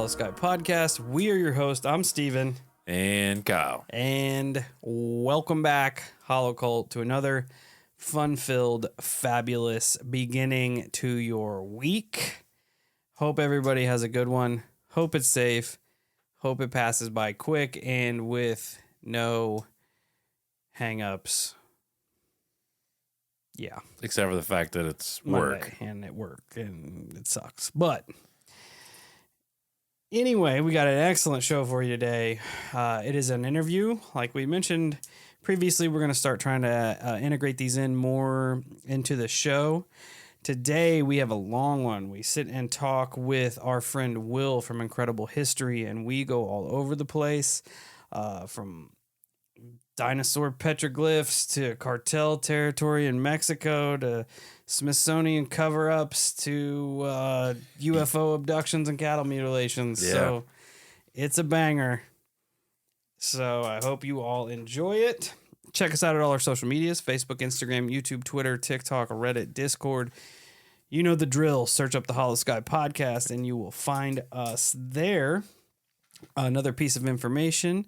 Holosky Podcast. We are your host. I'm Steven. And Kyle. And welcome back, Holocult, to another fun-filled, fabulous beginning to your week. Hope everybody has a good one. Hope it's safe. Hope it passes by quick and with no hang-ups. Yeah. Except for the fact that it's work. Monday, and it worked, and it sucks. But anyway, we got an excellent show for you today. It is an interview. Like we mentioned previously, we're going to start trying to integrate these in more into the show. Today, we have a long one. We sit and talk with our friend Will from Incredible History, and we go all over the place, from dinosaur petroglyphs to cartel territory in Mexico to Smithsonian cover-ups to UFO abductions and cattle mutilations. Yeah. So it's a banger. So I hope you all enjoy it. Check us out at all our social medias: Facebook, Instagram, YouTube, Twitter, TikTok, Reddit, Discord. You know the drill. Search up the Holosky Podcast and you will find us there. Another piece of information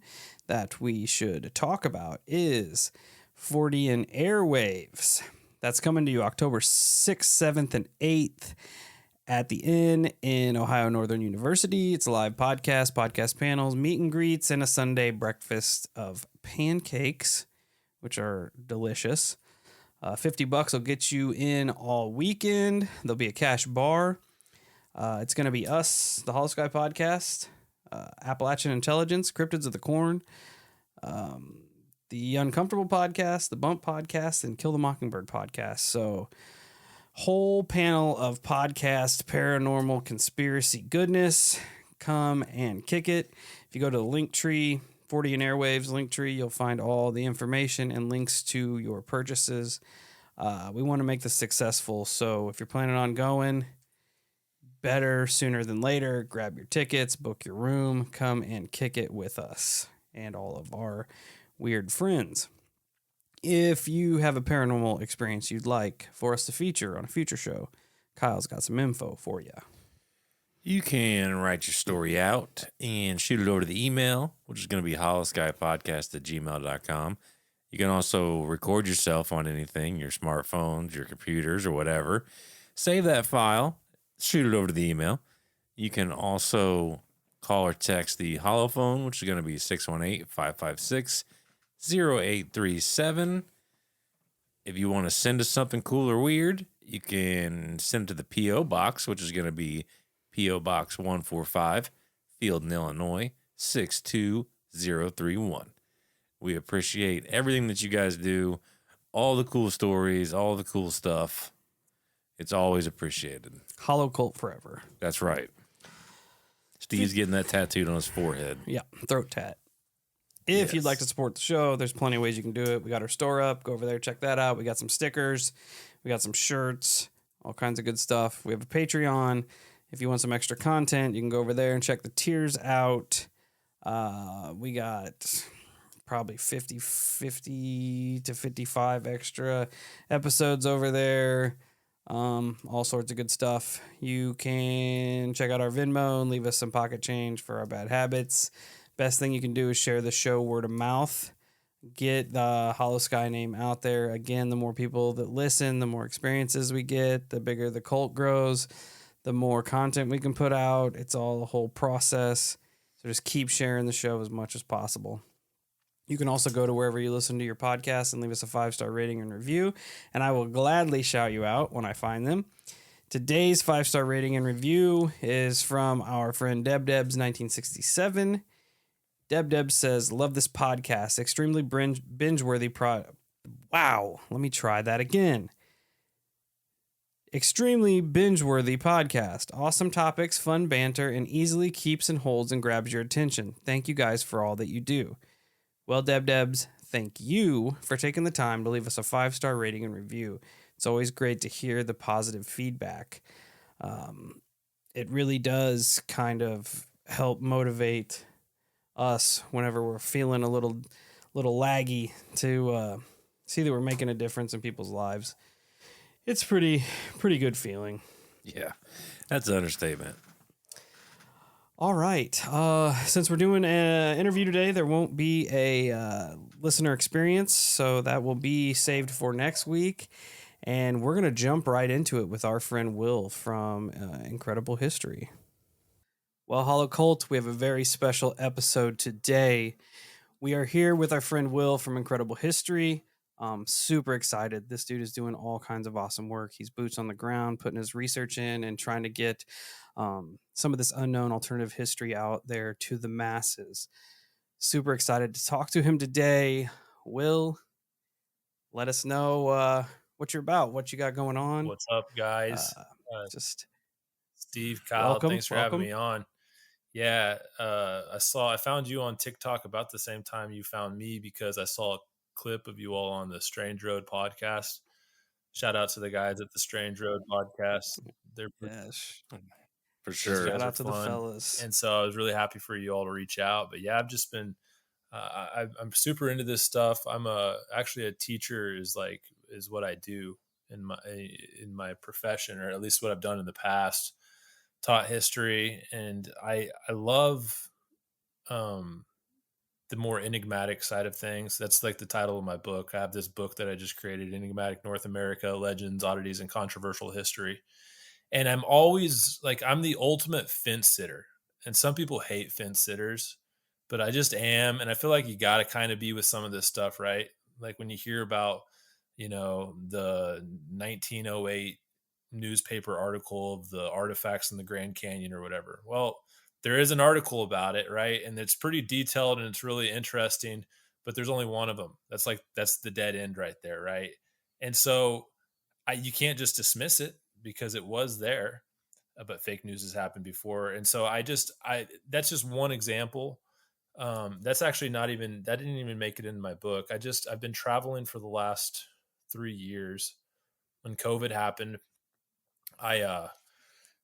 that we should talk about is 40 Airwaves. That's coming to you October 6th, 7th, and 8th at the Inn in Ohio Northern University. It's a live podcast panels, meet and greets, and a Sunday breakfast of pancakes, which are delicious. $50 will get you in all weekend. There'll be a cash bar. It's going to be us, the Holosky Podcast, Appalachian Intelligence, Cryptids of the Corn, the Uncomfortable Podcast, the Bump Podcast, and Kill the Mockingbird Podcast. So, whole panel of podcast, paranormal, conspiracy goodness. Come and kick it. If you go to the Linktree, 40 Airwaves Linktree, you'll find all the information and links to your purchases. We want to make this successful, so if you're planning on going, better sooner than later. Grab your tickets, book your room, come and kick it with us and all of our weird friends. If you have a paranormal experience you'd like for us to feature on a future show, Kyle's got some info for you. You can write your story out and shoot it over to the email, which is going to be holoskypodcast@gmail.com. You can also record yourself on anything, your smartphones, your computers, or whatever. Save that file, shoot it over to the email. You can also call or text the holophone, which is going to be 618-556-0837. If you want to send us something cool or weird, you can send it to the P.O. Box, which is going to be P.O. Box 145, Fielden, Illinois, 62031. We appreciate everything that you guys do, all the cool stories, all the cool stuff. It's always appreciated. Holocult forever. That's right. Steve's getting that tattooed on his forehead. Yeah, throat tat. If you'd like to support the show, there's plenty of ways you can do it. We got our store up. Go over there, check that out. We got some stickers. We got some shirts, all kinds of good stuff. We have a Patreon. If you want some extra content, you can go over there and check the tiers out. We got probably 50 to 55 extra episodes over there. All sorts of good stuff. You can check out our Venmo and leave us some pocket change for our bad habits. Best thing you can do is share the show word of mouth. Get the Holosky name out there. Again, the more people that listen, the more experiences we get, the bigger the cult grows, the more content we can put out. It's all a whole process. So just keep sharing the show as much as possible. You can also go to wherever you listen to your podcast and leave us a 5-star rating and review, and I will gladly shout you out when I find them. Today's 5-star rating and review is from our friend DebDebs1967. DebDeb says, "Love this podcast. Extremely binge-worthy Wow, let me try that again. Extremely binge-worthy podcast. Awesome topics, fun banter, and easily keeps and holds and grabs your attention. Thank you guys for all that you do." Well, DebDebs, thank you for taking the time to leave us a 5-star rating and review. It's always great to hear the positive feedback. It really does kind of help motivate us whenever we're feeling a little laggy to see that we're making a difference in people's lives. It's pretty good feeling. Yeah, that's an understatement. All right. Since we're doing an interview today, there won't be a listener experience, so that will be saved for next week. And we're going to jump right into it with our friend Will from Incredible History. Well, Hollow Cult, we have a very special episode today. We are here with our friend Will from Incredible History. Super excited. This dude is doing all kinds of awesome work. He's boots on the ground, putting his research in and trying to get some of this unknown alternative history out there to the masses. Super excited to talk to him today. Will, let us know what you're about, what you got going on. What's up, guys? Uh, Just Steve, Kyle, welcome, thanks for having welcome. me on. Yeah, I found you on TikTok about the same time you found me because I saw a clip of you all on the Strange Road podcast. Shout out to the guys at the Strange Road podcast. They're Yes. For Those sure. Shout guys are out to the fun, fellas. and so I was really happy for you all to reach out. But yeah, I've just been I'm super into this stuff. I'm actually a teacher is what I do in my profession, or at least what I've done in the past. Taught history, and I love um, the more enigmatic side of things. That's like the title of my book. I have this book that I just created, Enigmatic North America: Legends, Oddities, and Controversial History. And I'm always like, I'm the ultimate fence sitter. And some people hate fence sitters, but I just am. And I feel like you got to kind of be with some of this stuff, right? Like when you hear about, the 1908 newspaper article of the artifacts in the Grand Canyon or whatever. Well, there is an article about it, right? And it's pretty detailed and it's really interesting, but there's only one of them. That's the dead end right there, right? And so you can't just dismiss it because it was there, but fake news has happened before. And so that's just one example. That's actually that didn't even make it into my book. I've been traveling for the last 3 years. When COVID happened, I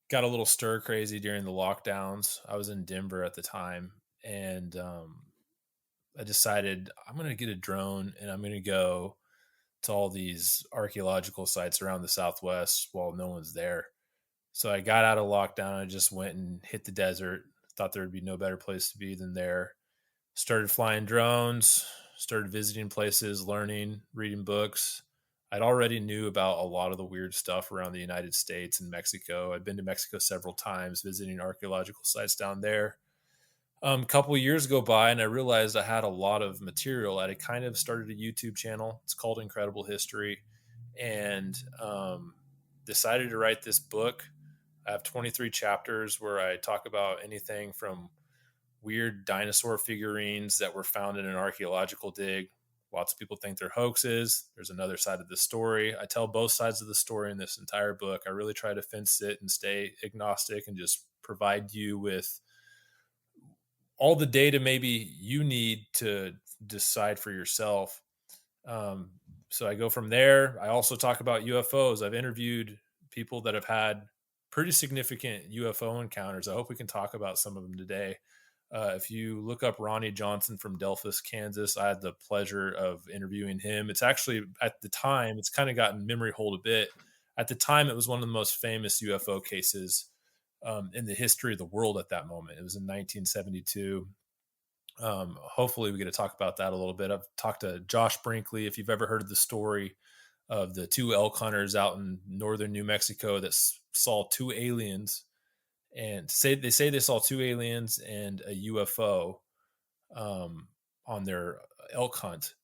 got a little stir crazy during the lockdowns. I was in Denver at the time, and I decided I'm going to get a drone and I'm going to go to all these archaeological sites around the Southwest while no one's there. So I got out of lockdown. I just went and hit the desert. Thought there would be no better place to be than there. Started flying drones, started visiting places, learning, reading books. I'd already knew about a lot of the weird stuff around the United States and Mexico. I'd been to Mexico several times, visiting archaeological sites down there. A couple of years go by, and I realized I had a lot of material. I had kind of started a YouTube channel. It's called Incredible History, and decided to write this book. I have 23 chapters where I talk about anything from weird dinosaur figurines that were found in an archaeological dig. Lots of people think they're hoaxes. There's another side of the story. I tell both sides of the story in this entire book. I really try to fence it and stay agnostic and just provide you with all the data maybe you need to decide for yourself. So I go from there. I also talk about UFOs. I've interviewed people that have had pretty significant UFO encounters. I hope we can talk about some of them today. If you look up Ronnie Johnson from Delphus, Kansas, I had the pleasure of interviewing him. It's actually, at the time, it's kind of gotten memory hold a bit. At the time, it was one of the most famous UFO cases in the history of the world at that moment. It was in 1972. Hopefully we get to talk about that a little bit. I've talked to Josh Brinkley. If you've ever heard of the story of the two elk hunters out in northern New Mexico that saw two aliens, and they say they saw two aliens and a UFO on their elk hunt.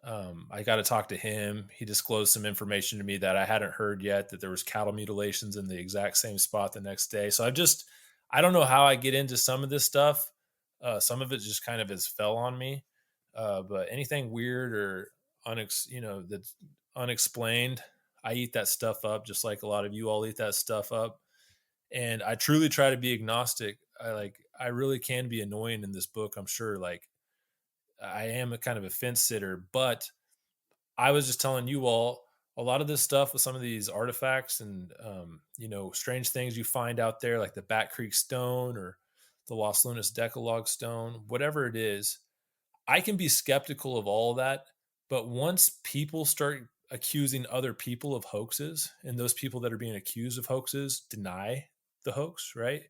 I got to talk to him. He disclosed some information to me that I hadn't heard yet, that there was cattle mutilations in the exact same spot the next day. So I don't know how I get into some of this stuff. Some of it just kind of has fell on me. But anything weird or that's unexplained, I eat that stuff up just like a lot of you all eat that stuff up. And I truly try to be agnostic. I really can be annoying in this book, I'm sure. Like, I am a kind of a fence sitter, but I was just telling you all a lot of this stuff with some of these artifacts and strange things you find out there, like the Bat Creek Stone or the Los Lunas Decalogue Stone, whatever it is. I can be skeptical of all of that, but once people start accusing other people of hoaxes, and those people that are being accused of hoaxes deny the hoax, right?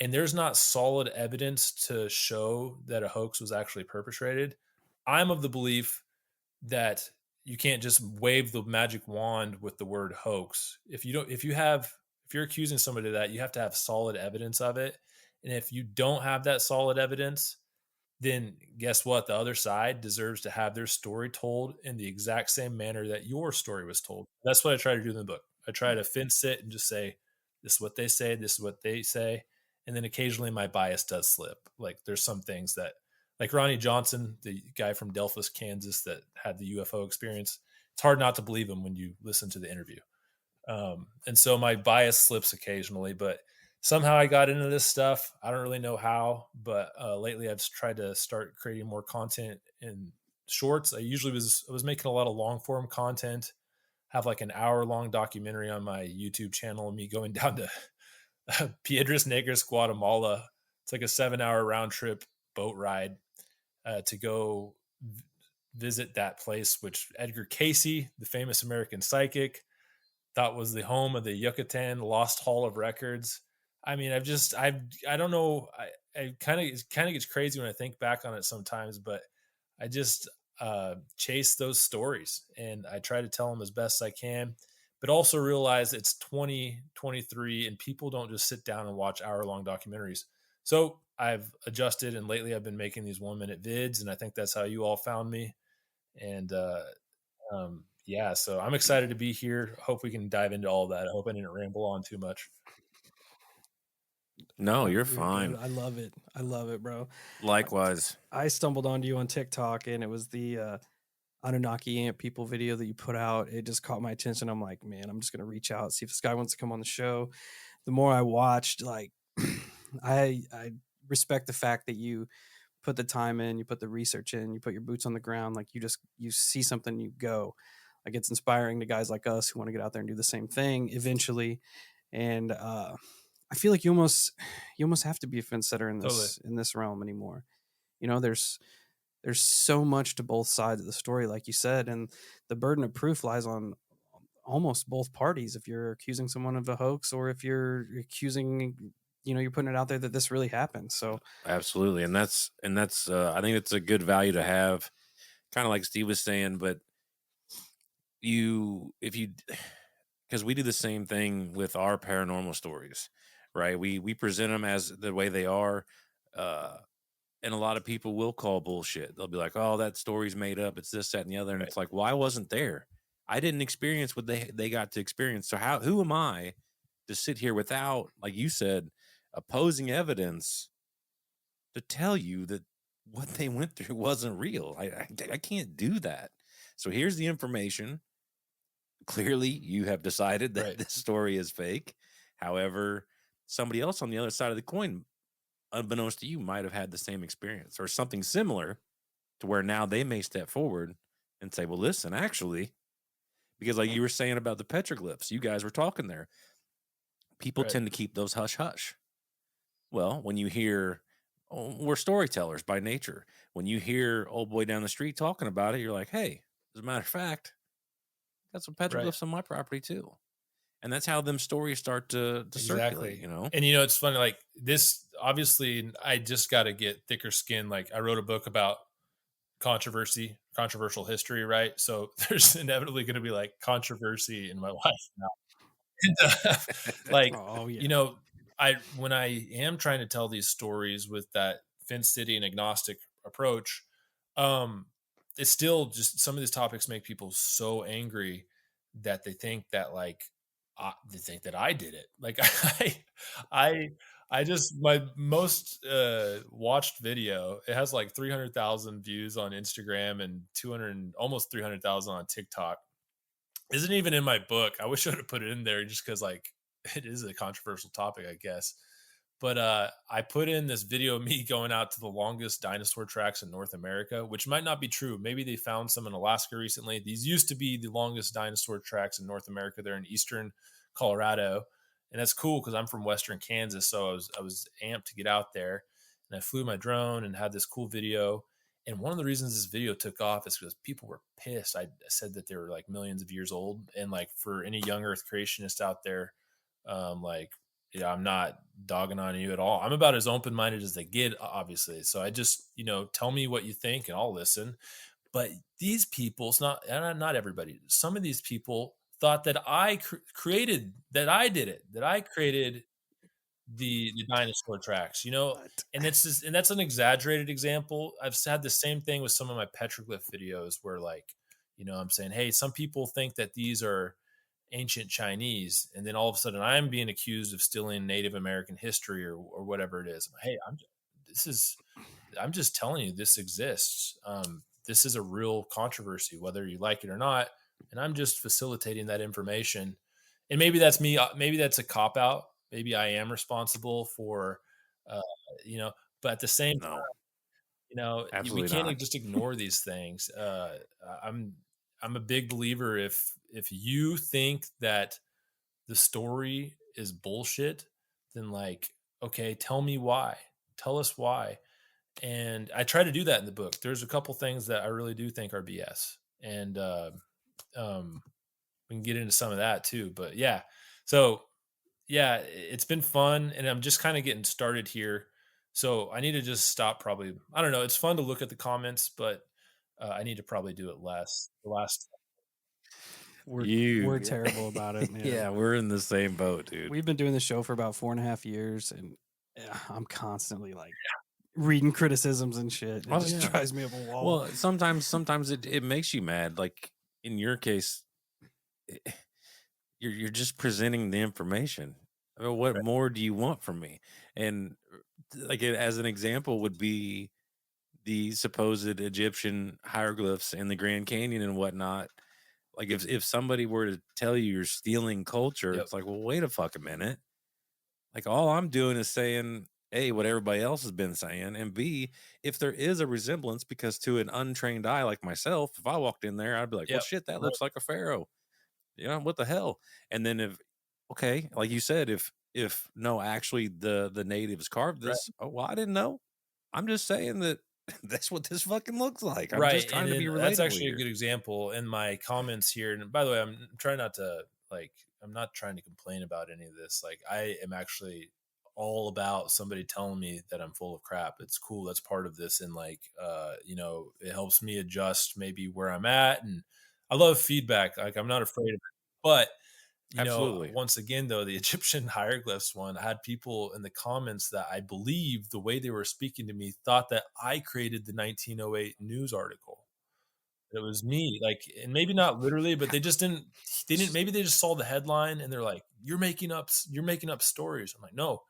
and there's not solid evidence to show that a hoax was actually perpetrated, I'm of the belief that you can't just wave the magic wand with the word hoax. If you're accusing somebody of that, you have to have solid evidence of it. And if you don't have that solid evidence, then guess what? The other side deserves to have their story told in the exact same manner that your story was told. That's what I try to do in the book. I try to fence it and just say, this is what they say, this is what they say. And then occasionally my bias does slip. Like there's some things that, like Ronnie Johnson, the guy from Delphus, Kansas, that had the UFO experience, it's hard not to believe him when you listen to the interview. And so my bias slips occasionally, but somehow I got into this stuff. I don't really know how, but lately I've tried to start creating more content in shorts. I was making a lot of long form content, have like an hour-long documentary on my YouTube channel of me going down to Piedras Negras, Guatemala. It's like a 7-hour round trip boat ride to go visit that place, which Edgar Cayce, the famous American psychic, thought was the home of the Yucatan Lost Hall of Records. I mean, I don't know. It kind of gets crazy when I think back on it sometimes, but I just chase those stories and I try to tell them as best I can, but also realize it's 2023 and people don't just sit down and watch hour-long documentaries. So I've adjusted, and lately I've been making these 1-minute vids, and I think that's how you all found me. And yeah, so I'm excited to be here. Hope we can dive into all that. I hope I didn't ramble on too much. No, you're Good. fine. I love it. I love it, bro. Likewise. I stumbled onto you on TikTok, and it was the Anunnaki Amp People video that you put out. It just caught my attention. I'm like, man, I'm just gonna reach out, see if this guy wants to come on the show. The more I watched, like, I respect the fact that you put the time in, you put the research in, you put your boots on the ground. Like you see something, you go. Like it's inspiring to guys like us who want to get out there and do the same thing eventually. And I feel like you almost have to be a fence setter in this realm anymore. You know, there's so much to both sides of the story, like you said, and the burden of proof lies on almost both parties. If you're accusing someone of a hoax, or if you're accusing, you're putting it out there that this really happened. So Absolutely. And that's I think it's a good value to have, kind of like Steve was saying, but because we do the same thing with our paranormal stories, right? We present them as the way they are. And a lot of people will call bullshit. They'll be like, oh, that story's made up. It's this, that, and the other. And It's like, well, I wasn't there. I didn't experience what they got to experience. So who am I to sit here without, like you said, opposing evidence to tell you that what they went through wasn't real? I can't do that. So here's the information. Clearly, you have decided that this story is fake. However, somebody else on the other side of the coin, unbeknownst to you, might have had the same experience or something similar, to where now they may step forward and say, well, listen, actually, because like you were saying about the petroglyphs, you guys were talking there. People tend to keep those hush hush. Well, when you hear, we're storytellers by nature. When you hear old boy down the street talking about it, you're like, hey, as a matter of fact, got some petroglyphs on my property too. And that's how them stories start to circulate, you know? And, it's funny, like this, obviously I just got to get thicker skin. Like I wrote a book about controversial history, right? So there's inevitably going to be like controversy in my life now. And, like, when I am trying to tell these stories with that Fence City and agnostic approach, it's still just, some of these topics make people so angry that they think that they think that I did it. Like I just, my most watched video, it has like 300,000 views on Instagram and almost 300,000 on TikTok. Isn't even in my book. I wish I would have put it in there just because like it is a controversial topic, I guess. But I put in this video of me going out to the longest dinosaur tracks in North America, which might not be true. Maybe they found some in Alaska recently. These used to be the longest dinosaur tracks in North America. They're in eastern Colorado. And that's cool because I'm from western Kansas. So I was amped to get out there. And I flew my drone and had this cool video. And one of the reasons this video took off is because people were pissed. I said that they were like millions of years old. And like for any young earth creationists out there, like I'm not dogging on you at all. I'm about as open-minded as they get, obviously. So I just, tell me what you think and I'll listen. But these people, it's not everybody. Some of these people thought that I created, that I did it, that I created the dinosaur tracks, What? and and that's an exaggerated example. I've had the same thing with some of my petroglyph videos where, like, I'm saying, hey, some people think that these are ancient Chinese, and then all of a sudden I'm being accused of stealing Native American history or whatever it is. Hey, I'm just telling you this exists. This is a real controversy, whether you like it or not, and I'm just facilitating that information. And maybe that's me. Maybe that's a cop out. Maybe I am responsible for, uh, you know. But at the same time, No, we absolutely can't not. just ignore these things. I'm a big believer. If you think that the story is bullshit, then, like, okay, tell me why. Tell us why. And I try to do that in the book. There's a couple things that I really do think are BS, and um, we can get into some of that too. But yeah, so yeah, it's been fun, and I'm just kind of getting started here. So I need to just stop. Probably, I don't know. It's fun to look at the comments, but I need to probably do it less. The last, We're terrible about it, man. Yeah, we're in the same boat, dude. We've been doing the show for about 4.5 years, and I'm constantly like reading criticisms and shit. It Oh, just yeah. drives me up a wall. Well, sometimes it makes you mad. Like in your case, eh, you're just presenting the information. I mean, what more do you want from me? And like as an example would be the supposed Egyptian hieroglyphs in the Grand Canyon and whatnot. Like if somebody were to tell you you're stealing culture, Yep. it's like, well, wait a fucking minute. Like all I'm doing is saying A, what everybody else has been saying, and B, if there is a resemblance, because to an untrained eye like myself, if I walked in there, I'd be like, well, Yep. shit, that Right. looks like a pharaoh. Yeah, what the hell? And then if okay, like you said, if no, actually the natives carved Right. this, oh well, I didn't know. I'm just saying that that's what this fucking looks like. I'm Right, just and trying to be then that's relatable actually a here. good example in my comments here. And by the way, I'm trying not to, like, I'm not trying to complain about any of this. Like, I am actually all about somebody telling me that I'm full of crap. It's cool. That's part of this, and, like, it helps me adjust maybe where I'm at. And I love feedback. Like, I'm not afraid of it. But Absolutely. once again, though, the Egyptian hieroglyphs one, I had people in the comments that I believe the way they were speaking to me thought that I created the 1908 news article. It was me, like, and maybe not literally, but they didn't, maybe they just saw the headline and they're like, you're making up stories. I'm like, no,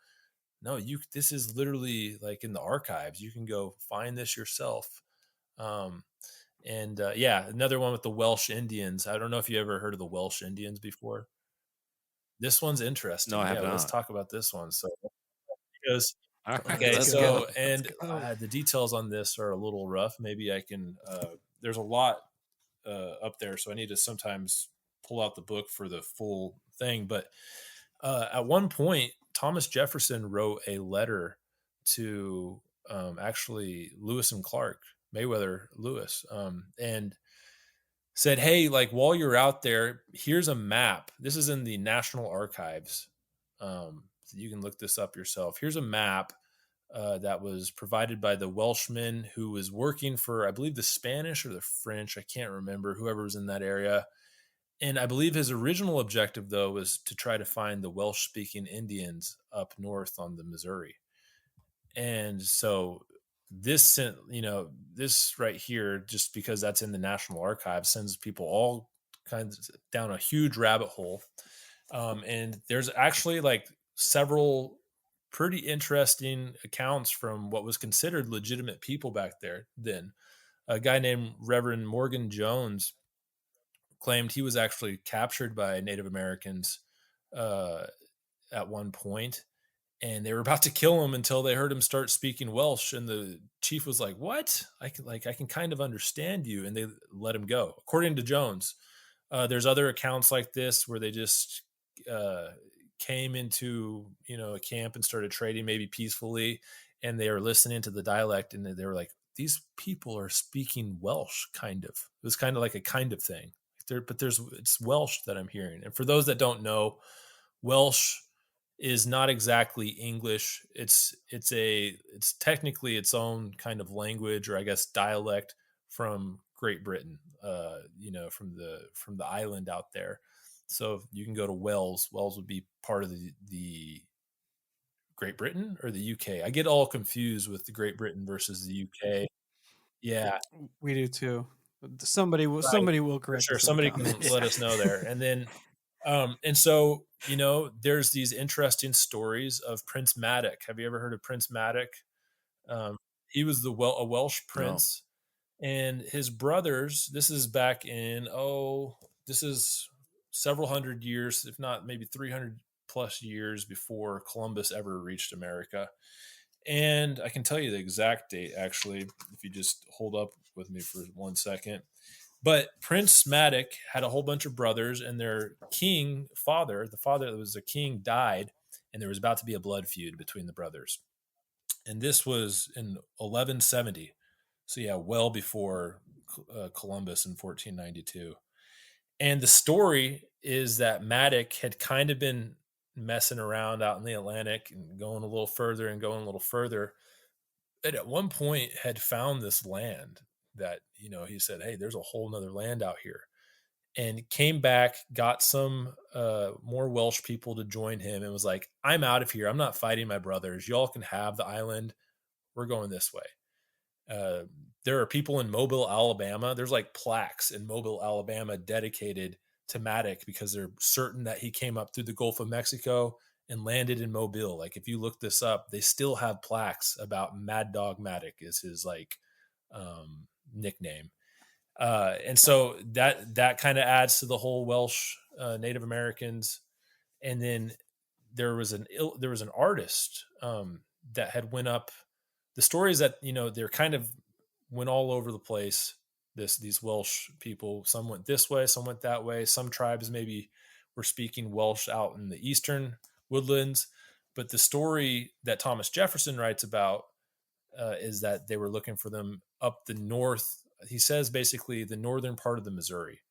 no, this is literally, like, in the archives. You can go find this yourself. Um, and yeah, another one with the Welsh Indians. I don't know if you ever heard of the Welsh Indians before. This one's No, interesting. I have Yeah, let's not. talk about this one. So, because All right, okay, Let's let's go. so, go. Let's and go. the details on this are a little rough. Maybe I can. There's a lot up there, so I need to sometimes pull out the book for the full thing. But at one point, Thomas Jefferson wrote a letter to, actually, Lewis and Clark, Mayweather Lewis, and said, hey, like, while you're out there, here's a map. This is in the National Archives. So you can look this up yourself. Here's a map that was provided by the Welshman who was working for, I believe, the Spanish or the French. I can't remember, whoever was in that area. And I believe his original objective, though, was to try to find the Welsh speaking Indians up north on the Missouri. And so this right here, just because that's in the National Archives, sends people all kinds down a huge rabbit hole. And there's actually, like, several pretty interesting accounts from what was considered legitimate people back there then. A guy named Reverend Morgan Jones claimed he was actually captured by Native Americans uh, at one point, and they were about to kill him until they heard him start speaking Welsh. And the chief was like, "What? I can kind of understand you," and they let him go. According to Jones, there's other accounts like this where they just uh, came into a camp and started trading, maybe peacefully, and they were listening to the dialect, and they were like, "These people are speaking Welsh." Kind of. It was kind of like a kind of thing. It's Welsh that I'm hearing. And for those that don't know, Welsh is not exactly English. It's technically its own kind of language, or I guess dialect, from Great Britain. From the island out there. So you can go to Wales. Wales would be part of the Great Britain or the UK. I get all confused with the Great Britain versus the UK. Yeah, We do too. Somebody will right. For correct sure. us in the Somebody can comments. let us know there. And then, and so, there's these interesting stories of Prince Madoc. Have you ever heard of Prince Madoc? He was a Welsh No. prince, and his brothers. This is several hundred years, if not maybe 300 plus years before Columbus ever reached America. And I can tell you the exact date, actually, if you just hold up with me for 1 second. But Prince Madoc had a whole bunch of brothers, and their the father that was a king, died, and there was about to be a blood feud between the brothers. And this was in 1170. So, yeah, well before Columbus in 1492. And the story is that Madoc had kind of been messing around out in the Atlantic and going a little further and going a little further. And at one point had found this land that, he said, hey, there's a whole nother land out here. And came back, got some more Welsh people to join him, and was like, I'm out of here. I'm not fighting my brothers. Y'all can have the island. We're going this way. There are people in Mobile, Alabama. There's like plaques in Mobile, Alabama dedicated to Madoc because they're certain that he came up through the Gulf of Mexico and landed in Mobile. Like, if you look this up, they still have plaques about Mad Dog Madoc is his nickname. And so that kind of adds to the whole Welsh Native Americans. And then there was an artist that had went up. The story is that they're kind of went all over the place. These Welsh people, some went this way, some went that way. Some tribes maybe were speaking Welsh out in the eastern woodlands. But the story that Thomas Jefferson writes about is that they were looking for them up the north. He says basically the northern part of the Missouri.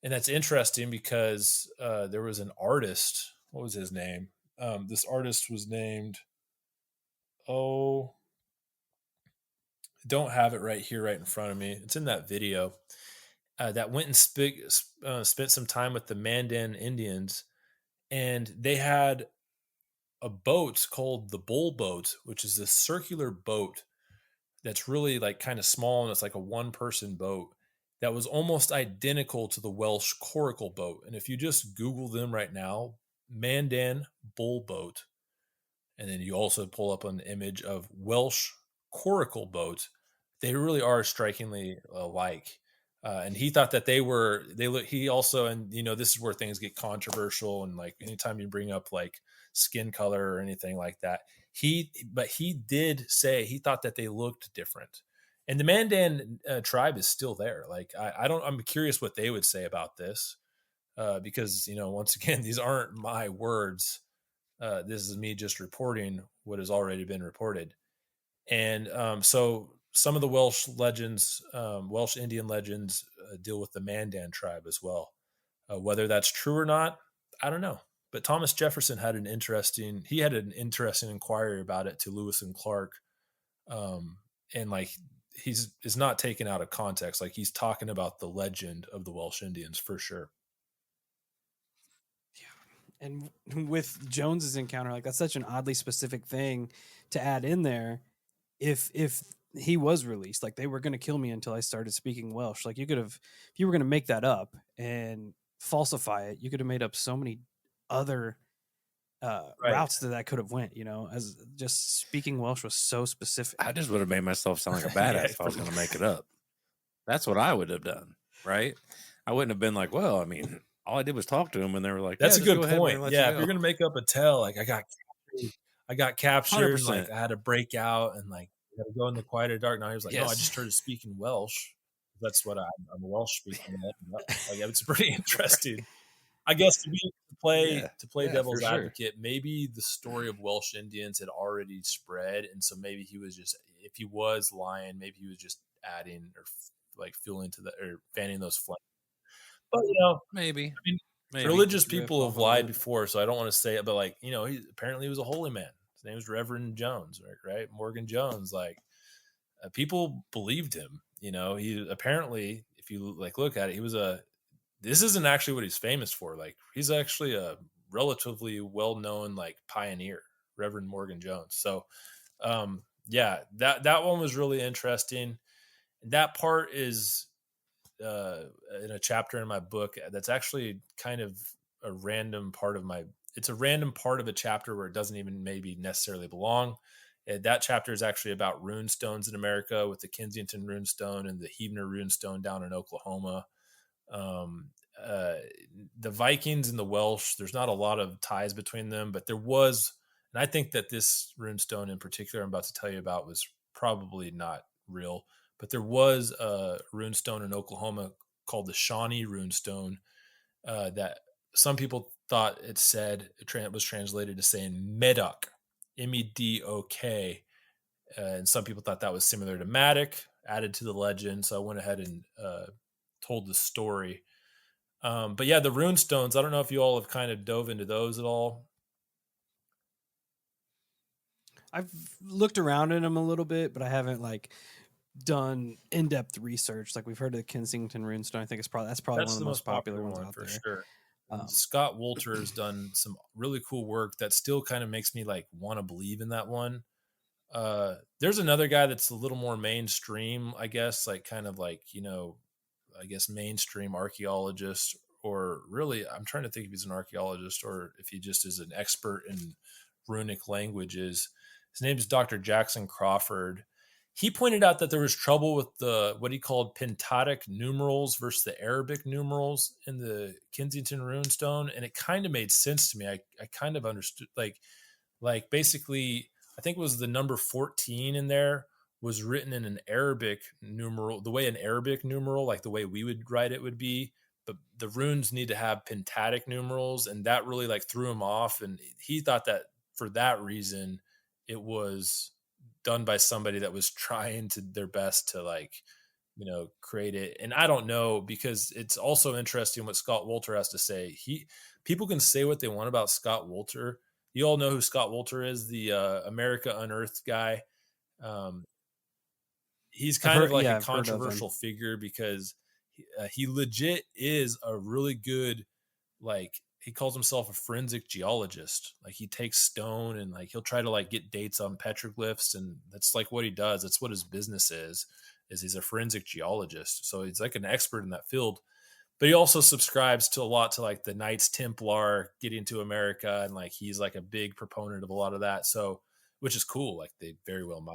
And that's interesting because there was an artist. What was his name? This artist was named, don't have it right here, right in front of me. It's in that video that went and spent some time with the Mandan Indians. And they had a boat called the Bull Boat, which is this circular boat that's really like kind of small, and it's like a one-person boat that was almost identical to the Welsh coracle boat. And if you just Google them right now, Mandan Bull Boat, and then you also pull up an image of Welsh coracle boat, they really are strikingly alike. And he thought that he also, and this is where things get controversial. And like anytime you bring up like skin color or anything like that, he did say he thought that they looked different. And the Mandan tribe is still there. Like, I'm curious what they would say about this. Because, once again, these aren't my words. This is me just reporting what has already been reported. And so some of the Welsh legends, Welsh Indian legends, deal with the Mandan tribe as well. Whether that's true or not, I don't know. But Thomas Jefferson had an interesting inquiry about it to Lewis and Clark. And like, is not taken out of context. Like, he's talking about the legend of the Welsh Indians for sure. And with Jones's encounter, like, that's such an oddly specific thing to add in there. If he was released, like, they were going to kill me until I started speaking Welsh. Like, you could have, if you were going to make that up and falsify it, you could have made up so many other routes that could have went. As just speaking Welsh was so specific. I just would have made myself sound like a badass if I was going to make it up. That's what I would have done, right? I wouldn't have been like, well, I mean, all I did was talk to them, and they were like, that's a good point. Yeah, if you're gonna make up a tale, like, I got captured, and, like, I had to break out, and like, I had to go in the quieter dark night. He was like, no, I just started speaking Welsh. That's what I'm a Welsh speaking. Like, it's pretty interesting. I guess to play devil's advocate, maybe the story of Welsh Indians had already spread, and so maybe he was just, if he was lying, maybe he was just adding or like fueling to or fanning those flames. But maybe. I mean, Maybe. Religious Just riff people off have of lied it. before, so I don't want to say it, but like, he apparently was a holy man. His name was Reverend Jones, right? Morgan Jones. Like, people believed him. He apparently, if you like look at it, this isn't actually what he's famous for. Like, he's actually a relatively well-known like pioneer, Reverend Morgan Jones. So, yeah, that one was really interesting. That part is in a chapter in my book that's actually kind of a random part of it's a random part of a chapter where it doesn't even maybe necessarily belong. That chapter is actually about rune stones in America, with the Kensington rune stone and the Heavener rune stone down in Oklahoma. Um, uh, the Vikings and the Welsh, there's not a lot of ties between them, but there was, and I think that this rune stone in particular I'm about to tell you about was probably not real, but there was a rune stone in Oklahoma called the Shawnee rune stone that some people thought it was translated to saying Medoc, Medok, and some people thought that was similar to Matic, added to the legend. So I went ahead and told the story. But yeah, the rune stones, I don't know if you all have kind of dove into those at all. I've looked around in them a little bit, but I haven't like done in-depth research. Like, we've heard of the Kensington runestone. I think that's probably one of the most popular ones out for there. sure. Scott Wolter has done some really cool work that still kind of makes me like want to believe in that one. There's another guy that's a little more mainstream, I guess, like kind of like, I guess mainstream archaeologist, or really, I'm trying to think if he's an archaeologist or if he just is an expert in runic languages. His name is Dr. Jackson Crawford. He pointed out that there was trouble with what he called pentatonic numerals versus the Arabic numerals in the Kensington runestone, and it kind of made sense to me. I kind of understood, like basically, I think it was the number 14 in there was written in an Arabic numeral, the way an Arabic numeral, like the way we would write it, would be. But the runes need to have pentatic numerals, and that really like threw him off. And he thought that for that reason, it was done by somebody that was trying to their best to like, create it. And I don't know, because it's also interesting what Scott Wolter has to say. People can say what they want about Scott Wolter. You all know who Scott Wolter is, the America Unearthed guy. He's kind of like a controversial figure because he legit is a really good, like, he calls himself a forensic geologist. Like, he takes stone and like he'll try to like get dates on petroglyphs, and that's like what he does. That's what his business is he's a forensic geologist. So he's like an expert in that field. But he also subscribes to a lot to like the Knights Templar getting to America, and like he's like a big proponent of a lot of that. So, which is cool. Like, they very well might.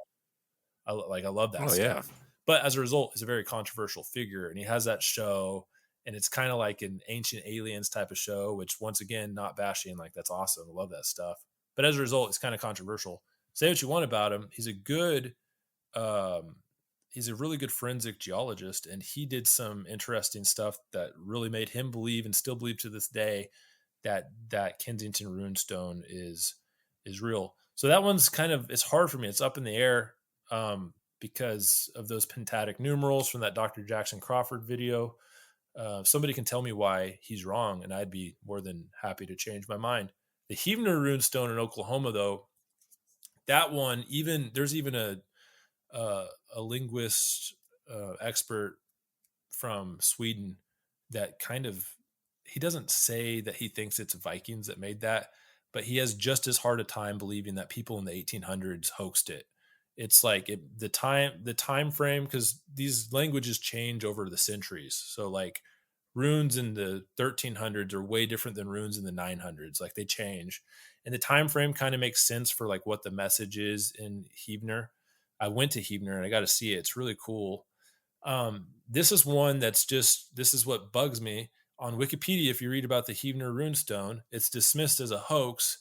I love that stuff. Yeah. But as a result, he's a very controversial figure, and he has that show, and it's kind of like an Ancient Aliens type of show, which, once again, not bashing, like, that's awesome. I love that stuff. But as a result, it's kind of controversial. Say what you want about him. He's a really good forensic geologist, and he did some interesting stuff that really made him believe, and still believe to this day, that Kensington runestone is real. So that one's kind of, it's hard for me. It's up in the air. Because of those pentatic numerals from that Dr. Jackson Crawford video. Somebody can tell me why he's wrong, and I'd be more than happy to change my mind. The Heavener runestone in Oklahoma, though, that one, there's even a linguist expert from Sweden that kind of, he doesn't say that he thinks it's Vikings that made that, but he has just as hard a time believing that people in the 1800s hoaxed it. It's like the time frame, because these languages change over the centuries. So like runes in the 1300s are way different than runes in the 900s. Like, they change, and the time frame kind of makes sense for like what the message is in Heavener. I went to Heavener and I got to see it. It's really cool. This is one that's just, this is what bugs me. On Wikipedia, if you read about the Heavener runestone, it's dismissed as a hoax.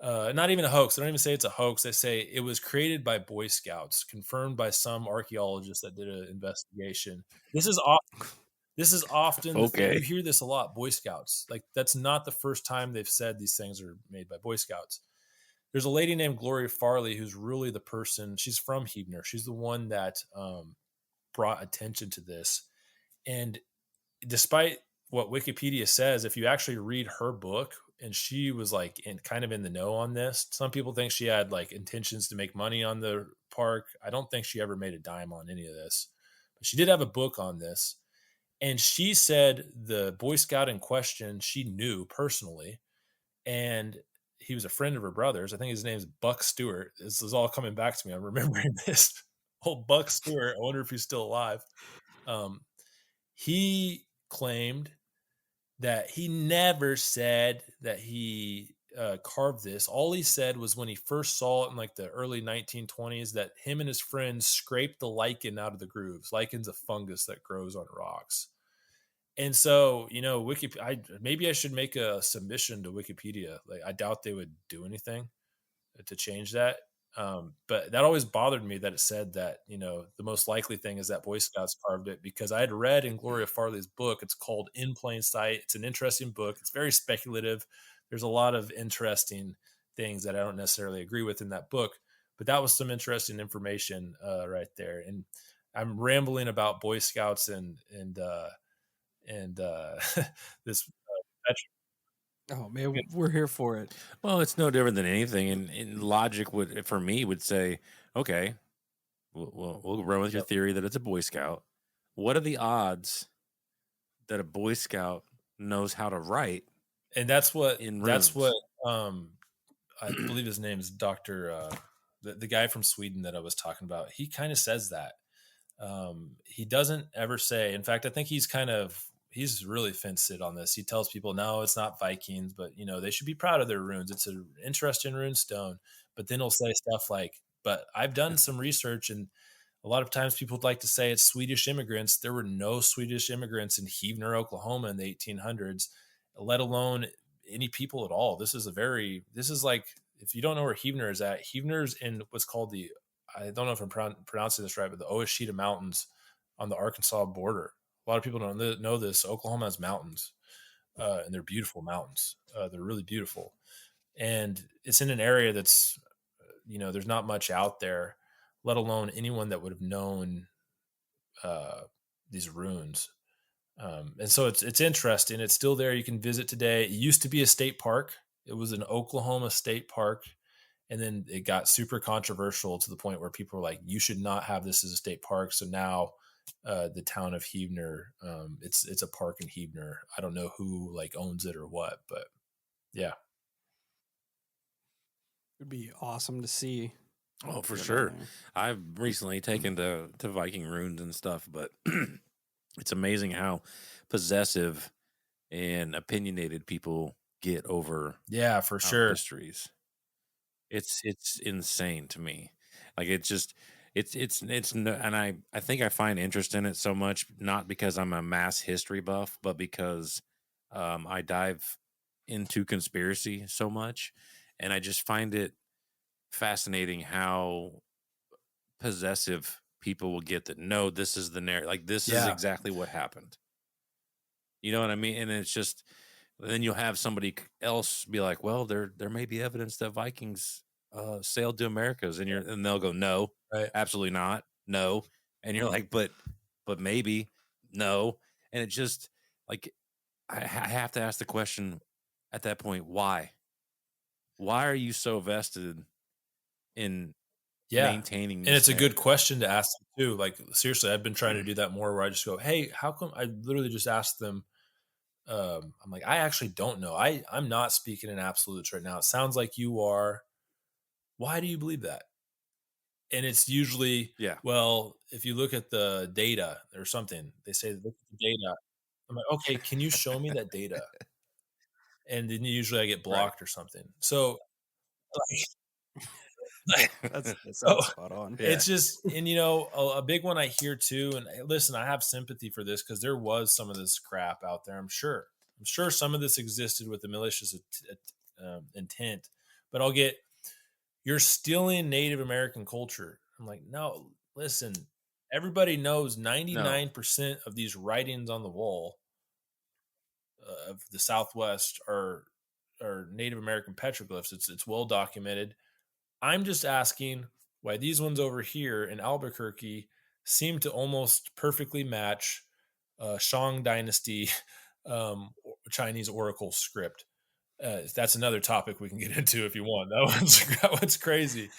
Not even a hoax. They don't even say it's a hoax. They say it was created by Boy Scouts, confirmed by some archaeologists that did an investigation. This is often okay. You hear this a lot. Boy Scouts, like, that's not the first time they've said these things are made by Boy Scouts. There's a lady named Gloria Farley who's really the person. She's from Heavener. She's the one that brought attention to this. And despite what Wikipedia says, if you actually read her book, and she was like kind of in the know on this. Some people think she had like intentions to make money on the park. I don't think she ever made a dime on any of this, but she did have a book on this. And she said the Boy Scout in question, she knew personally, and he was a friend of her brother's. I think his name's Buck Stewart. This is all coming back to me. I'm remembering this. Old Buck Stewart. I wonder if he's still alive. He claimed that he never said that he carved this. All he said was when he first saw it in like the early 1920s that him and his friends scraped the lichen out of the grooves. Lichen's a fungus that grows on rocks. And so, maybe I should make a submission to Wikipedia. Like, I doubt they would do anything to change that. But that always bothered me that it said that, the most likely thing is that Boy Scouts carved it, because I had read in Gloria Farley's book. It's called In Plain Sight. It's an interesting book. It's very speculative. There's a lot of interesting things that I don't necessarily agree with in that book, but that was some interesting information right there. And I'm rambling about Boy Scouts and this. Oh man, we're here for it. Well, it's no different than anything, and logic would, for me, would say, okay, we'll run with your theory that it's a Boy Scout. What are the odds that a Boy Scout knows how to write? And that's what in that's runes? what I believe his name is Dr. The guy from Sweden that I was talking about. He kind of says that. He doesn't ever say. In fact, I think he's really fenced it on this. He tells people, no, it's not Vikings, but they should be proud of their runes. It's an interesting rune stone. But then he'll say stuff like, but I've done some research, and a lot of times people would like to say it's Swedish immigrants. There were no Swedish immigrants in Heavener, Oklahoma in the 1800s, let alone any people at all. This is like, if you don't know where Heavener is at, Heavener's in what's called I don't know if I'm pronouncing this right, but the Ouachita Mountains on the Arkansas border. A lot of people don't know this. Oklahoma has mountains, and they're beautiful mountains. They're really beautiful. And it's in an area that's, there's not much out there, let alone anyone that would have known these runes. And so it's interesting. It's still there. You can visit today. It used to be a state park. It was an Oklahoma state park. And then it got super controversial to the point where people were like, you should not have this as a state park. So now the town of Heavener, it's a park in Heavener. I don't know who like owns it or what, but yeah. It'd be awesome to see. Oh, for sure. I've recently taken to Viking Runes and stuff, but it's amazing how possessive and opinionated people get over for our sure histories. It's insane to me. Like, it's no, and I think I find interest in it so much, not because I'm a mass history buff, but because I dive into conspiracy so much, and I just find it fascinating how possessive people will get that. No, this is the narrative. Like, this is exactly what happened. You know what I mean? And it's just, then you'll have somebody else be like, well, there may be evidence that Vikings sailed to Americas, and they'll go, no, right, absolutely not, no. And you're like, but maybe, no. And it just, like, I have to ask the question at that point, why are you so vested in maintaining this? And it's a good question to ask them too. Like, seriously, I've been trying to do that more, where I just go, hey, how come? I literally just asked them, I'm like, I actually don't know. I'm not speaking in absolutes right now. It sounds like you are. Why do you believe that? And it's usually, well, if you look at the data or something, they say, look at the data. I'm like, okay, can you show me that data? And then usually I get blocked or something. So that sounds spot on. It's just, and a big one I hear too, and listen, I have sympathy for this, because there was some of this crap out there. I'm sure some of this existed with the malicious intent, but I'll get, you're stealing Native American culture. I'm like, no, listen, everybody knows 99% of these writings on the wall of the Southwest are Native American petroglyphs. It's well documented. I'm just asking why these ones over here in Albuquerque seem to almost perfectly match Shang Dynasty Chinese oracle script. That's another topic we can get into if you want. That one's crazy.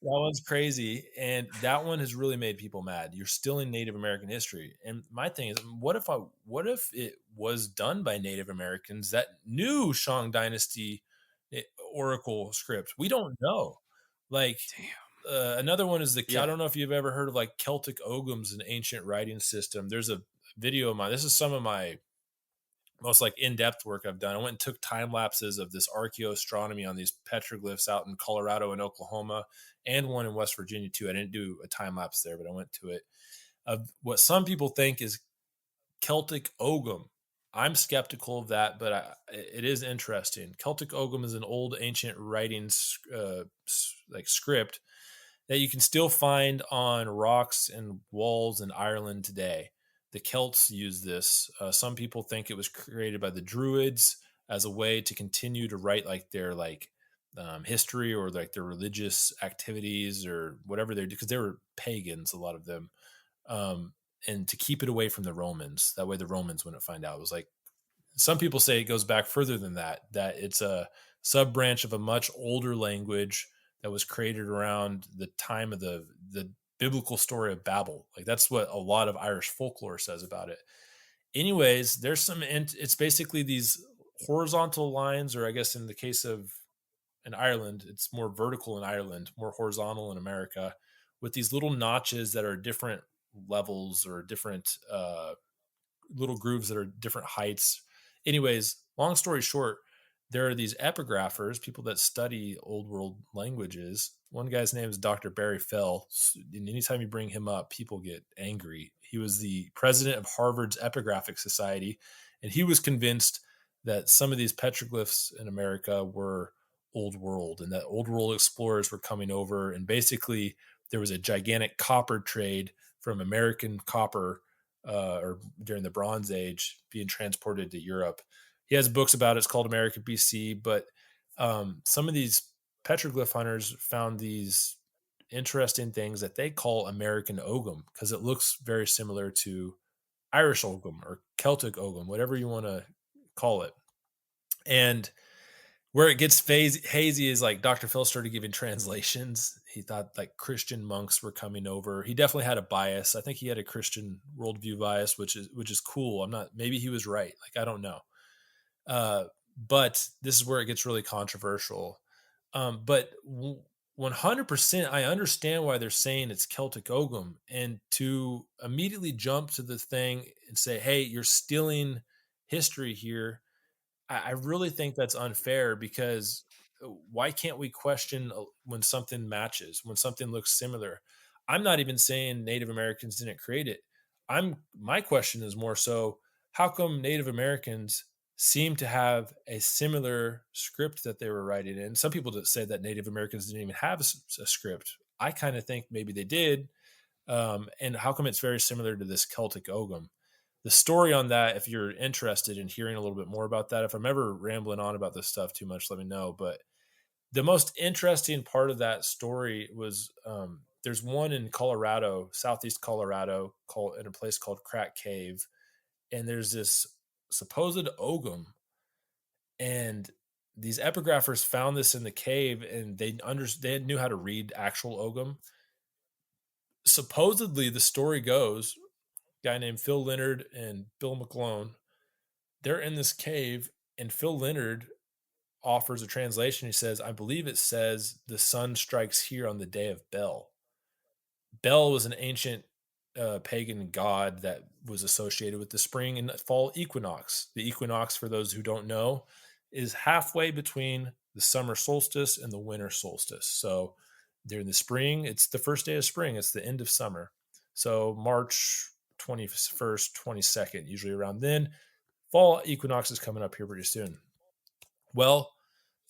That one's crazy, and that one has really made people mad. You're still in Native American history, and my thing is, what if it was done by Native Americans that knew Shang Dynasty oracle script? We don't know. Like, another one is I don't know if you've ever heard of like Celtic Ogums, an ancient writing system. There's a video of mine. This is some of my most like in-depth work I've done. I went and took time lapses of this archaeoastronomy on these petroglyphs out in Colorado and Oklahoma, and one in West Virginia too. I didn't do a time lapse there, but I went to it. Of what some people think is Celtic Ogum. I'm skeptical of that, but it is interesting. Celtic Ogum is an old ancient writing like script that you can still find on rocks and walls in Ireland today. The Celts use this. Some people think it was created by the Druids as a way to continue to write like their history or like their religious activities or whatever they do, because they were pagans, a lot of them, and to keep it away from the Romans. That way the Romans wouldn't find out. It was like, some people say it goes back further than that, that it's a sub branch of a much older language that was created around the time of the biblical story of Babel. Like, that's what a lot of Irish folklore says about it. Anyways, there's it's basically these horizontal lines, or I guess in the case of in Ireland, it's more vertical in Ireland, more horizontal in America, with these little notches that are different levels or different little grooves that are different heights. Anyways, long story short, there are these epigraphers, people that study old world languages. One guy's name is Dr. Barry Fell. And anytime you bring him up, people get angry. He was the president of Harvard's Epigraphic Society, and he was convinced that some of these petroglyphs in America were old world, and that old world explorers were coming over. And basically, there was a gigantic copper trade from American copper or during the Bronze Age being transported to Europe. He has books about it. It's called America BC. But some of these petroglyph hunters found these interesting things that they call American Ogum, because it looks very similar to Irish Ogum or Celtic Ogum, whatever you want to call it. And where it gets hazy is like Dr. Phil started giving translations. He thought like Christian monks were coming over. He definitely had a bias. I think he had a Christian worldview bias, which is cool. Maybe he was right. Like, I don't know. But this is where it gets really controversial. But 100%, I understand why they're saying it's Celtic Ogum, and to immediately jump to the thing and say, hey, you're stealing history here. I really think that's unfair, because why can't we question when something matches, when something looks similar? I'm not even saying Native Americans didn't create it. My question is more so, how come Native Americans seem to have a similar script that they were writing in? Some people say that Native Americans didn't even have a script. I kind of think maybe they did. And how come it's very similar to this Celtic Ogum? The story on that, if you're interested in hearing a little bit more about that, if I'm ever rambling on about this stuff too much, let me know. But the most interesting part of that story was there's one in Colorado, southeast Colorado, in a place called Crack Cave. And there's this supposed Ogum. And these epigraphers found this in the cave, and they knew how to read actual Ogum. Supposedly, the story goes, guy named Phil Leonard and Bill McClone, they're in this cave, and Phil Leonard offers a translation. He says, I believe it says the sun strikes here on the day of Bel. Bel was an ancient pagan god that was associated with the spring and fall equinox. The equinox, for those who don't know, is halfway between the summer solstice and the winter solstice. So during the spring, it's the first day of spring. It's the end of summer. So March 21st, 22nd, usually around then. Fall equinox is coming up here pretty soon. Well,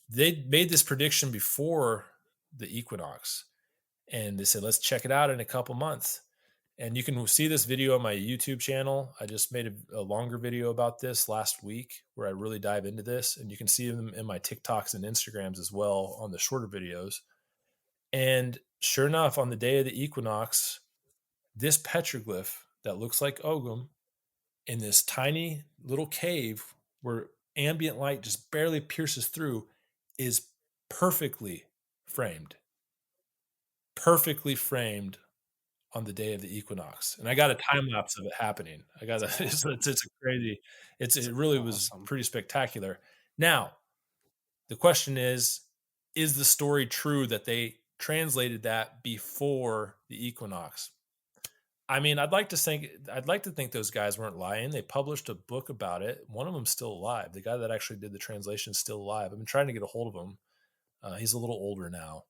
they made this prediction before the equinox, and they said, let's check it out in a couple months. And you can see this video on my YouTube channel. I just made a longer video about this last week where I really dive into this, and you can see them in my TikToks and Instagrams as well on the shorter videos. And sure enough, on the day of the equinox, this petroglyph that looks like Ogum in this tiny little cave where ambient light just barely pierces through is perfectly framed. Perfectly framed on the day of the equinox, and I got a time lapse of it happening. I got it's a crazy. It really was Awesome. pretty spectacular. Now, the question is the story true that they translated that before the equinox? I mean, I'd like to think those guys weren't lying. They published a book about it. One of them's still alive. The guy that actually did the translation is still alive. I've been trying to get a hold of him. He's a little older now,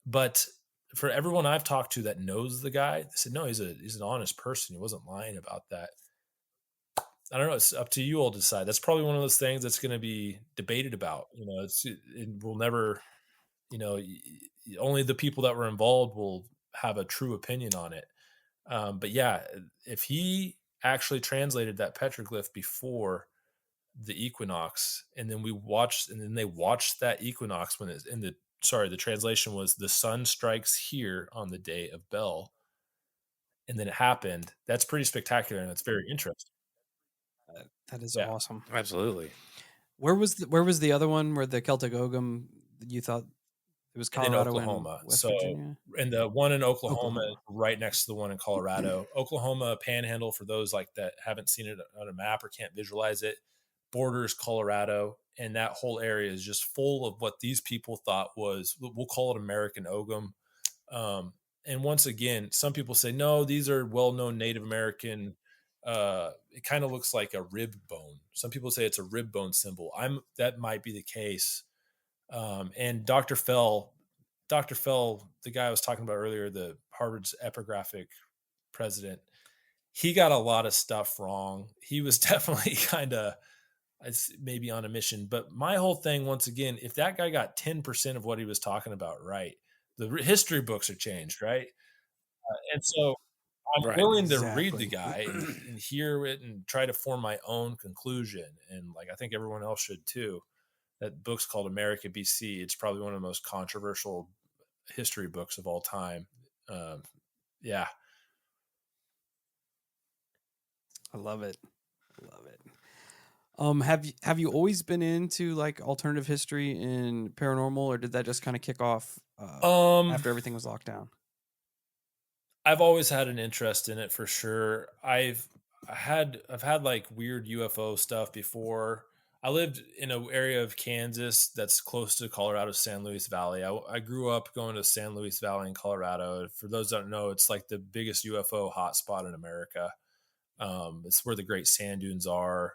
but for everyone I've talked to that knows the guy, they said no, he's an honest person. He wasn't lying about that. I don't know. It's up to you all to decide. That's probably one of those things that's going to be debated about. It will never. Only the people that were involved will have a true opinion on it. But yeah, if he actually translated that petroglyph before the equinox, and then they watched that equinox when it's the translation was the sun strikes here on the day of Bel, and then it happened. That's pretty spectacular, and it's very interesting. That is Yeah. awesome. Absolutely. Where was the other one where the Celtic Ogum you thought it was And in Colorado Oklahoma. and West So, Virginia? and the one in Oklahoma, Oklahoma. right next to the one in Colorado. Oklahoma Panhandle, for those like that haven't seen it on a map or can't visualize it, borders Colorado, and that whole area is just full of what these people thought was, we'll call it American Ogum. And once again, some people say, no, these are well-known Native American. It kind of looks like a rib bone. Some people say it's a rib bone symbol. That might be the case. And Dr. Fell, the guy I was talking about earlier, the Harvard's epigraphic president, he got a lot of stuff wrong. He was definitely kind of maybe on a mission. But my whole thing, once again, if that guy got 10% of what he was talking about right, the history books are changed, right? And so I'm Right. willing to read the Exactly. guy and hear it and try to form my own conclusion. And like I think everyone else should too. That book's called America BC. It's probably one of the most controversial history books of all time. Yeah. I love it. Love it. Have you always been into like alternative history and paranormal, or did that just kind of kick off after everything was locked down? I've always had an interest in it for sure. I've had like weird UFO stuff before. I lived in an area of Kansas that's close to Colorado's San Luis Valley. I grew up going to San Luis Valley in Colorado. For those that don't know, it's like the biggest UFO hotspot in America. It's where the Great Sand Dunes are.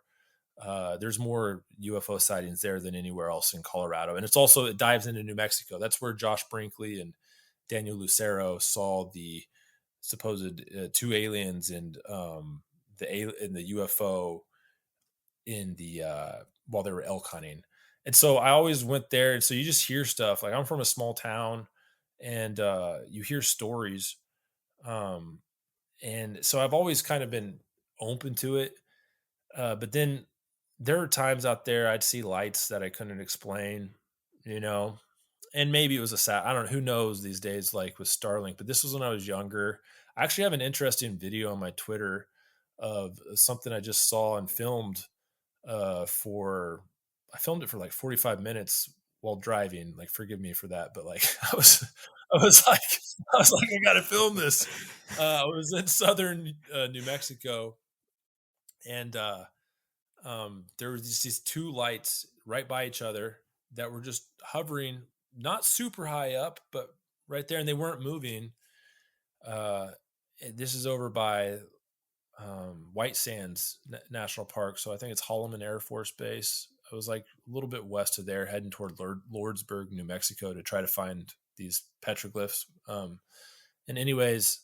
There's more UFO sightings there than anywhere else in Colorado. And it dives into New Mexico. That's where Josh Brinkley and Daniel Lucero saw the supposed two aliens and the UFO in the while they were elk hunting. And so I always went there. And so you just hear stuff. Like I'm from a small town, and you hear stories. And so I've always kind of been open to it. But then there are times out there I'd see lights that I couldn't explain, and maybe it was I don't know, who knows these days, like with Starlink, but this was when I was younger. I actually have an interesting video on my Twitter of something I just saw and filmed I filmed it for like 45 minutes while driving. Like, forgive me for that, but like I was like, I gotta film this. I was in southern New Mexico, and there were these two lights right by each other that were just hovering, not super high up, but right there, and they weren't moving. This is over by White Sands National Park, so I think it's Holloman Air Force Base. I was like a little bit west of there, heading toward Lordsburg, New Mexico, to try to find these petroglyphs. And anyways,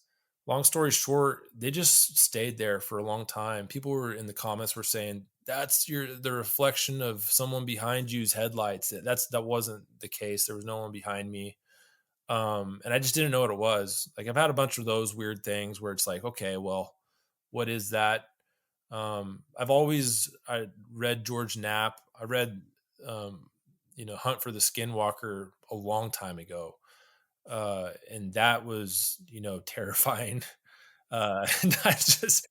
long story short, they just stayed there for a long time. People were in the comments were saying that's the reflection of someone behind you's headlights. That wasn't the case. There was no one behind me. And I just didn't know what it was. Like I've had a bunch of those weird things where it's like, okay, well, what is that? I read George Knapp. I read, Hunt for the Skinwalker a long time ago. And that was, terrifying. And I just,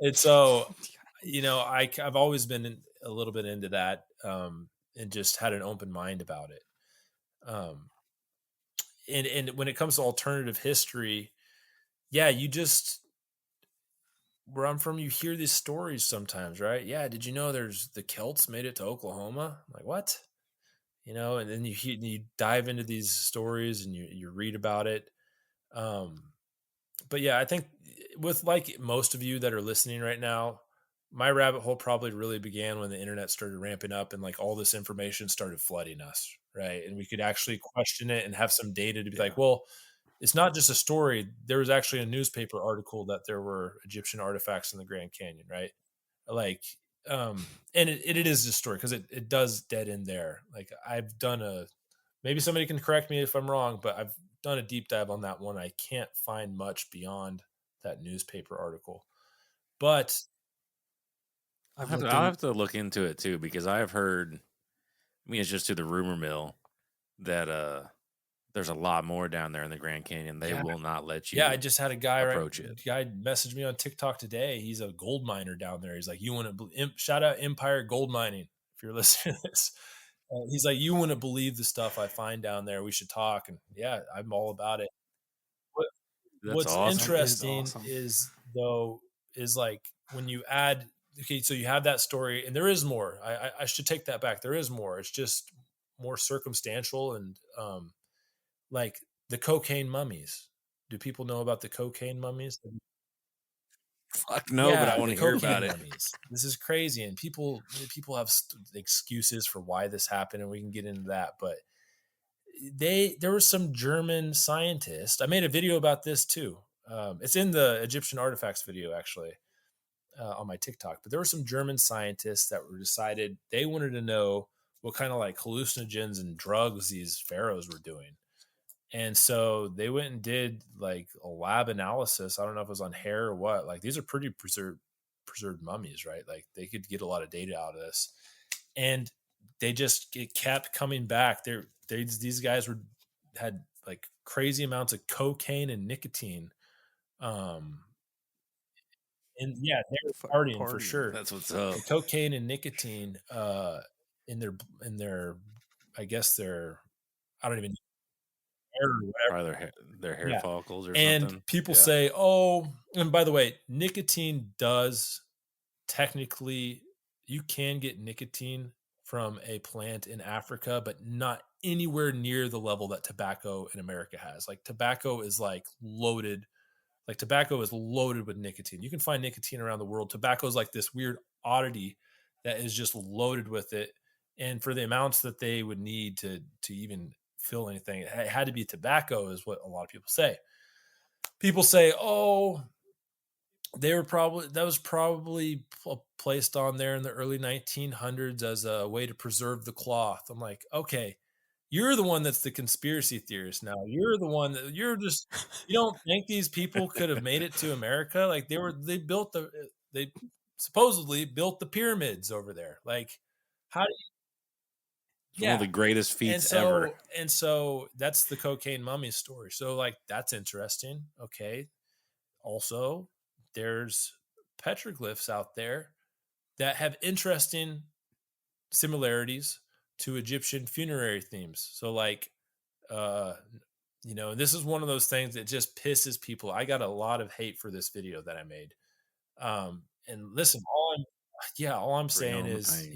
and so I've always been a little bit into that, and just had an open mind about it. Um, and when it comes to alternative history, yeah, you just where I'm from, you hear these stories sometimes, right? Yeah, did you know there's the Celts made it to Oklahoma? I'm like, what? And then you dive into these stories and you read about it. Um, but yeah, I think with like most of you that are listening right now, my rabbit hole probably really began when the internet started ramping up and like all this information started flooding us, right? And we could actually question it and have some data to be like, well, it's not just a story. There was actually a newspaper article that there were Egyptian artifacts in the Grand Canyon, right? Like, and it is a story because it does dead end there. Like I've done maybe somebody can correct me if I'm wrong, but I've done a deep dive on that one. I can't find much beyond that newspaper article, but I'll have to look into it too, because I have heard, I mean, it's just through the rumor mill that there's a lot more down there in the Grand Canyon. They will not let you. Yeah, I just had a guy approach it. Guy messaged me on TikTok today. He's a gold miner down there. He's like, "You want to shout out Empire Gold Mining if you're listening to this." He's like, "You wouldn't believe the stuff I find down there. We should talk." And yeah, I'm all about it. What's awesome. interesting is like when you add, okay, so you have that story, and there is more. I should take that back. There is more. It's just more circumstantial, and like the cocaine mummies. Do people know about the cocaine mummies? Fuck no, but I want to hear about it. Mummies. This is crazy, and people have excuses for why this happened, and we can get into that. But there was some German scientist. I made a video about this too. It's in the Egyptian artifacts video actually on my TikTok. But there were some German scientists that were decided they wanted to know what kind of like hallucinogens and drugs these pharaohs were doing. And so they went and did like a lab analysis. I don't know if it was on hair or what. Like these are pretty preserved mummies, right? Like they could get a lot of data out of this. And it kept coming back. These guys had like crazy amounts of cocaine and nicotine. And yeah, they were partying for sure. That's what's up. The cocaine and nicotine in their I guess I don't even know. Or their hair follicles or and something. And people say, oh, and by the way, nicotine does technically, you can get nicotine from a plant in Africa, but not anywhere near the level that tobacco in America has. Like tobacco is loaded with nicotine. You can find nicotine around the world. Tobacco is like this weird oddity that is just loaded with it. And for the amounts that they would need to even feel anything, it had to be tobacco, is what a lot of people say. People say, oh, that was probably placed on there in the early 1900s as a way to preserve the cloth. I'm like, okay, you're the one that's the conspiracy theorist now. You're the one that you don't think these people could have made it to America? Like they supposedly built the pyramids over there. Like, how do you? It's one of the greatest feats ever. And so that's the cocaine mummy story. So like, that's interesting. Okay. Also, there's petroglyphs out there that have interesting similarities to Egyptian funerary themes. So like, this is one of those things that just pisses people. I got a lot of hate for this video that I made. And listen, all I'm saying is,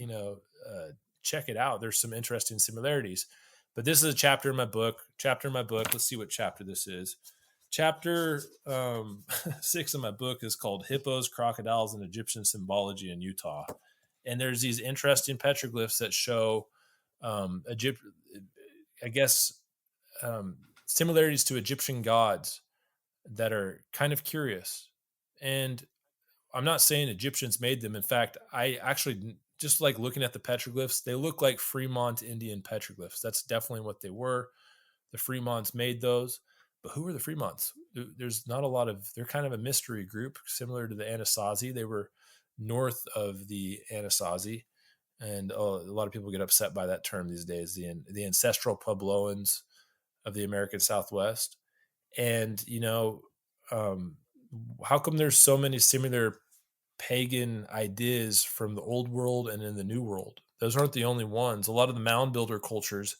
check it out. There's some interesting similarities, but this is a chapter in my book. Let's see what chapter this is. Chapter 6 of my book is called Hippos, Crocodiles, and Egyptian Symbology in Utah. And there's these interesting petroglyphs that show similarities to Egyptian gods that are kind of curious. And I'm not saying Egyptians made them. In fact, I actually just like looking at the petroglyphs, they look like Fremont Indian petroglyphs. That's definitely what they were. The Fremonts made those. But who were the Fremonts? There's not a lot of, they're kind of a mystery group similar to the Anasazi. They were north of the Anasazi. And a lot of people get upset by that term these days, the ancestral Puebloans of the American Southwest. And, how come there's so many similar pagan ideas from the old world and in the new world. Those aren't the only ones. A lot of the mound builder cultures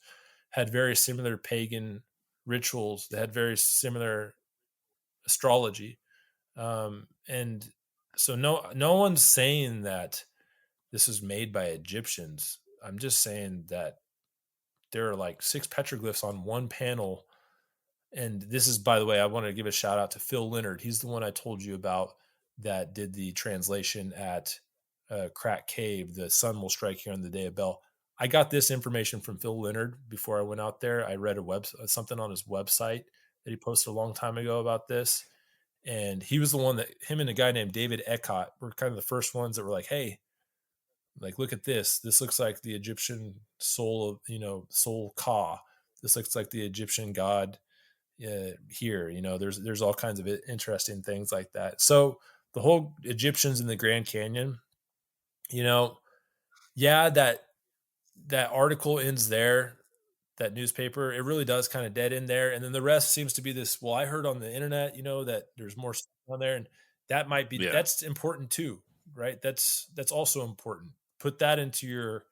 had very similar pagan rituals. They had very similar astrology. And so no one's saying that this is made by Egyptians. I'm just saying that there are like 6 petroglyphs on one panel. And this is, by the way, I want to give a shout out to Phil Leonard. He's the one I told you about that did the translation at Crack Cave. The sun will strike here on the day of Bel. I got this information from Phil Leonard before I went out there. I read something on his website that he posted a long time ago about this. And he was the one that him and a guy named David Eckhart were kind of the first ones that were like, hey, like, look at this. This looks like the Egyptian soul of, soul Ka. This looks like the Egyptian god here. There's all kinds of interesting things like that. So the whole Egyptians in the Grand Canyon, yeah, that article ends there. That newspaper, it really does kind of dead in there. And then the rest seems to be this, well, I heard on the internet, that there's more stuff on there, and that might be, that's important too, right? That's also important. Put that into your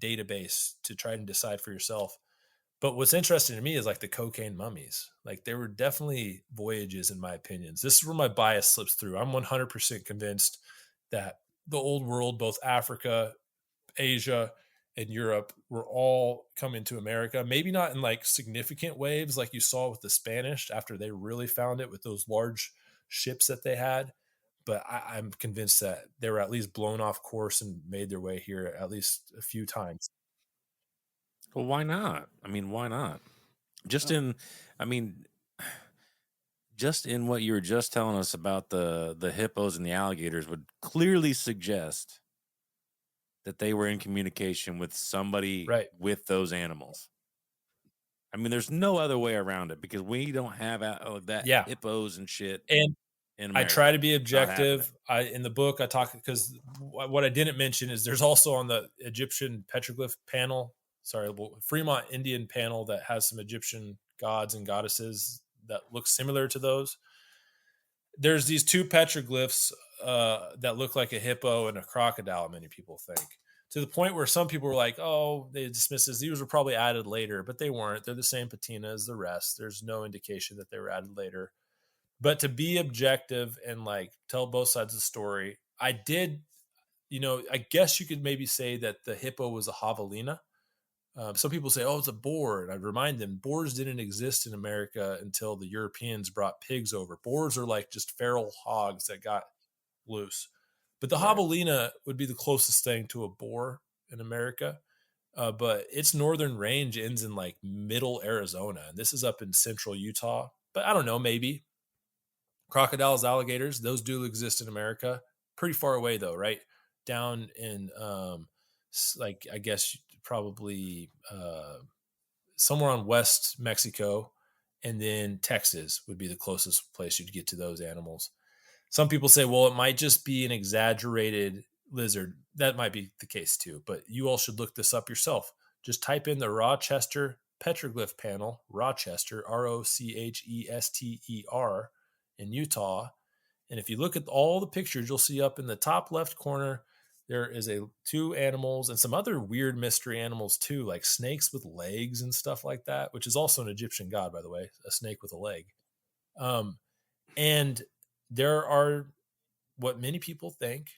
database to try and decide for yourself. But what's interesting to me is like the cocaine mummies. Like there were definitely voyages, in my opinions. This is where my bias slips through. I'm 100% convinced that the old world, both Africa, Asia, and Europe, were all coming to America. Maybe not in like significant waves like you saw with the Spanish after they really found it with those large ships that they had. But I'm convinced that they were at least blown off course and made their way here at least a few times. Well, why not? I mean, why not? Just in what you were just telling us about the hippos and the alligators would clearly suggest that they were in communication with somebody with those animals. I mean, there's no other way around it because we don't have that hippos and shit. And in America. I try to be objective. In the book, I talk, because what I didn't mention is there's also on the Egyptian petroglyph panel, Fremont Indian panel, that has some Egyptian gods and goddesses that look similar to those. There's these 2 petroglyphs that look like a hippo and a crocodile, many people think, to the point where some people were like, oh, they dismiss this. These were probably added later, but they weren't. They're the same patina as the rest. There's no indication that they were added later. But to be objective and like tell both sides of the story, I did, I guess you could maybe say that the hippo was a javelina. Some people say, oh, it's a boar. And I'd remind them, boars didn't exist in America until the Europeans brought pigs over. Boars are like just feral hogs that got loose. But the javelina would be the closest thing to a boar in America. But its northern range ends in like middle Arizona. And this is up in central Utah. But I don't know, maybe. Crocodiles, alligators, those do exist in America. Pretty far away though, right? Down in like, I guess probably somewhere on West Mexico, and then Texas would be the closest place you'd get to those animals. Some people say, well, it might just be an exaggerated lizard. That might be the case too, but you all should look this up yourself. Just type in the Rochester petroglyph panel, Rochester, Rochester, in Utah. And if you look at all the pictures, you'll see up in the top left corner, there is 2 animals and some other weird mystery animals too, like snakes with legs and stuff like that, which is also an Egyptian god, by the way, a snake with a leg. And there are what many people think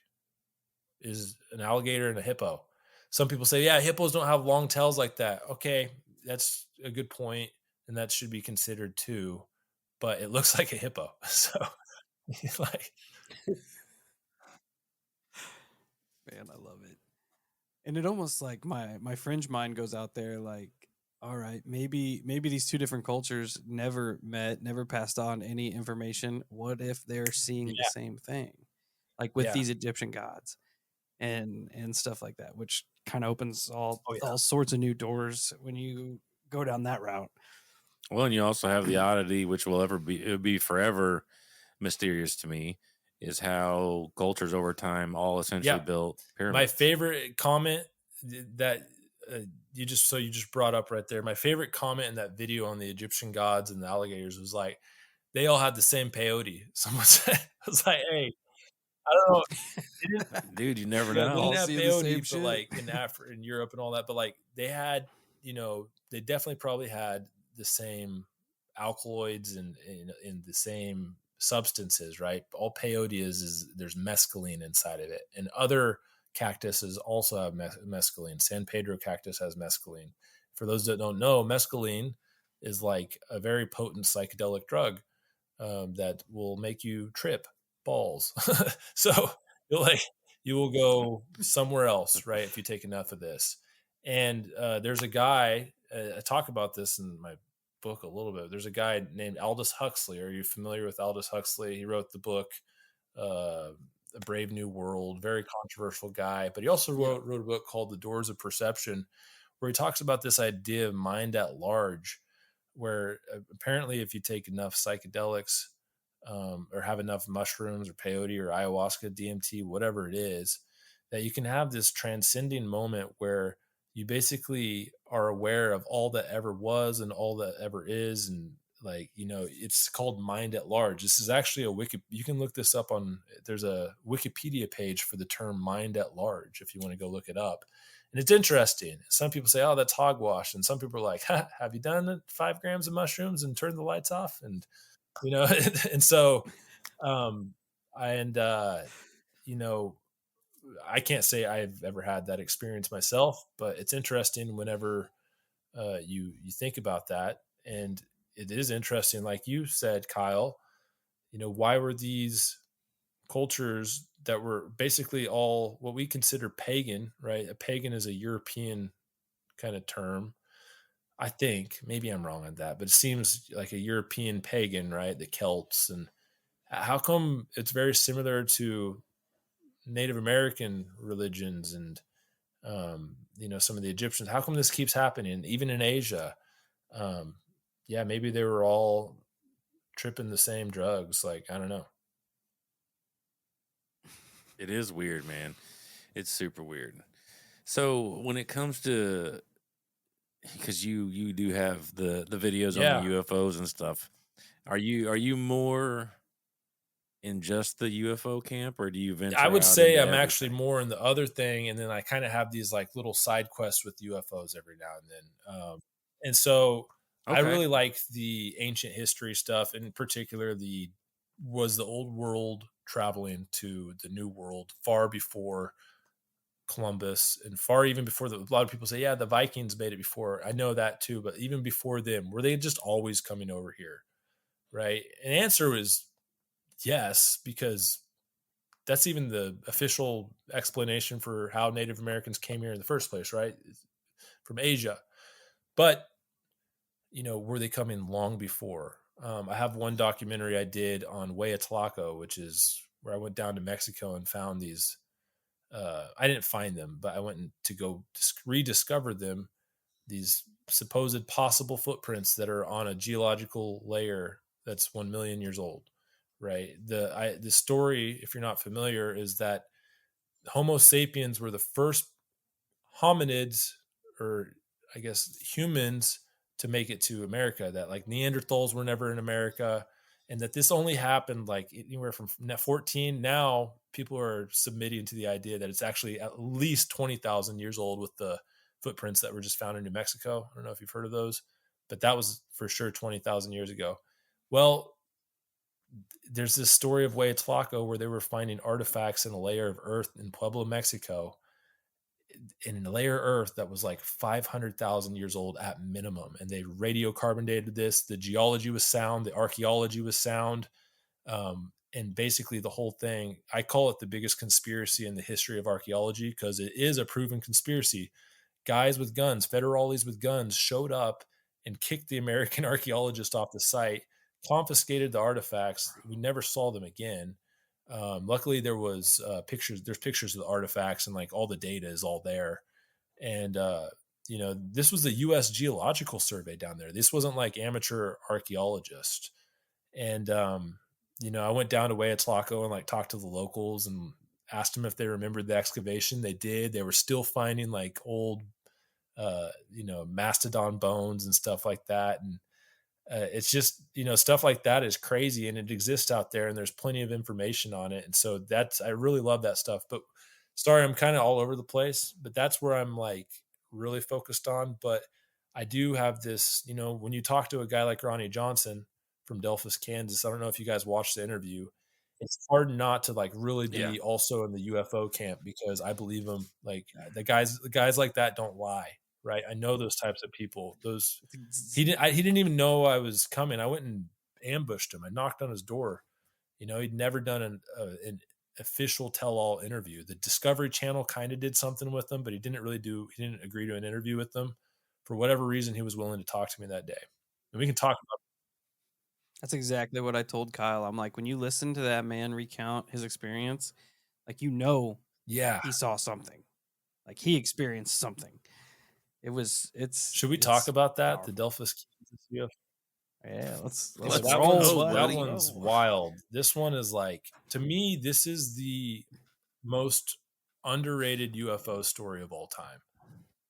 is an alligator and a hippo. Some people say, yeah, hippos don't have long tails like that. Okay, that's a good point, and that should be considered too. But it looks like a hippo. So, like, man, I love it. And it almost like my fringe mind goes out there like, all right, maybe these 2 different cultures never met, never passed on any information. What if they're seeing the same thing, like with these Egyptian gods and stuff like that, which kind of opens all sorts of new doors when you go down that route. Well, and you also have the oddity, which it'll be forever mysterious to me, is how cultures over time all essentially built pyramids. My favorite comment that you just brought up right there. My favorite comment in that video on the Egyptian gods and the alligators was like, they all had the same peyote. Someone said, I was like, hey, I don't know. They didn't, Dude, you never yeah, they know. didn't have seeing the same peyote, but shit. like in Africa, in Europe, and all that. But like they had, they definitely probably had the same alkaloids and in the same substances, right? All peyote is there's mescaline inside of it, and other cactuses also have mescaline. San Pedro cactus has mescaline. For those that don't know, mescaline is like a very potent psychedelic drug that will make you trip balls. So you'll like you will go somewhere else, right? If you take enough of this. And there's a guy. I talk about this in my book a little bit. There's a guy named Aldous Huxley. Are you familiar with Aldous Huxley? He wrote the book A Brave New World. Very controversial guy, but he also wrote a book called The Doors of Perception, where he talks about this idea of mind at large, where apparently if you take enough psychedelics or have enough mushrooms or peyote or ayahuasca, DMT, whatever it is, that you can have this transcending moment where you basically are aware of all that ever was and all that ever is. And like, it's called mind at large. This is actually you can look this up there's a Wikipedia page for the term mind at large if you want to go look it up. And it's interesting. Some people say, oh, that's hogwash. And some people are like, have you done 5 grams of mushrooms and turned the lights off? And, and so, and, I can't say I've ever had that experience myself, but it's interesting whenever you think about that. And it is interesting, like you said, Kyle, why were these cultures that were basically all what we consider pagan, right? A pagan is a European kind of term. I think maybe I'm wrong on that, but it seems like a European pagan, right? The Celts. And how come it's very similar to Native American religions and, some of the Egyptians? How come this keeps happening, even in Asia? Yeah, maybe they were all tripping the same drugs. Like, I don't know. It is weird, man. It's super weird. So when it comes to, because you do have the videos Yeah. on the UFOs and stuff, are you more in just the UFO camp, or do you venture I would out say into I'm actually everything? more in the other thing, and then I kind of have these like little side quests with UFOs every now and then. And so I Okay. really like the ancient history stuff, in particular was the old world traveling to the new world far before Columbus and far even before a lot of people say, yeah, the Vikings made it before. I know that too, but even before them, were they just always coming over here? Right. And the answer was yes, because that's even the official explanation for how Native Americans came here in the first place, right? From Asia. But, were they coming long before? I have one documentary I did on Hueyatlaco, which is where I went down to Mexico and found these. I didn't find them, but I went to go rediscover them. These supposed possible footprints that are on a geological layer that's 1 million years old, right? The story, if you're not familiar, is that Homo sapiens were the first hominids, or I guess humans, to make it to America. That like Neanderthals were never in America, and that this only happened like anywhere from 14. Now people are submitting to the idea that it's actually at least 20,000 years old with the footprints that were just found in New Mexico. I don't know if you've heard of those, but that was for sure 20,000 years ago. Well, there's this story of Hueyatlaco where they were finding artifacts in a layer of earth in Pueblo, Mexico, in a layer of earth that was like 500,000 years old at minimum. And they radiocarbon dated this. The geology was sound. The archaeology was sound. And basically the whole thing, I call it the biggest conspiracy in the history of archaeology because it is a proven conspiracy. Guys with guns, federales with guns showed up and kicked the American archaeologist off the site, confiscated the artifacts. We never saw them again. Luckily, there was pictures. There's pictures of the artifacts, and like all the data is all there. And this was the U.S. Geological Survey down there. This wasn't like amateur archaeologists. And I went down to Hueyatlaco and like talked to the locals and asked them if they remembered the excavation. They did. They were still finding like old, mastodon bones and stuff like that. And It's just, stuff like that is crazy, and it exists out there, and there's plenty of information on it. And so I really love that stuff. But sorry, I'm kind of all over the place, but that's where I'm like really focused on. But I do have this, when you talk to a guy like Ronnie Johnson from Delphus, Kansas, I don't know if you guys watched the interview. It's hard not to like really Yeah. be also in the UFO camp, because I believe him. Like the guys like that don't lie, right? I know those types of people. He didn't even know I was coming. I went and ambushed him. I knocked on his door. He'd never done an official tell-all interview. The Discovery Channel kind of did something with him, but he didn't agree to an interview with them. For whatever reason, he was willing to talk to me that day. And we can talk about. That's exactly what I told Kyle. I'm like, when you listen to that man recount his experience, like, Yeah. he saw something. Like, he experienced something. Should we talk about that? Powerful. The Delphus. Yeah, let's that roll, one's, buddy. that one's wild. This one is like, to me, this is the most underrated UFO story of all time.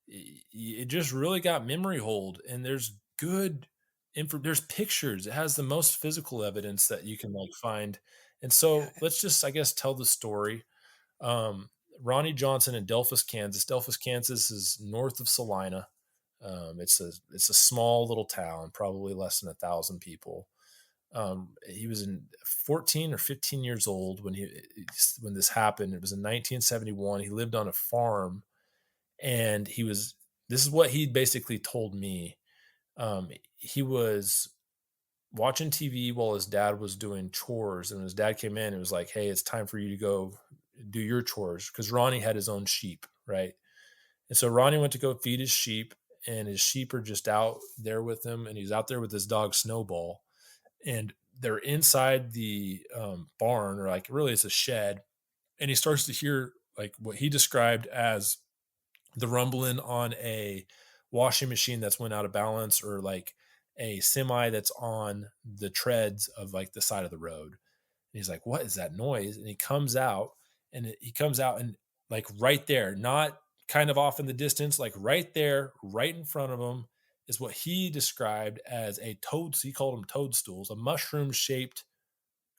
It just really got memory hold, and there's good there's pictures. It has the most physical evidence that you can like find. And so let's just, I guess, tell the story. Ronnie Johnson in Delphus, Kansas. Delphus, Kansas is north of Salina. It's a small little town, probably less than 1,000 people. He was 14 or 15 years old when this happened. It was in 1971. He lived on a farm, and this is what he basically told me. He was watching TV while his dad was doing chores, and when his dad came in, it was like, "Hey, it's time for you to go do your chores," because Ronnie had his own sheep, right? And so Ronnie went to go feed his sheep, and his sheep are just out there with him, and he's out there with his dog Snowball, and they're inside the barn, or like really it's a shed, and he starts to hear like what he described as the rumbling on a washing machine that's went out of balance, or like a semi that's on the treads of like the side of the road. And he's like, "What is that noise?" And he comes out, and like right there, not kind of off in the distance, like right there, right in front of him, is what he described as he called them toadstools, a mushroom shaped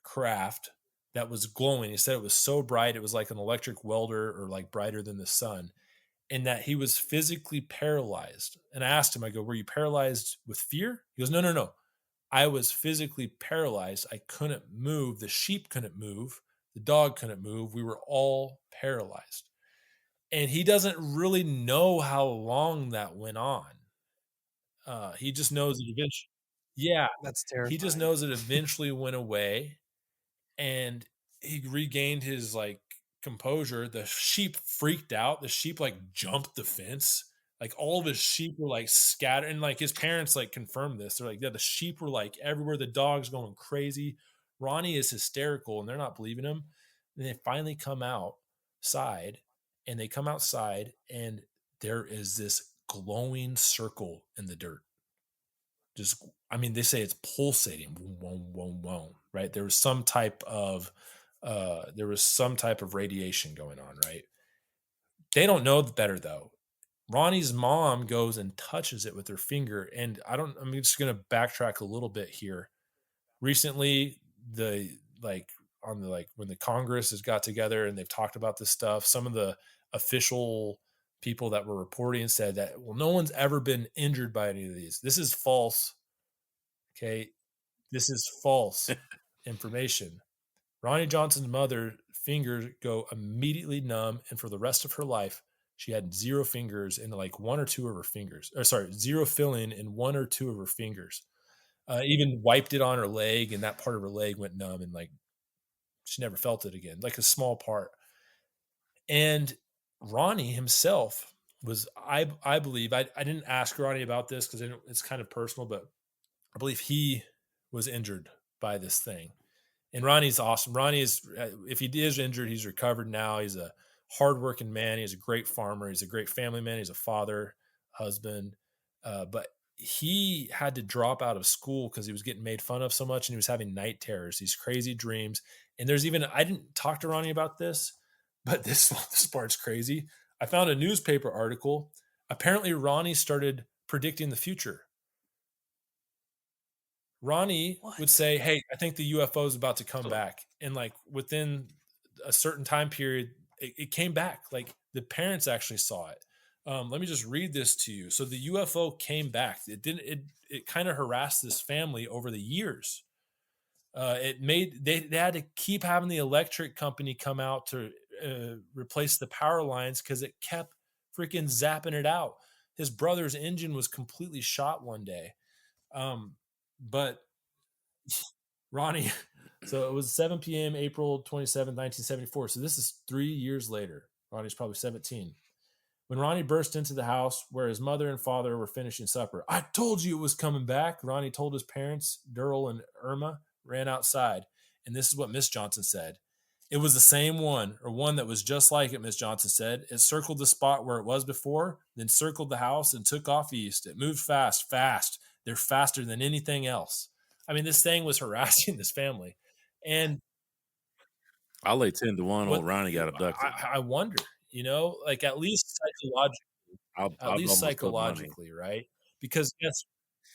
craft that was glowing. He said it was so bright, it was like an electric welder, or like brighter than the sun, and that he was physically paralyzed. And I asked him, I go, "Were you paralyzed with fear?" He goes, No. I was physically paralyzed. I couldn't move. The sheep couldn't move. The dog couldn't move. We were all paralyzed. And he doesn't really know how long that went on. He just knows it eventually. Yeah. That's He just terrifying. knows it eventually went away, and he regained his like composure. The sheep freaked out. The sheep like jumped the fence. Like all of his sheep were like scattered, and like his parents like confirmed this. They're like, yeah, the sheep were like everywhere. The dog's going crazy. Ronnie is hysterical, and they're not believing him. And they finally come outside, and there is this glowing circle in the dirt. Just, I mean, they say it's pulsating, whoom, whoom, whoom, right? There was some type of radiation going on, right? They don't know better though. Ronnie's mom goes and touches it with her finger, and I'm just going to backtrack a little bit here. Recently, when the Congress has got together and they've talked about this stuff, some of the official people that were reporting said that, well, no one's ever been injured by any of these. This is false. Okay. This is false information. Ronnie Johnson's mother's fingers go immediately numb, and for the rest of her life, she had zero fingers in like one or two of her fingers. Or sorry, zero filling in one or two of her fingers. Even wiped it on her leg, and that part of her leg went numb, and like she never felt it again, like a small part. And Ronnie himself was, I believe, I didn't ask Ronnie about this because it's kind of personal, but I believe he was injured by this thing. And Ronnie's awesome. Ronnie is, if he is injured, he's recovered now. He's a hardworking man. He's a great farmer. He's a great family man. He's a father, husband. But he had to drop out of school because he was getting made fun of so much, and he was having night terrors, these crazy dreams. And I didn't talk to Ronnie about this, but this part's crazy. I found a newspaper article. Apparently, Ronnie started predicting the future. Ronnie would say, "Hey, I think the UFO is about to come back," and like within a certain time period, it came back. Like the parents actually saw it. Let me just read this to you. So the UFO came back. It didn't. It kind of harassed this family over the years. It made they had to keep having the electric company come out to replace the power lines because it kept freaking zapping it out. His brother's engine was completely shot one day. But Ronnie, so it was 7 p.m. April 27th, 1974. So this is 3 years later. Ronnie's probably 17. When Ronnie burst into the house where his mother and father were finishing supper, "I told you it was coming back," Ronnie told his parents. Durrell and Irma ran outside. And this is what Miss Johnson said. "It was the same one, or one that was just like it," Miss Johnson said. "It circled the spot where it was before, then circled the house and took off east. It moved fast, fast. They're faster than anything else." I mean, this thing was harassing this family. And I'll lay 10 to 1 what old Ronnie got abducted. I wonder, like at least I'd almost put money. psychologically, right? Because guess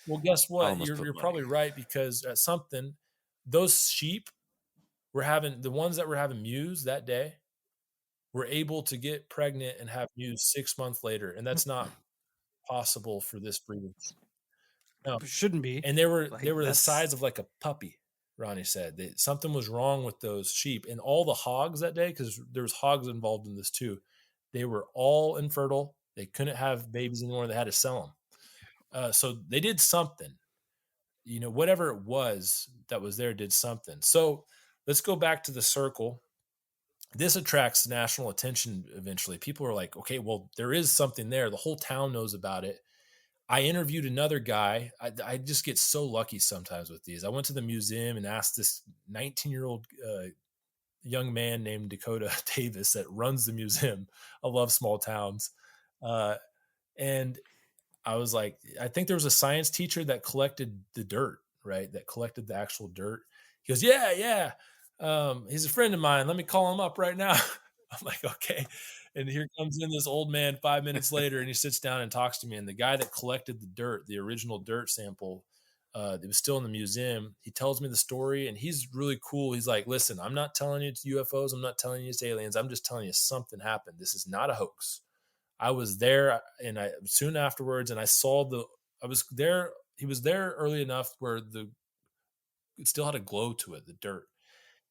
I what? almost put You're money. probably right, because at something, those sheep were having, the ones that were having mews that day were able to get pregnant and have mews 6 months later, and that's not possible for this breed. No. Shouldn't be. And they were Like, the that's- size of like a puppy. Ronnie said that something was wrong with those sheep, and all the hogs that day, because there was hogs involved in this too. They were all infertile. They couldn't have babies anymore. They had to sell them. So they did something. Whatever it was that was there did something. So let's go back to the circle. This attracts national attention eventually. People are like, okay, well, there is something there. The whole town knows about it. I interviewed another guy. I just get so lucky sometimes with these. I went to the museum and asked this 19-year-old young man named Dakota Davis that runs the museum. I love small towns. And I was like, I think there was a science teacher that collected the dirt, right? That collected the actual dirt. He goes, yeah. He's a friend of mine. Let me call him up right now. I'm like, okay. And here comes in this old man 5 minutes later, and he sits down and talks to me. And the guy that collected the dirt, the original dirt sample, it was still in the museum. He tells me the story, and he's really cool. He's like, listen, I'm not telling you it's UFOs. I'm not telling you it's aliens. I'm just telling you something happened. This is not a hoax. I was there, and I soon afterwards, and I saw I was there. He was there early enough where it still had a glow to it, the dirt.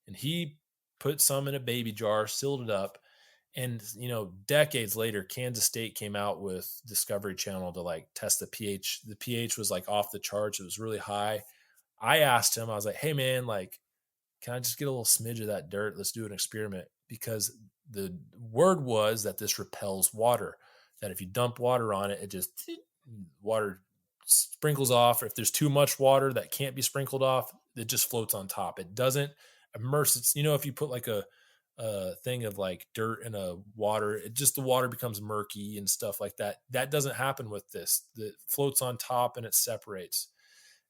And he put some in a baby jar, sealed it up. And, decades later, Kansas State came out with Discovery Channel to like test the pH. The pH was like off the charts. It was really high. I asked him, I was like, hey man, like, can I just get a little smidge of that dirt? Let's do an experiment. Because the word was that this repels water, that if you dump water on it, it just, water sprinkles off. If there's too much water that can't be sprinkled off, it just floats on top. It doesn't immerse. It's, if you put like a thing of like dirt in a water, the water becomes murky and stuff like that. That doesn't happen with this. It floats on top and it separates.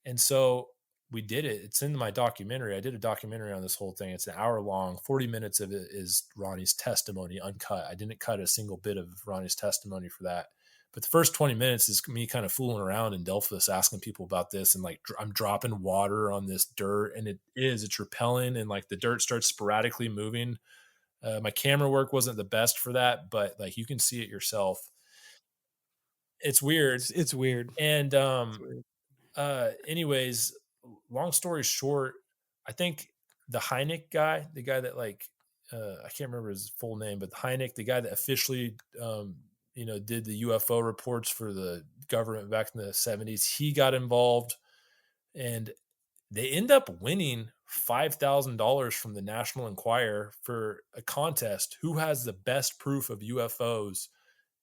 And so we did it. It's in my documentary. I did a documentary on this whole thing. It's an hour long. 40 minutes of it is Ronnie's testimony uncut. I didn't cut a single bit of Ronnie's testimony for that. But the first 20 minutes is me kind of fooling around in Delphus, asking people about this. And like, I'm dropping water on this dirt, and it's repelling. And like the dirt starts sporadically moving. My camera work wasn't the best for that, but like you can see it yourself. It's weird. It's weird. And anyways, long story short, I think the Hynek guy, the guy that like I can't remember his full name, but Hynek, the guy that officially did the UFO reports for the government back in the 70s, he got involved, and they end up winning $5,000 from the National Enquirer for a contest. Who has the best proof of UFOs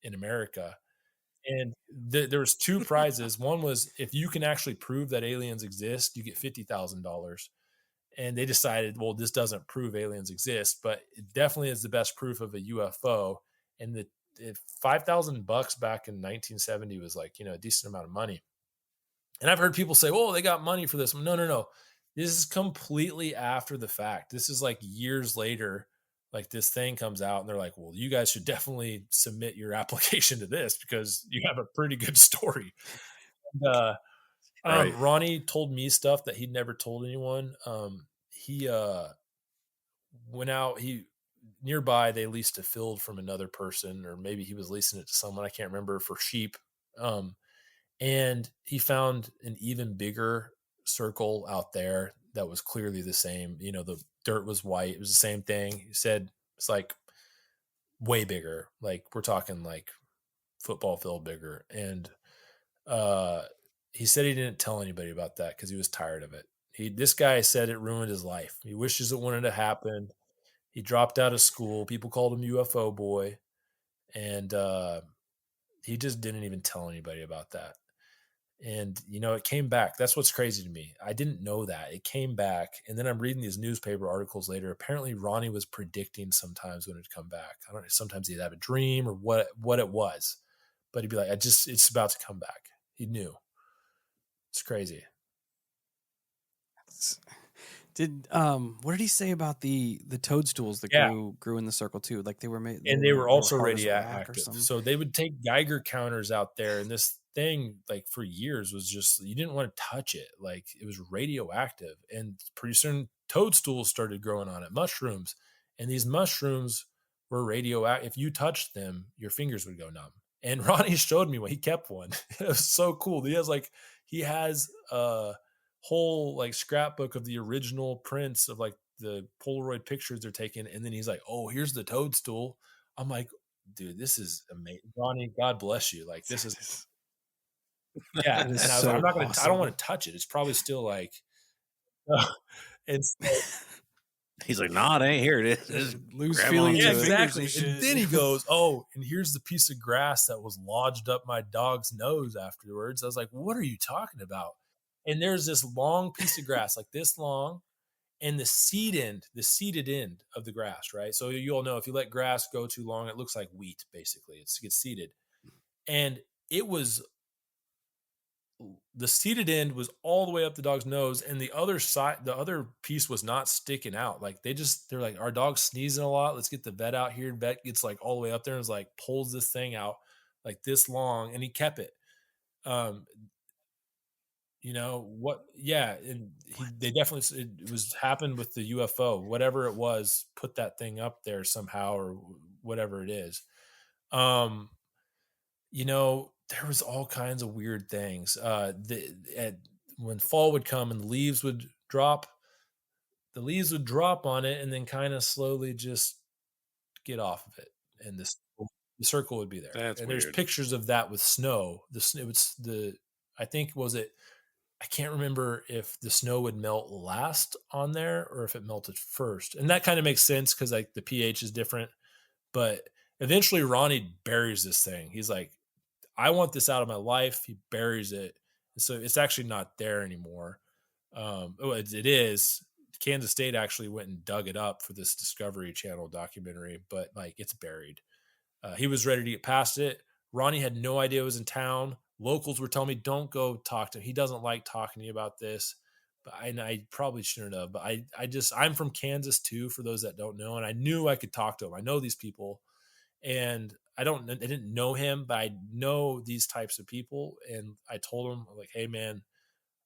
in America? And there was two prizes. One was, if you can actually prove that aliens exist, you get $50,000. And they decided, well, this doesn't prove aliens exist, but it definitely is the best proof of a UFO. And the $5,000 back in 1970 was like, a decent amount of money. And I've heard people say, oh, they got money for this. No. This is completely after the fact. This is like years later, like this thing comes out and they're like, well, you guys should definitely submit your application to this because you have a pretty good story. And, Right. Ronnie told me stuff that he'd never told anyone. He went out. He nearby they leased a field from another person, or maybe he was leasing it to someone, I can't remember, for sheep. And he found an even bigger circle out there that was clearly the same. You know, the dirt was white. It was the same thing. He said it's like way bigger. Like we're talking like football field bigger. And he said he didn't tell anybody about that because he was tired of it. This guy said it ruined his life. He wishes it wouldn't have happened. He dropped out of school. People called him UFO boy. And he just didn't even tell anybody about that. And, you know, it came back. That's what's crazy to me. I didn't know that. It came back. And then I'm reading these newspaper articles later. Apparently, Ronnie was predicting sometimes when it'd come back. I don't know. Sometimes he'd have a dream or what it was. But he'd be like, it's about to come back. He knew. It's crazy. What did he say about the toadstools that grew in the circle too? Like they were made, and they were also hard as a rock or radioactive. something. So they would take Geiger counters out there, and this thing, like for years, was just you didn't want to touch it. Like it was radioactive, and pretty soon toadstools started growing on it, mushrooms, and these mushrooms were radioactive. If you touched them, your fingers would go numb. And Ronnie showed me when he kept one. It was so cool. He has a whole like scrapbook of the original prints of like the Polaroid pictures they're taking, and then he's like, "Oh, here's the toadstool." I'm like, "Dude, this is amazing, Ronnie. God bless you. Like this is, yeah." And I was so like, "I'm not gonna. awesome. I don't want to touch it. It's probably still like." And so, He's like, "Nah, it ain't here. It is." Just Lose grab feeling onto yeah, in it. your fingers exactly. and shit. And then he goes, "Oh, and here's the piece of grass that was lodged up my dog's nose afterwards." I was like, "What are you talking about?" And there's this long piece of grass, like this long, and the seeded end of the grass, right? So you all know if you let grass go too long, it looks like wheat, basically. It gets seeded. And it was the seeded end was all the way up the dog's nose, and the other piece was not sticking out. Like they're like, our dog's sneezing a lot. Let's get the vet out here. Vet gets like all the way up there and is like pulls this thing out like this long, and he kept it. You know what? Yeah, and they definitely it was happened with the UFO, whatever it was. Put that thing up there somehow, or whatever it is. Um, you know, there was all kinds of weird things. When fall would come and the leaves would drop on it, and then kind of slowly just get off of it, and the circle would be there. That's and weird. There's pictures of that with snow. I think I can't remember if the snow would melt last on there or if it melted first. And that kind of makes sense because like the pH is different. But eventually Ronnie buries this thing. He's like, I want this out of my life. He buries it. So it's actually not there anymore. It is. Kansas State actually went and dug it up for this Discovery Channel documentary, but like it's buried. He was ready to get past it. Ronnie had no idea it was in town. Locals were telling me, don't go talk to him. He doesn't like talking to you about this. But I probably shouldn't have. But I'm from Kansas too, for those that don't know. And I knew I could talk to him. I know these people. And I didn't know him, but I know these types of people. And I told him, like, hey man,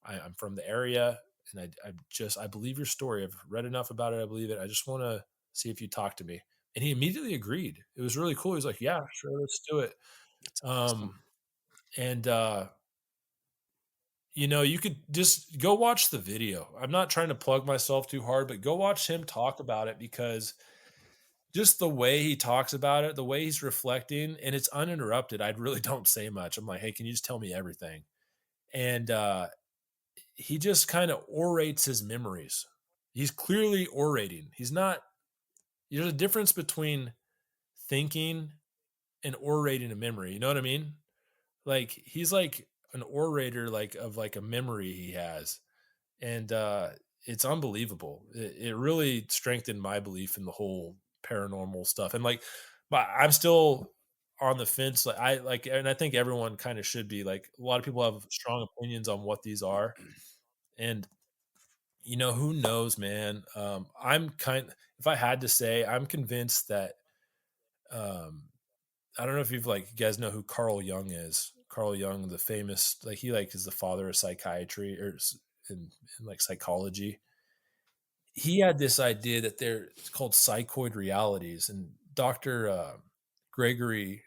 I'm from the area. And I believe your story. I've read enough about it. I believe it. I just want to see if you talk to me. And he immediately agreed. It was really cool. He's like, yeah, sure, let's do it. That's awesome. And you know, you could just go watch the video. I'm not trying to plug myself too hard, but go watch him talk about it, because just the way he talks about it, the way he's reflecting, and it's uninterrupted. I really don't say much. I'm like, hey, can you just tell me everything? And he just kind of orates his memories. He's clearly orating. There's a difference between thinking and orating a memory. You know what I mean? Like he's like an orator, like of like a memory he has. And it's unbelievable. It really strengthened my belief in the whole paranormal stuff. And like, but I'm still on the fence. And I think everyone kind of should be. Like, a lot of people have strong opinions on what these are, and you know, who knows, man. If I had to say, I'm convinced that, um, I don't know if you guys know who Carl Jung is. Carl Jung, the famous, he is the father of psychiatry or in like psychology. He had this idea that it's called psychoid realities, and Dr. Gregory,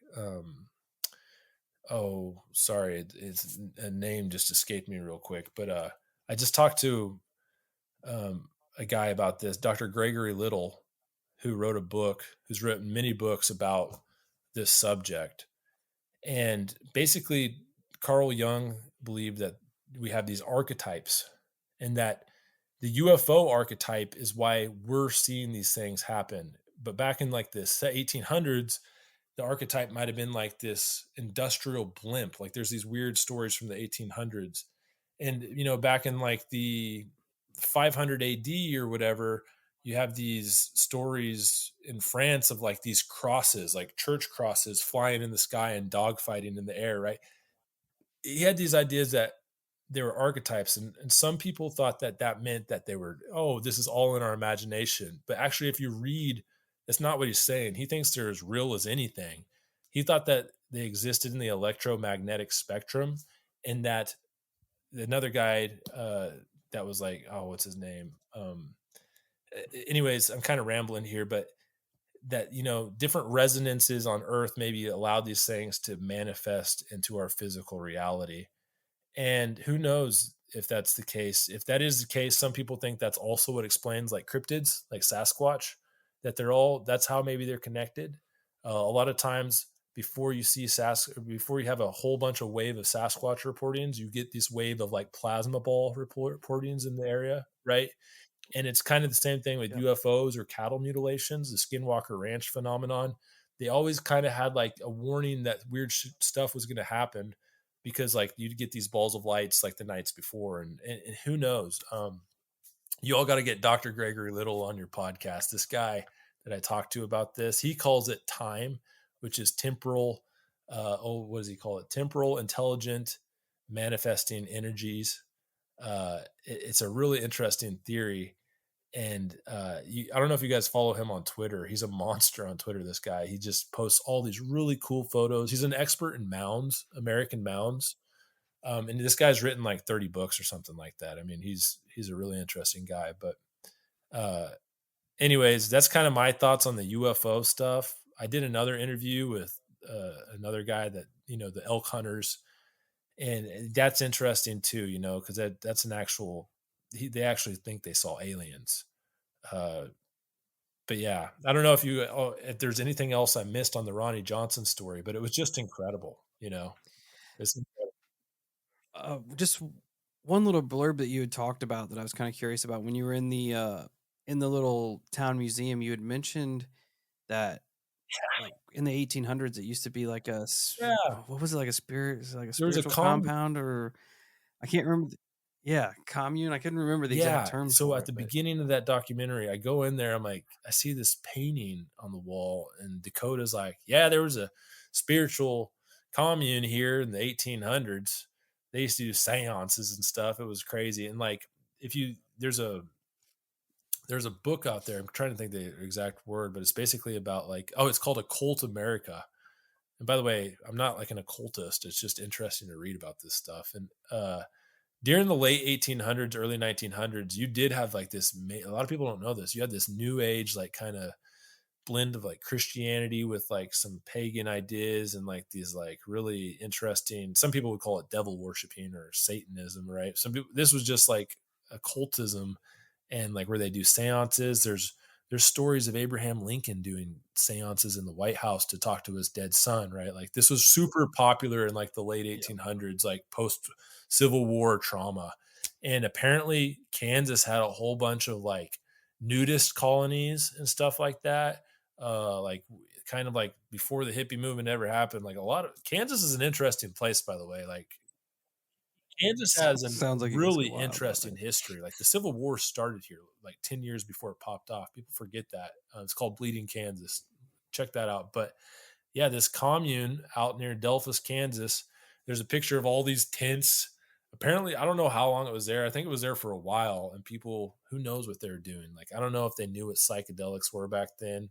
oh, sorry, it's a name just escaped me real quick, but I just talked to a guy about this, Dr. Gregory Little, who wrote a book, who's written many books about this subject. And basically, Carl Jung believed that we have these archetypes, and that the UFO archetype is why we're seeing these things happen. But back in like the 1800s, the archetype might have been like this industrial blimp. Like there's these weird stories from the 1800s. And, back in like the 500 AD or whatever, you have these stories in France of like these crosses, like church crosses flying in the sky and dogfighting in the air, right? He had these ideas that they were archetypes, and some people thought that meant that they were, oh, this is all in our imagination. But actually, if you read, that's not what he's saying. He thinks they're as real as anything. He thought that they existed in the electromagnetic spectrum, and that another guy that was like, oh, what's his name? Anyways, I'm kind of rambling here, but that different resonances on Earth maybe allowed these things to manifest into our physical reality. And who knows if that's the case. If that is the case, some people think that's also what explains like cryptids, like Sasquatch, that that's how maybe they're connected. A lot of times before you before you have a whole bunch of wave of Sasquatch reportings, you get this wave of like plasma ball reportings in the area, right? And it's kind of the same thing with UFOs or cattle mutilations, the Skinwalker Ranch phenomenon. They always kind of had like a warning that weird stuff was going to happen, because like you'd get these balls of lights like the nights before, and who knows. You all got to get Dr. Gregory Little on your podcast. This guy that I talked to about this, he calls it time, which is temporal. What does he call it? Temporal intelligent manifesting energies. It's a really interesting theory. And I don't know if you guys follow him on Twitter. He's a monster on Twitter, this guy. He just posts all these really cool photos. He's an expert in mounds, American mounds. And this guy's written like 30 books or something like that. I mean, he's a really interesting guy. But anyways, that's kind of my thoughts on the UFO stuff. I did another interview with another guy that, the elk hunters. And that's interesting too, because that's an actual, they actually think they saw aliens. But yeah, I don't know if there's anything else I missed on the Ronnie Johnson story, but it was just incredible. It's Just one little blurb that you had talked about that I was kind of curious about when you were in the little town museum. You had mentioned that like in the 1800s, it used to be like what was it, like a spirit, like a there was a spiritual compound, or I can't remember. Commune. I couldn't remember the exact terms. So for at it, the but beginning of that documentary, I go in there, I'm like, I see this painting on the wall, and Dakota's like, yeah, there was a spiritual commune here in the 1800s. They used to do seances and stuff. It was crazy. And like, there's a book out there. I'm trying to think the exact word, but it's basically about like, it's called Occult America. And by the way, I'm not like an occultist. It's just interesting to read about this stuff. And during the late 1800s, early 1900s, you did have like this, a lot of people don't know this. You had this new age, like kind of blend of like Christianity with like some pagan ideas and like these like really interesting, some people would call it devil worshiping or Satanism, right? Some people, this was just like occultism, and like where they do seances. There's stories of Abraham Lincoln doing seances in the White House to talk to his dead son, right? Like this was super popular in like the late 1800s, like post Civil War trauma. And apparently Kansas had a whole bunch of like nudist colonies and stuff like that. Like kind of like before the hippie movement ever happened. Like Kansas is an interesting place, by the way. Like Kansas has a sounds like it gets really wild, interesting history. Like the Civil War started here like 10 years before it popped off. People forget that. It's called Bleeding Kansas. Check that out. But yeah, this commune out near Delphus, Kansas, there's a picture of all these tents. Apparently, I don't know how long it was there. I think it was there for a while, and people, who knows what they're doing. Like, I don't know if they knew what psychedelics were back then,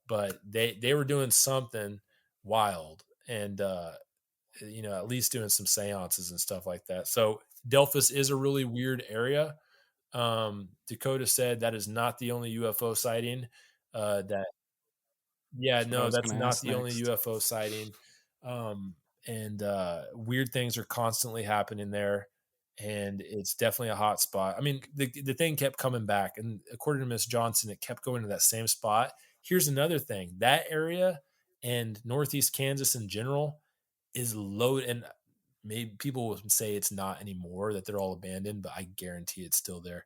but they were doing something wild. And at least doing some seances and stuff like that. So Delphus is a really weird area. Dakota said that is not the only UFO sighting. That Yeah, That's what I no, was that's going to not ask the only next. UFO sighting. And weird things are constantly happening there. And it's definitely a hot spot. I mean, the thing kept coming back. And according to Miss Johnson, it kept going to that same spot. Here's another thing, that area and Northeast Kansas in general is loaded. And maybe people will say it's not anymore, that they're all abandoned, but I guarantee it's still there.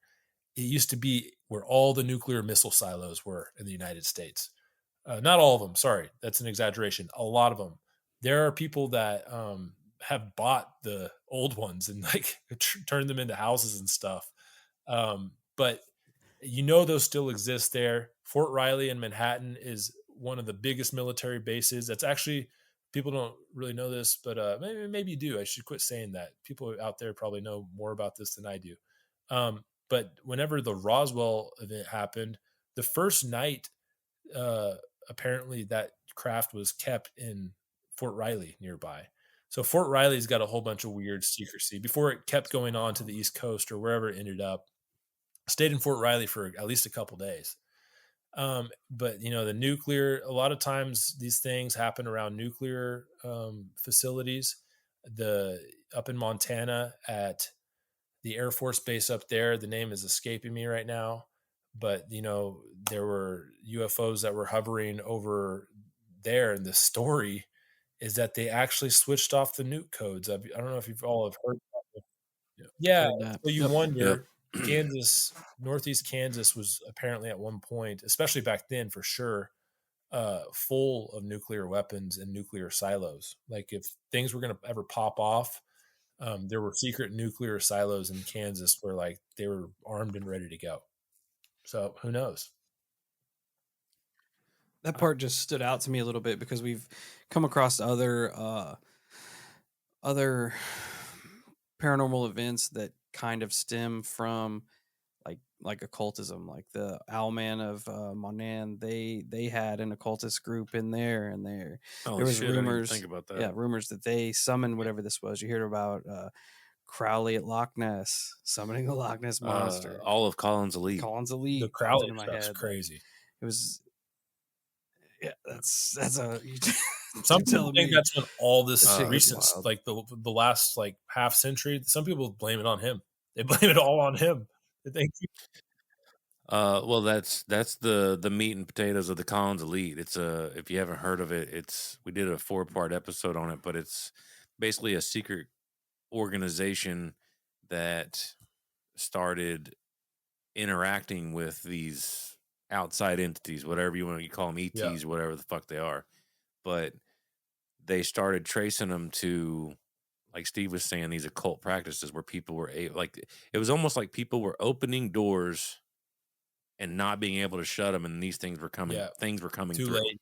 It used to be where all the nuclear missile silos were in the United States. Not all of them. Sorry, that's an exaggeration. A lot of them. There are people that have bought the old ones and like turned them into houses and stuff. But those still exist there. Fort Riley in Manhattan is one of the biggest military bases. That's actually, people don't really know this, but maybe you do. I should quit saying that. People out there probably know more about this than I do. But whenever the Roswell event happened, the first night, uh, apparently that craft was kept in Fort Riley nearby. So Fort Riley's got a whole bunch of weird secrecy before it kept going on to the East Coast or wherever it ended up. Stayed in Fort Riley for at least a couple days. But the nuclear, a lot of times these things happen around nuclear facilities. Up in Montana at the Air Force base up there, the name is escaping me right now, but there were UFOs that were hovering over there, and the story is that they actually switched off the nuke codes. I don't know if you've all have heard. Yeah, Heard that. so you Yep. Yep. wonder. Kansas, Northeast Kansas was apparently at one point, especially back then for sure, full of nuclear weapons and nuclear silos. Like if things were going to ever pop off, there were secret nuclear silos in Kansas where like they were armed and ready to go. So who knows? That part just stood out to me a little bit because we've come across other paranormal events that kind of stem from like occultism, like the Owlman of Monan. They had an occultist group in there, and there was Shit, I didn't even rumors, think about that. yeah, rumors that they summoned whatever this was. You hear about Crowley at Loch Ness summoning the Loch Ness monster. All of Collins Elite. Collins The Elite popped Crowley into my stuff's head. crazy. It was, yeah, that's a Some you're people telling think me that's when all this that shit gets recent, wild. like the last like half century. Some people blame it on him. They blame it all on him. They think Well, that's the meat and potatoes of the Collins Elite. It's if you haven't heard of it, we did a 4-part episode on it, but it's basically a secret organization that started interacting with these outside entities, whatever you call them, ETs, Yeah. whatever the fuck they are. But they started tracing them to, like Steve was saying, these occult practices where people were like, it was almost like people were opening doors and not being able to shut them, and these things were coming. Yeah. Things were coming too through. late.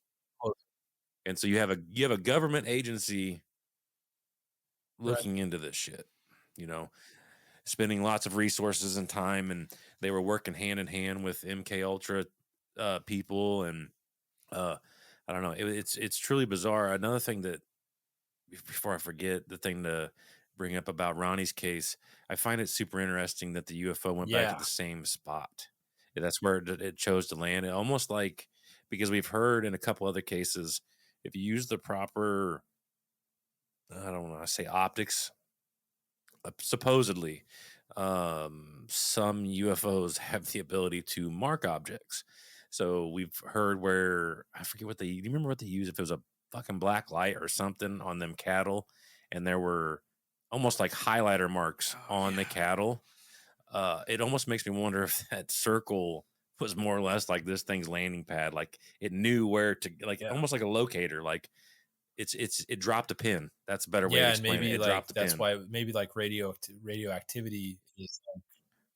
And so you have a government agency Right. looking into this shit. Spending lots of resources and time, and they were working hand in hand with MK Ultra people, and I don't know. It's truly bizarre. Another thing that, before I forget, the thing to bring up about Ronnie's case, I find it super interesting that the UFO went back to Yeah. the same spot. That's where it chose to land. It almost like, because we've heard in a couple other cases, if you use the proper, I don't want to say optics, supposedly, some UFOs have the ability to mark objects. So we've heard where, I forget what do you remember what they used? If it was a fucking black light or something on them cattle, and there were almost like highlighter marks on the cattle. It almost makes me wonder if that circle was more or less like this thing's landing pad. Like it knew where to, like almost like a locator. Like it dropped a pin. That's a better way to Yeah, and explain it. maybe It like dropped a that's pin. why maybe like radioactivity is like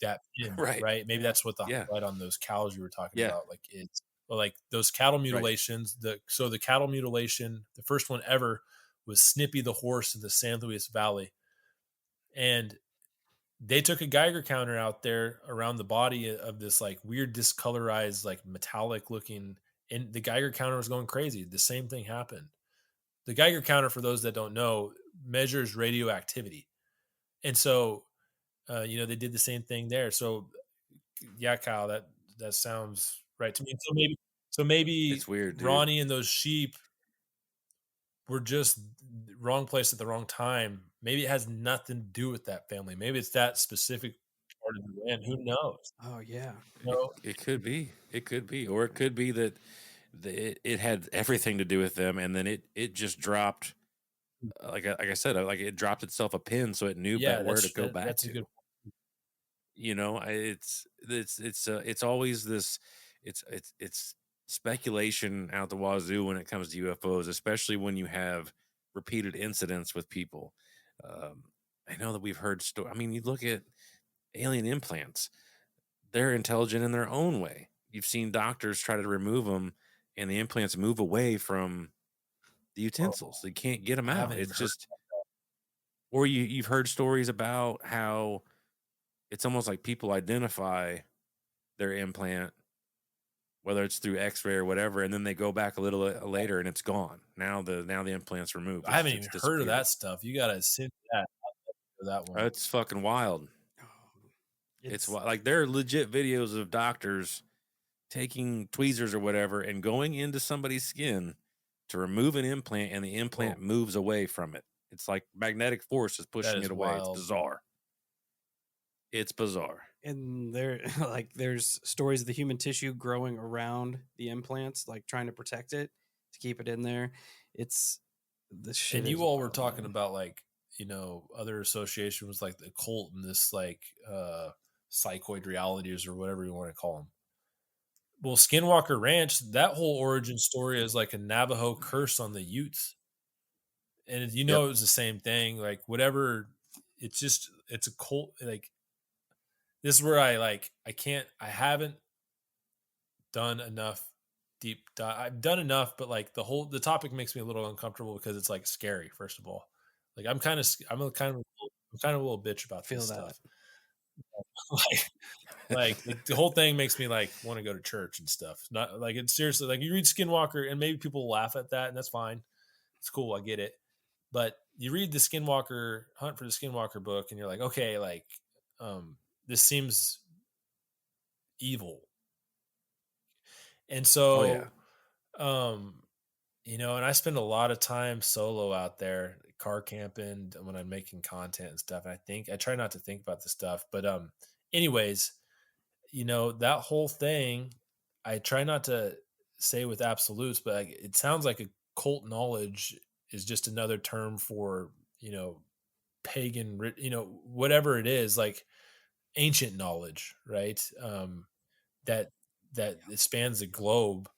that pin, Right. right? Maybe that's what the Yeah. highlight on those cows you were talking Yeah. about, like it's like those cattle mutilations. The cattle mutilation, the first one ever was Snippy the horse in the San Luis Valley, and they took a Geiger counter out there around the body of this like weird discolorized like metallic looking, and the Geiger counter was going crazy. The same thing happened. the Geiger counter, for those that don't know, measures radioactivity. And so, they did the same thing there. So yeah, Kyle, that sounds right to me. So maybe It's weird, dude. Ronnie and those sheep were just wrong place at the wrong time. Maybe it has nothing to do with that family. Maybe it's that specific part of the land. Who knows? Oh yeah. It could be. It could be. Or it could be that it had everything to do with them, and then it just dropped. Like I said, like it dropped itself a pin, so it knew Yeah, where to go back that's a to. good. It's always this. It's speculation out the wazoo when it comes to UFOs, especially when you have repeated incidents with people. I know that we've heard I mean, you look at alien implants; they're intelligent in their own way. You've seen doctors try to remove them, and the implants move away from the utensils. They can't get them I out. haven't even It's heard. just, or you've heard stories about how it's almost like people identify their implant, whether it's through X-ray or whatever, and then they go back a little later and it's gone. Now the implant's removed. I haven't It's even heard of disappeared. that stuff. You gotta send that one. It's fucking wild. It's like there are legit videos of doctors taking tweezers or whatever and going into somebody's skin to remove an implant, and the implant moves away from it. It's like magnetic force is pushing it away. Wild. It's bizarre. It's bizarre. And there's stories of the human tissue growing around the implants, like trying to protect it to keep it in there. It's this shit. And you all were talking about other associations like the occult and this psychoid realities or whatever you want to call them. Well, Skinwalker Ranch, that whole origin story is like a Navajo curse on the Utes. And it was the same thing. Like whatever, it's a cult. Like this is where I haven't done enough deep dive. I've done enough, but like the topic makes me a little uncomfortable because it's like scary. First of all, like I'm kind of a little bitch about this stuff. like the whole thing makes me like want to go to church and stuff. Not like it's seriously like you read Skinwalker and maybe people laugh at that and that's fine. It's cool. I get it. But you read the Skinwalker Hunt for the Skinwalker book and you're like, okay, like, this seems evil. And so, and I spend a lot of time solo out there, car camping when I'm making content and stuff. And I try not to think about this stuff, but, anyways, that whole thing, I try not to say with absolutes, but it sounds like occult knowledge is just another term for, pagan, whatever it is, like ancient knowledge, right? That it spans the globe.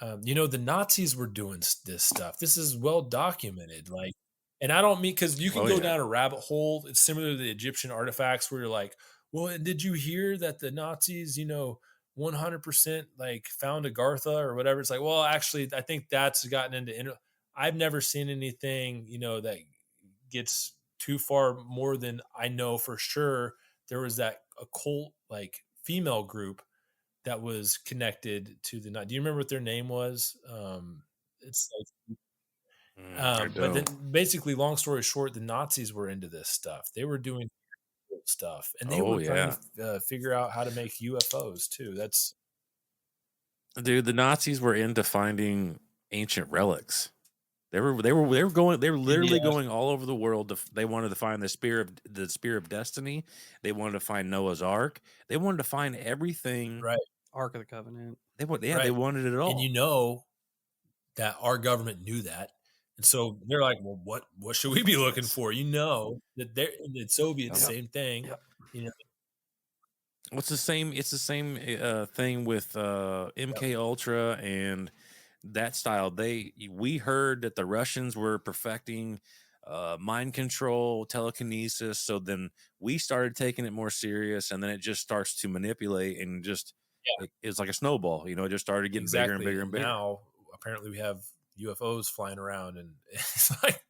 The Nazis were doing this stuff. This is well documented. Like, and I don't mean because you can go down a rabbit hole. It's similar to the Egyptian artifacts where you're like, well, did you hear that the Nazis, 100% like found Agartha or whatever? It's like, well, actually, I think that's gotten into. I've never seen anything, that gets too far more than I know for sure. There was that occult like female group that was connected to the. Do you remember what their name was? It's like, but then basically, long story short, the Nazis were into this stuff. They were doing stuff, and they were trying to figure out how to make UFOs too. Dude, the Nazis were into finding ancient relics. They were literally going all over the world. They wanted to find the spear of destiny. They wanted to find Noah's Ark. They wanted to find everything. Right. Ark of the Covenant. They wanted it all. And that our government knew that. And so they're like, well, what should we be looking for? That the Soviets, same thing. Yep. It's the same thing with MK Ultra and that style. We heard that the Russians were perfecting mind control, telekinesis. So then we started taking it more serious, and then it just starts to manipulate and just it's like a snowball. It just started getting bigger and bigger and bigger. Now apparently we have UFOs flying around, and it's like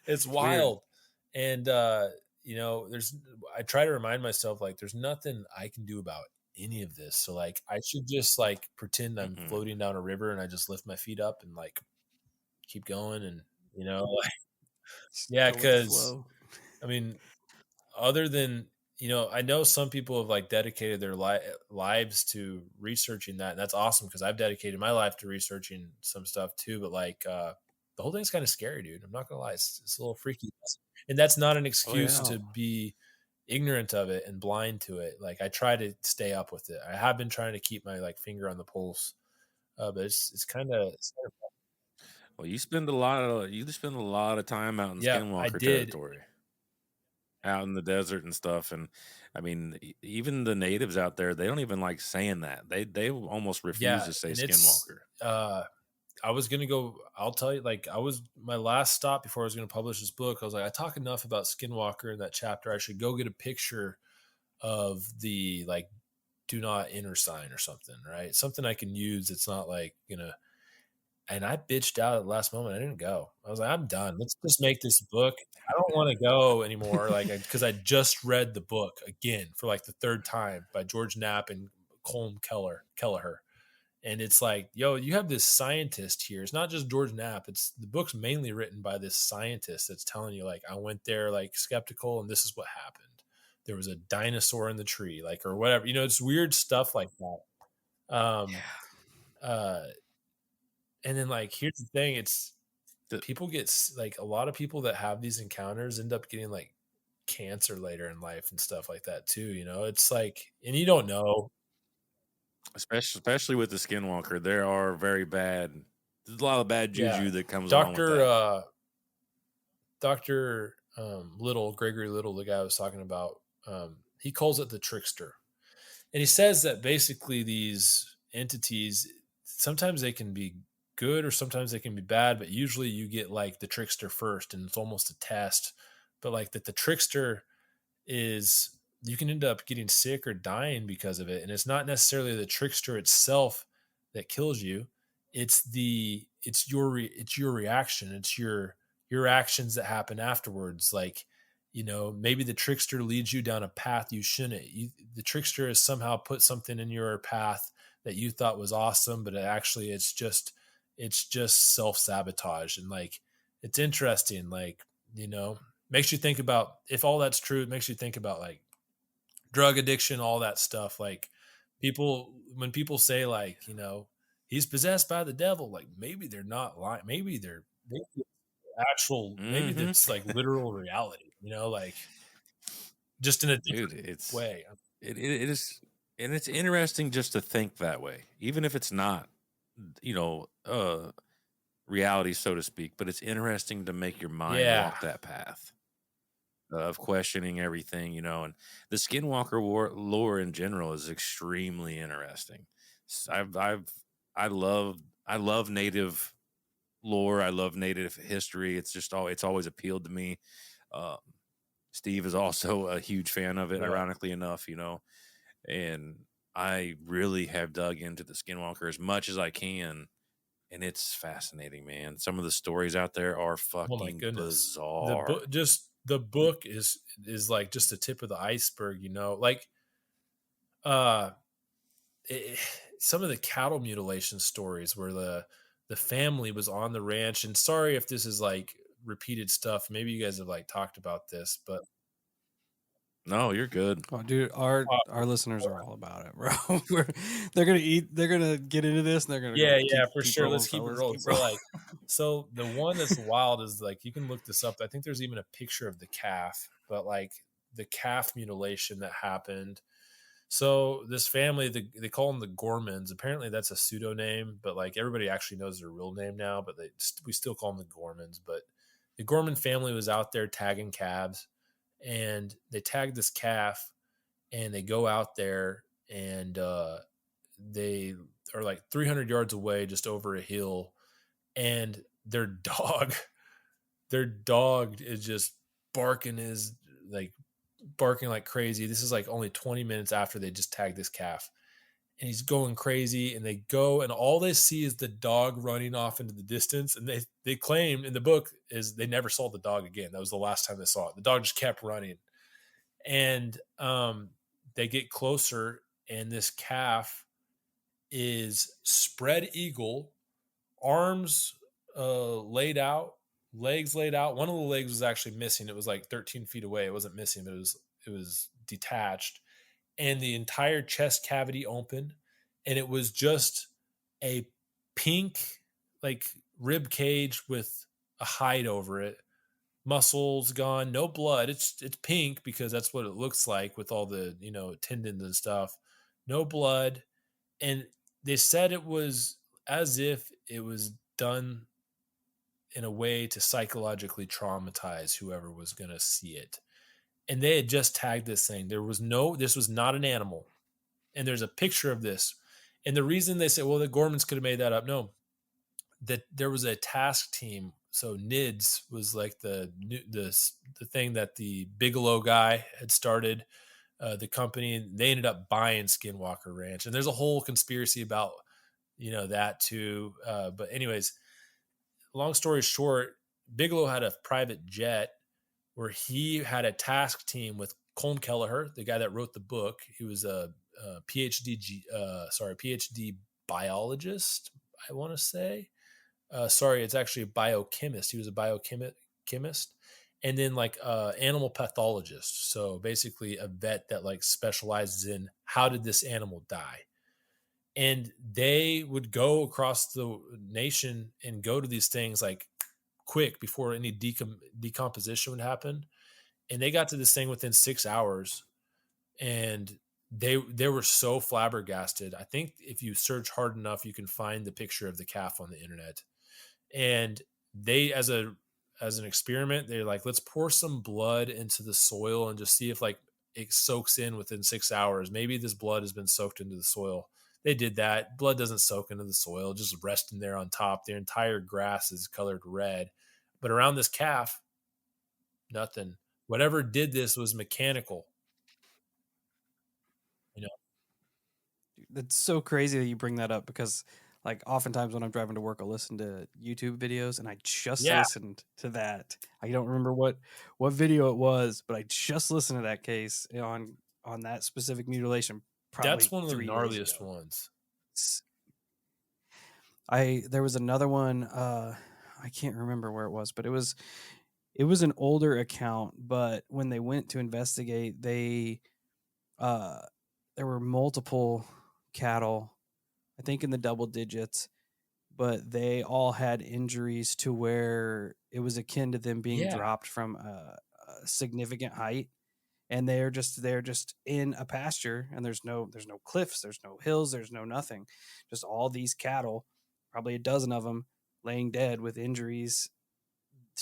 it's wild. And I try to remind myself like there's nothing I can do about any of this. So like I should just like pretend I'm Mm-mm. floating down a river and I just lift my feet up and like keep going and like, yeah, Go with the because flow. I mean, other than I know some people have like dedicated their lives to researching that, and that's awesome because I've dedicated my life to researching some stuff too. But like the whole thing's kind of scary, dude. I'm not gonna lie, it's a little freaky, and that's not an Oh excuse yeah. to be ignorant of it and blind to it. Like I try to stay up with it. I have been trying to keep my like finger on the pulse, but it's kind of Well, you spend a lot of time out in yeah. I Skinwalker did. territory, out in the desert and stuff. And I mean, even the natives out there, they don't even like saying that. They almost refuse Yeah, to say and it's Skinwalker. I was gonna go. I'll tell you, like I was my last stop before I was gonna publish this book. I was like, I talk enough about Skinwalker in that chapter. I should go get a picture of the like do not enter sign or something, right? Something I can use. It's not like And I bitched out at the last moment. I didn't go. I was like, I'm done. Let's just make this book. I don't want to go anymore. Like, because I just read the book again for like the third time by George Knapp and Colm Kelleher. And it's like, yo, you have this scientist here. It's not just George Knapp. It's the book's mainly written by this scientist that's telling you, like, I went there like skeptical, and this is what happened. There was a dinosaur in the tree, like, or whatever. It's weird stuff like that. Uh, and then like, here's the thing: it's The- people get like a lot of people that have these encounters end up getting like cancer later in life and stuff like that too. It's like, and you don't know. especially with the Skinwalker, there are very bad. There's a lot of bad Yeah, juju that comes along with Doctor that. Dr. Little, Gregory Little, the guy I was talking about, he calls it the trickster. And he says that basically these entities, sometimes they can be good or sometimes they can be bad, but usually you get like the trickster first and it's almost a test. But like that the trickster is, you can end up getting sick or dying because of it. And it's not necessarily the trickster itself that kills you. It's your reaction. It's your actions that happen afterwards. Like, maybe the trickster leads you down a path you shouldn't. The trickster has somehow put something in your path that you thought was awesome, but it's just self-sabotage. And like, it's interesting. Like, makes you think about, if all that's true, it makes you think about like drug addiction, all that stuff. Like when people say like, he's possessed by the devil, like maybe they're not lying. Maybe maybe Mm-hmm. that's like literal reality, like just in a Dude, different way. it is, and it's interesting just to think that way, even if it's not, you know, uh, reality, so to speak. But it's interesting to make your mind Yeah. walk that path of questioning everything, and the Skinwalker lore in general is extremely interesting. I love native lore. I love native history. It's always appealed to me. Um, Steve is also a huge fan of it, Yeah. ironically enough, and I really have dug into the Skinwalker as much as I can, and it's fascinating, man. Some of the stories out there are Oh my fucking goodness. bizarre. The book is like just the tip of the iceberg, like uh it, some of the cattle mutilation stories where the family was on the ranch, and sorry if this is like repeated stuff. Maybe you guys have like talked about this, but No, you're good. Oh, dude, our listeners are all about it, bro. They're gonna get into this, and they're gonna go yeah, for keep sure. rolling. Let's keep it Fellas, rolling. keep So rolling. like, so the one that's wild is like, you can look this up. I think there's even a picture of the calf, but like the calf mutilation that happened. So this family, they call them the Gormans. Apparently that's a pseudonym, but like everybody actually knows their real name now, but we still call them the Gormans. But the Gorman family was out there tagging calves, and they tagged this calf, and they go out there, and they are like 300 yards away, just over a hill, and their dog is just barking his like barking like crazy. This is like only 20 minutes after they just tagged this calf, and he's going crazy, and they go, and all they see is the dog running off into the distance. And they claim in the book is they never saw the dog again. That was the last time they saw it. The dog just kept running, and they get closer, and this calf is spread eagle, arms laid out, legs laid out. One of the legs was actually missing. It was like 13 feet away. It wasn't missing, but it was detached, and the entire chest cavity open, and it was just a pink like rib cage with a hide over it, muscles gone, no blood. It's pink because that's what it looks like with all the tendons and stuff. No blood, and they said it was as if it was done in a way to psychologically traumatize whoever was going to see it. And they had just tagged this thing. This was not an animal. And there's a picture of this. And the reason they say, well, the Gormans could have made that up. No, that there was a task team. So NIDS was like the thing that the Bigelow guy had started, the company, and they ended up buying Skinwalker Ranch. And there's a whole conspiracy about, that too. But anyways, long story short, Bigelow had a private jet where he had a task team with Colm Kelleher, the guy that wrote the book. He was a PhD biologist, I want to say. It's actually a biochemist. He was a biochemist, and then like animal pathologist. So basically, a vet that like specializes in how did this animal die. And they would go across the nation and go to these things like quick before any decomposition would happen. And they got to this thing within 6 hours, and they were so flabbergasted. I think if you search hard enough, you can find the picture of the calf on the internet. And they, as an experiment, they're like, let's pour some blood into the soil and just see if like it soaks in within 6 hours. Maybe this blood has been soaked into the soil. They did that. Blood doesn't soak into the soil, just resting there on top. Their entire grass is colored red. But around this calf, nothing. Whatever did this was mechanical. That's so crazy that you bring that up, because like oftentimes when I'm driving to work, I'll listen to YouTube videos, and I just listened to that. I don't remember what video it was, but I just listened to that case on that specific mutilation. That's one of the gnarliest ones. There was another one. I can't remember where it was, but it was an older account. But when they went to investigate, there were multiple cattle, I think in the double digits, but they all had injuries to where it was akin to them being dropped from a significant height. And they're just in a pasture, and there's no cliffs, there's no hills, there's no nothing, just all these cattle, probably a dozen of them, laying dead with injuries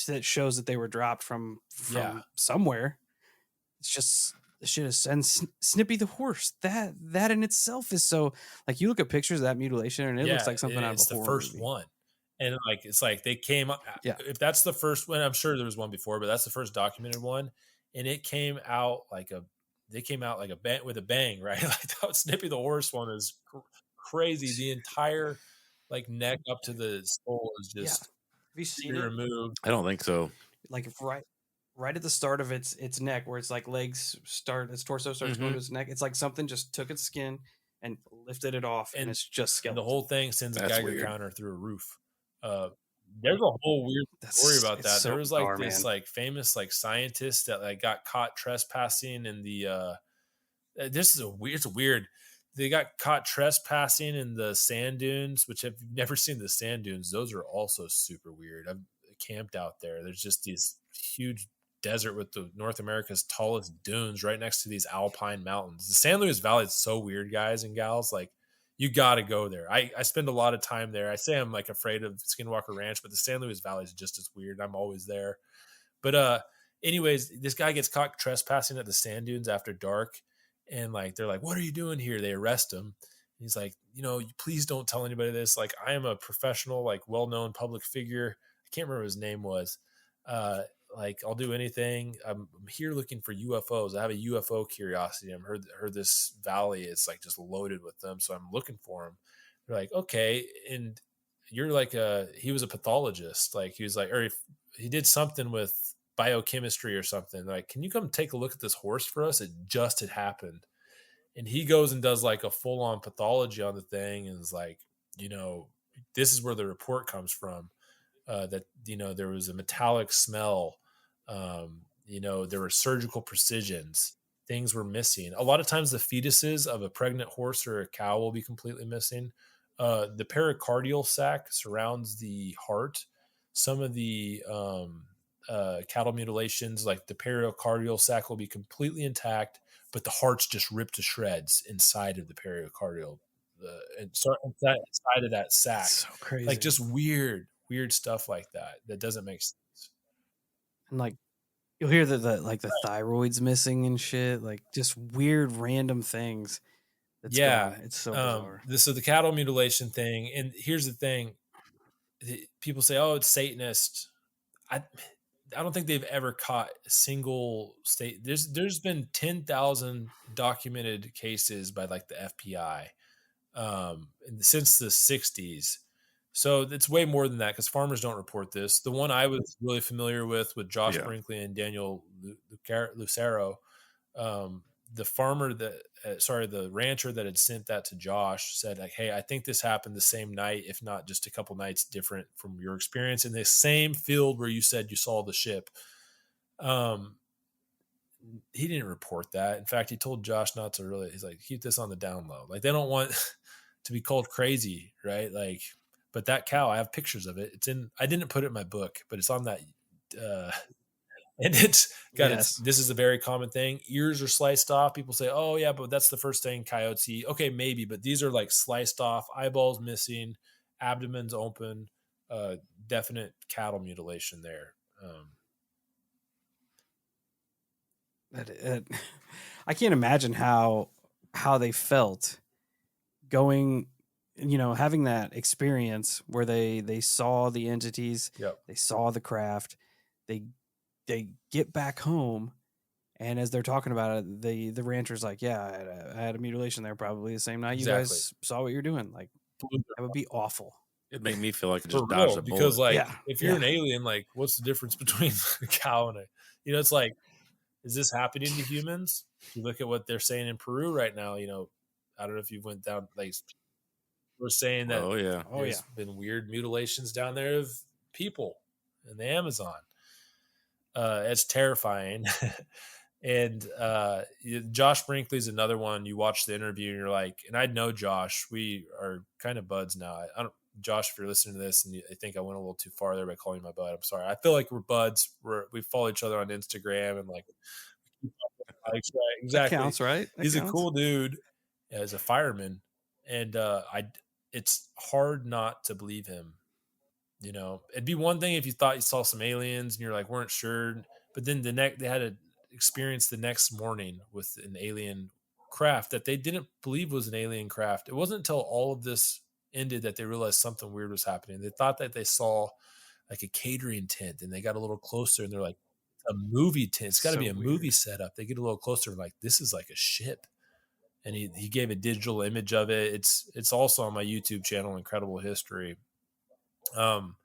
that shows that they were dropped from somewhere. It's just the shit is. And Snippy the horse, that in itself is so, like, you look at pictures of that mutilation and it looks like something out of a horror first movie. One. And like, it's like they came up. Yeah. If that's the first one, I'm sure there was one before, but that's the first documented one. And it came out like a bang with a bang, right? Like that Snippy the horse one is crazy. The entire like neck up to the skull is just Have you seen it? removed. I don't think so. Like right at the start of its neck, where it's like its torso starts going to its neck. It's like something just took its skin and lifted it off, and it's just skeleton. And the whole thing sends a Geiger counter through a roof. There's a whole weird story about that. So there was like this like famous like scientist that like got caught trespassing in the it's weird. They got caught trespassing in the sand dunes, which if you've never seen the sand dunes, those are also super weird. I've camped out there. There's just these huge desert with the North America's tallest dunes right next to these alpine mountains. The San Luis Valley is so weird, guys and gals. Like, you got to go there. I spend a lot of time there. I say I'm like afraid of Skinwalker Ranch, but the San Luis Valley is just as weird. I'm always there. But anyways, this guy gets caught trespassing at the sand dunes after dark. And like, they're like, what are you doing here? They arrest him. And he's like, please don't tell anybody this. Like, I am a professional, like well-known public figure. I can't remember what his name was. Like, I'll do anything. I'm here looking for UFOs. I have a UFO curiosity. I've heard this valley is like just loaded with them, so I'm looking for them. They're like, okay, and you're like he was a pathologist. Like, he was like, or he did something with biochemistry or something. Like, can you come take a look at this horse for us? It just had happened. And he goes and does like a full on pathology on the thing and is like, this is where the report comes from. That, there was a metallic smell. There were surgical precisions. Things were missing. A lot of times the fetuses of a pregnant horse or a cow will be completely missing. The pericardial sac surrounds the heart. Some of the cattle mutilations, like the pericardial sac, will be completely intact, but the heart's just ripped to shreds inside of the pericardial, inside of that sac. That's so crazy. Like just weird stuff like that doesn't make sense. And like you'll hear that the thyroid's missing and shit, like just weird random things. It's so bizarre. So the cattle mutilation thing, and here's the thing: people say, "Oh, it's Satanist." I don't think they've ever caught a single state. There's been 10,000 documented cases by like the FBI since the 60s. So it's way more than that because farmers don't report this. The one I was really familiar with Josh Brinkley and Daniel Lucero, the farmer the rancher that had sent that to Josh said like, "Hey, I think this happened the same night, if not just a couple nights different from your experience in the same field where you said you saw the ship." He didn't report that. In fact, he told Josh not to really, he's like, keep this on the down low. Like they don't want to be called crazy, right? Like, but that cow, I have pictures of it. I didn't put it in my book, but it's on that, and it's got this is a very common thing. Ears are sliced off. People say, "Oh yeah, but that's the first thing coyotes eat." Okay, maybe, but these are like sliced off, eyeballs missing, abdomens open, definite cattle mutilation there. I can't imagine how they felt going, having that experience where they saw the entities, they saw the craft, they get back home, and as they're talking about it, the rancher's like, "Yeah, I had a mutilation there probably the same night you guys saw what you're doing." Like that would be awful. It'd make me feel like I just dodged a bullet. Because if you're an alien, like what's the difference between a cow and it's like, is this happening to humans? If you look at what they're saying in Peru right now, I don't know if you went down, like we're saying that there's been weird mutilations down there of people in the Amazon. It's terrifying. And Josh Brinkley's another one. You watch the interview and you're like, and I know Josh, we are kind of buds now. Josh, if you're listening to this and I think I went a little too far there by calling my bud, I'm sorry. I feel like we're buds. We follow each other on Instagram and like, exactly. That counts, right? He's a cool dude as a fireman. And it's hard not to believe him. It'd be one thing if you thought you saw some aliens and you're like, weren't sure. But then they had an experience the next morning with an alien craft that they didn't believe was an alien craft. It wasn't until all of this ended that they realized something weird was happening. They thought that they saw like a catering tent and they got a little closer and they're like, a movie tent. It's got to be a movie setup. They get a little closer and like, this is like a ship. And he gave a digital image of it. It's also on my YouTube channel, Incredible History. And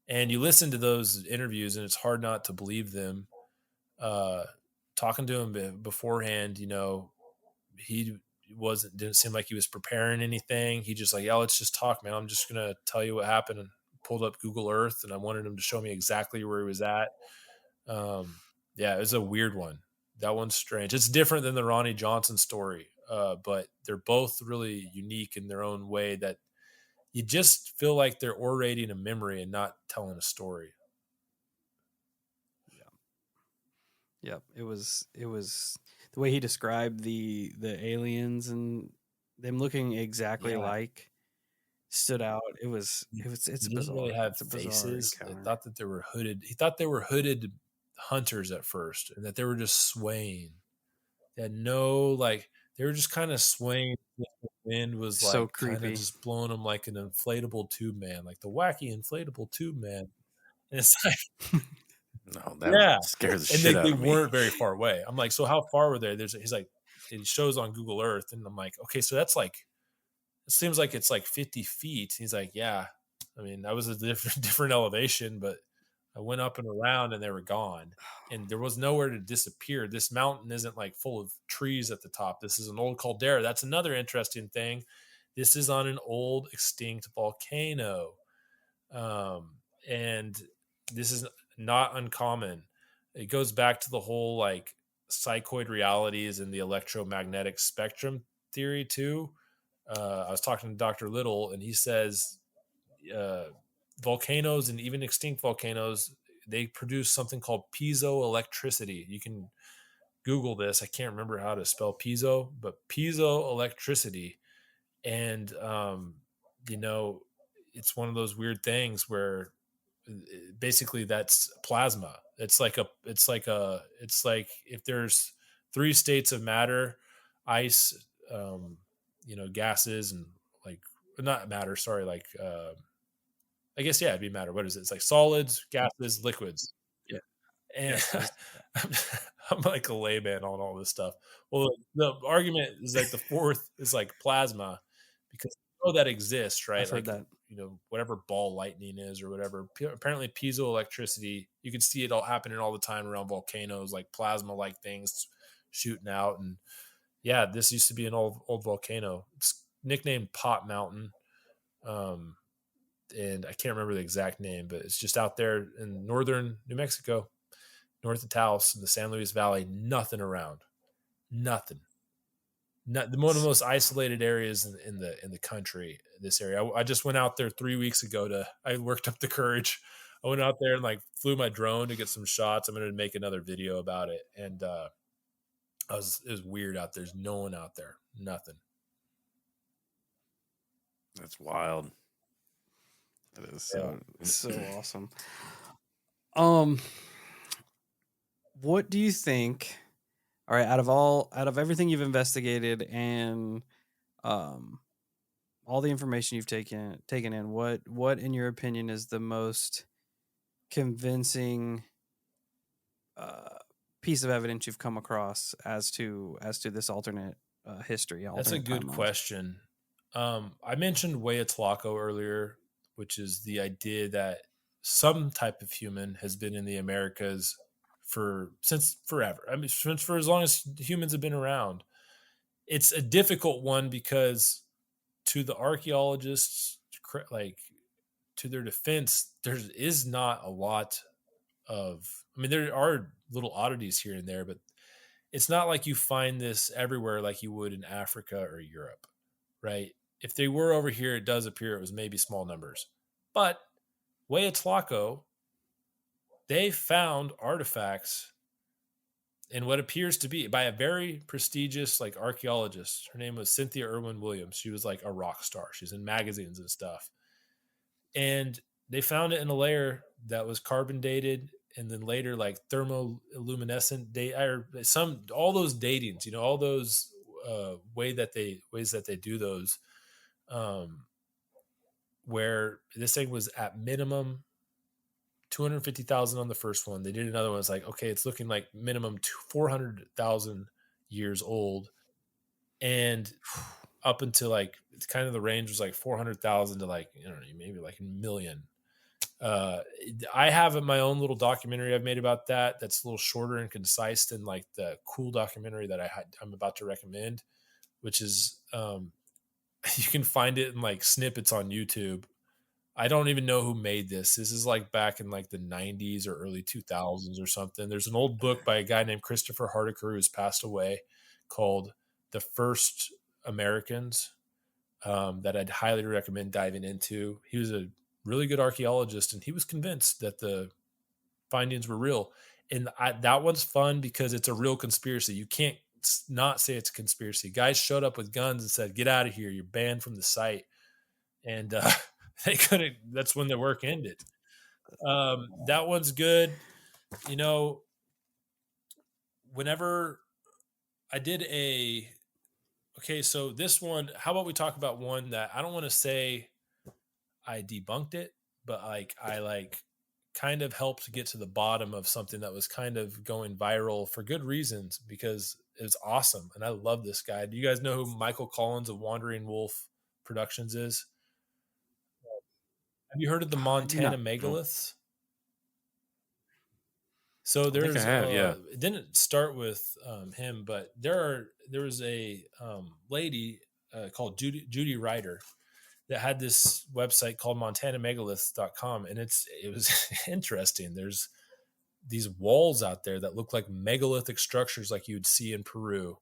you listen to those interviews and it's hard not to believe them. Talking to him beforehand, he didn't seem like he was preparing anything. He just like, "Yeah, let's just talk, man. I'm just going to tell you what happened," and pulled up Google Earth and I wanted him to show me exactly where he was at. It was a weird one. That one's strange. It's different than the Ronnie Johnson story. But they're both really unique in their own way that you just feel like they're orating a memory and not telling a story. Yeah. It was the way he described the aliens and them looking exactly like stood out. It's didn't bizarre. Really have faces. They thought that they were hooded. He thought they were hooded hunters at first and that they were just swaying. They had no they were just kind of swaying. The wind was so like creepy. Kind of just blowing them like an inflatable tube man, like the wacky inflatable tube man. And it's like, no, that scares the shit out of me. And they weren't very far away. I'm like, so how far were they? He's like, it shows on Google Earth, and I'm like, okay, so that's like, it seems like it's like 50 feet. He's like, yeah. I mean, that was a different elevation, but I went up and around and they were gone. And there was nowhere to disappear. This mountain isn't like full of trees at the top. This is an old caldera. That's another interesting thing. This is on an old extinct volcano. And this is not uncommon. It goes back to the whole like psychoid realities and the electromagnetic spectrum theory too. I was talking to Dr. Little, and he says volcanoes and even extinct volcanoes, they produce something called piezoelectricity. You can Google this. I can't remember how to spell piezo, but piezoelectricity. And it's one of those weird things where basically that's plasma. It's like if there's three states of matter: ice, gases, and like not matter. Sorry, like I guess it'd be matter. What is it? It's like solids, gases, liquids. Yeah, and I'm like a layman on all this stuff. Well, the argument is like the fourth is like plasma, because that exists, right? I've heard like that. Whatever ball lightning is or whatever. Apparently, piezoelectricity, you can see it all happening all the time around volcanoes, like plasma-like things shooting out. And yeah, this used to be an old volcano. It's nicknamed Pot Mountain, and I can't remember the exact name, but it's just out there in northern New Mexico, north of Taos in the San Luis Valley. Nothing around, nothing. Not one of the most isolated areas in the country. This area, I just went out there 3 weeks ago. I worked up the courage. I went out there and like flew my drone to get some shots. I'm going to make another video about it, and it was weird out there. There's no one out there, nothing. That's wild. That is so awesome. What do you think? All right, out of everything you've investigated and all the information you've taken in, what in your opinion is the most convincing piece of evidence you've come across as to this alternate history? That's a good question. I mentioned Huayatlaco earlier, which is the idea that some type of human has been in the Americas since forever. I mean, for as long as humans have been around. It's a difficult one because to the archaeologists, like to their defense, there is not a lot of. I mean, there are little oddities here and there, but it's not like you find this everywhere like you would in Africa or Europe, right? If they were over here, it does appear it was maybe small numbers. But Huayatlaco, they found artifacts in what appears to be by a very prestigious like archaeologist. Her name was Cynthia Irwin Williams. She was like a rock star. She's in magazines and stuff. And they found it in a layer that was carbon dated, and then later like thermoluminescent date, or all those datings, all those ways that they do those, where this thing was at minimum 250,000 on the first one. They did another one. It's like, okay, it's looking like minimum 400,000 years old, and up until like it's kind of the range was like 400,000 to like maybe like a million. I have my own little documentary I've made about that. That's a little shorter and concise than like the cool documentary that I'm about to recommend, which is you can find it in like snippets on YouTube. I don't even know who made this. This is like back in like the 90s or early 2000s or something. There's an old book by a guy named Christopher Hardiker who's passed away called The First Americans that I'd highly recommend diving into. He was a really good archaeologist, and he was convinced that the findings were real. And that one's fun because it's a real conspiracy. You can't not say it's a conspiracy. Guys showed up with guns and said, "Get out of here. You're banned from the site." And they couldn't. That's when the work ended. That one's good. Whenever I did so this one, how about we talk about one that I don't want to say I debunked it, but like I kind of helped get to the bottom of something that was kind of going viral for good reasons, because it was awesome. And I love this guy. Do you guys know who Michael Collins of Wandering Wolf Productions is? Have you heard of the Montana megaliths? So I think I there's have, yeah. it didn't start with him, but there was a lady called Judy Ryder that had this website called montanamegaliths.com, and it was interesting. There's these walls out there that look like megalithic structures like you would see in Peru.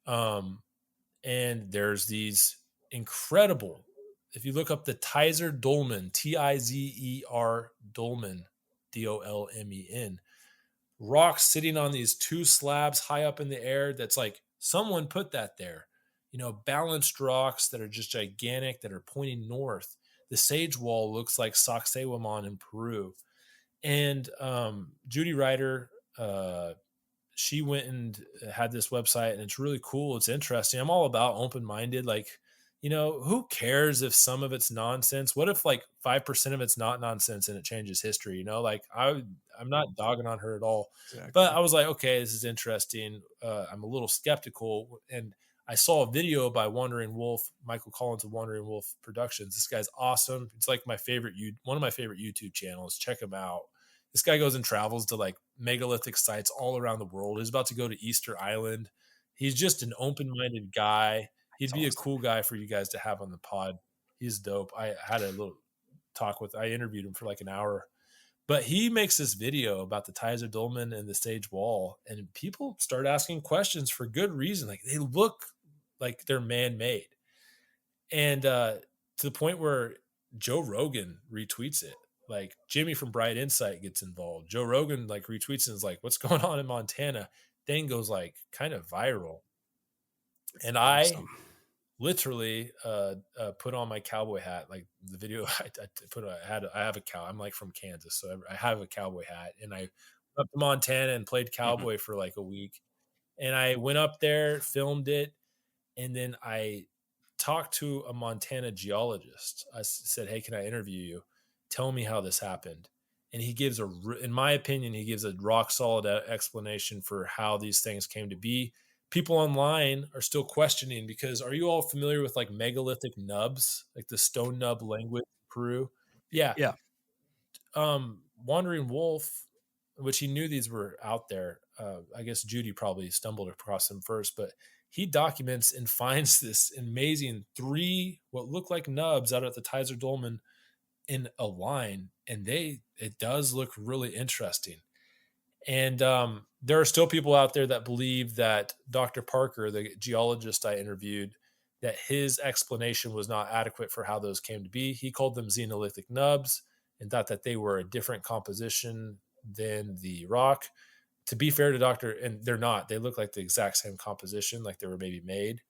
And there's these incredible, if you look up the Tizer Dolmen, Tizer Dolmen, Dolmen, rocks sitting on these two slabs high up in the air, that's like someone put that there. Balanced rocks that are just gigantic, that are pointing north. The sage wall looks like Sacsayhuaman in Peru. And Judy Ryder, she went and had this website, and it's really cool. It's interesting. I'm all about open-minded. Like, who cares if some of it's nonsense? What if like 5% of it's not nonsense and it changes history? Like I'm not dogging on her at all. Exactly. But I was like, okay, this is interesting. I'm a little skeptical. And I saw a video by Wandering Wolf, Michael Collins of Wandering Wolf Productions. This guy's awesome. It's like one of my favorite YouTube channels. Check him out. This guy goes and travels to like megalithic sites all around the world. He's about to go to Easter Island. He's just an open-minded guy. He'd be a cool guy for you guys to have on the pod. He's dope. I had a little I interviewed him for like an hour, but he makes this video about the Tizer Dolmen and the Sage Wall, and people start asking questions for good reason. Like, they look like they're man-made. And to the point where Joe Rogan retweets it. Like, Jimmy from Bright Insight gets involved. Joe Rogan like retweets and is like, "What's going on in Montana?" Thing goes like kind of viral. And I literally put on my cowboy hat. Like, the video I have a cow. I'm like from Kansas, so I have a cowboy hat, and I went up to Montana and played cowboy for like a week. And I went up there, filmed it, and then I talked to a Montana geologist. I said, "Hey, can I interview you? Tell me how this happened." And he gives in my opinion, he gives a rock solid explanation for how these things came to be. People online are still questioning, because are you all familiar with like megalithic nubs, like the stone nub language in Peru? Yeah. Yeah. Wandering Wolf, which he knew these were out there. I guess Judy probably stumbled across them first, but he documents and finds this amazing 3 what look like nubs out at the Tizer Dolmen in a line, and it does look really interesting. And there are still people out there that believe that Dr. Parker, the geologist I interviewed, that his explanation was not adequate for how those came to be. He called them xenolithic nubs and thought that they were a different composition than the rock. To be fair to Dr. and they're not, they look like the exact same composition, like they were maybe made.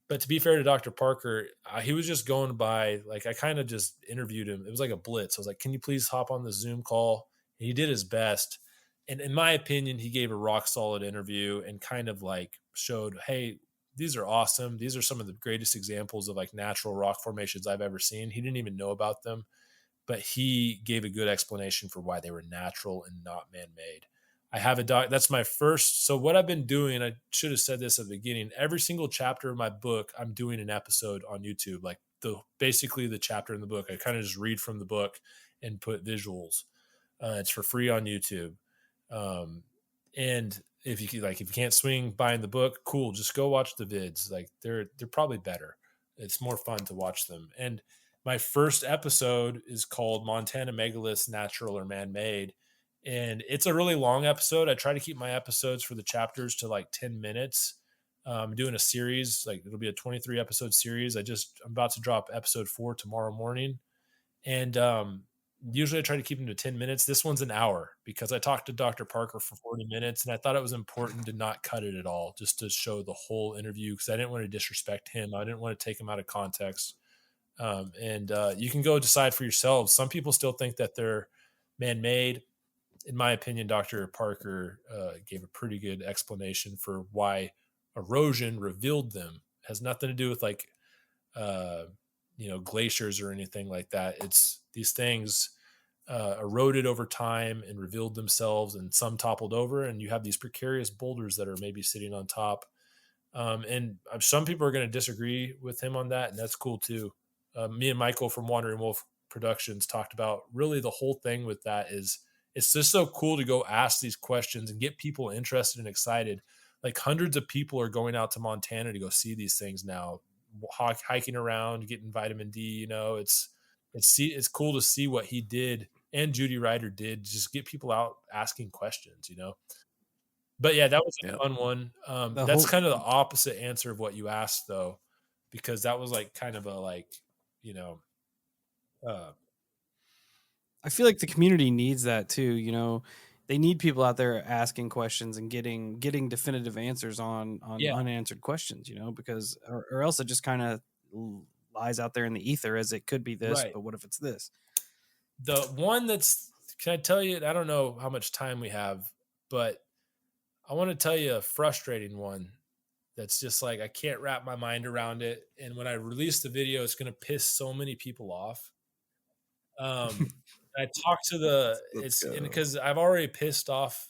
But to be fair to Dr. Parker, he was just going by, like, I kind of just interviewed him. It was like a blitz. I was like, "Can you please hop on the Zoom call?" And he did his best. And in my opinion, he gave a rock solid interview and kind of like showed, hey, these are awesome. These are some of the greatest examples of like natural rock formations I've ever seen. He didn't even know about them, but he gave a good explanation for why they were natural and not man-made. I have a doc. That's my first. So what I've been doing, I should have said this at the beginning. Every single chapter of my book, I'm doing an episode on YouTube, like basically the chapter in the book. I kind of just read from the book and put visuals. It's for free on YouTube. And if you can't swing buying the book, cool, just go watch the vids. Like, they're probably better. It's more fun to watch them. And my first episode is called Montana Megaliths, Natural or Man-Made. And it's a really long episode. I try to keep my episodes for the chapters to like 10 minutes. I'm doing a series, like it'll be a 23 episode series. I'm about to drop episode 4 tomorrow morning. And usually I try to keep them to 10 minutes. This one's an hour because I talked to Dr. Parker for 40 minutes, and I thought it was important to not cut it at all, just to show the whole interview, because I didn't want to disrespect him. I didn't want to take him out of context. And you can go decide for yourselves. Some people still think that they're man-made. In my opinion, Dr. Parker gave a pretty good explanation for why erosion revealed them. It has nothing to do with like, glaciers or anything like that. It's these things eroded over time and revealed themselves, and some toppled over, and you have these precarious boulders that are maybe sitting on top. And some people are going to disagree with him on that, and that's cool too. Me and Michael from Wandering Wolf Productions talked about really the whole thing with that is it's just so cool to go ask these questions and get people interested and excited. Like hundreds of people are going out to Montana to go see these things now, hiking around, getting vitamin D. You know, it's cool to see what he did and Judy Ryder did, just get people out asking questions. You know, but yeah, that was a fun one. That's kind of the opposite answer of what you asked, though, because that was like kind of a like, you know, I feel like the community needs that too. You know, they need people out there asking questions and getting definitive answers on unanswered questions. You know, because or else it just kind of lies out there in the ether as it could be this, right. but what if it's this? The one that's, can I tell you? I don't know how much time we have, but I want to tell you a frustrating one. That's just like I can't wrap my mind around it, and when I release the video, it's going to piss so many people off. I talked to it's because I've already pissed off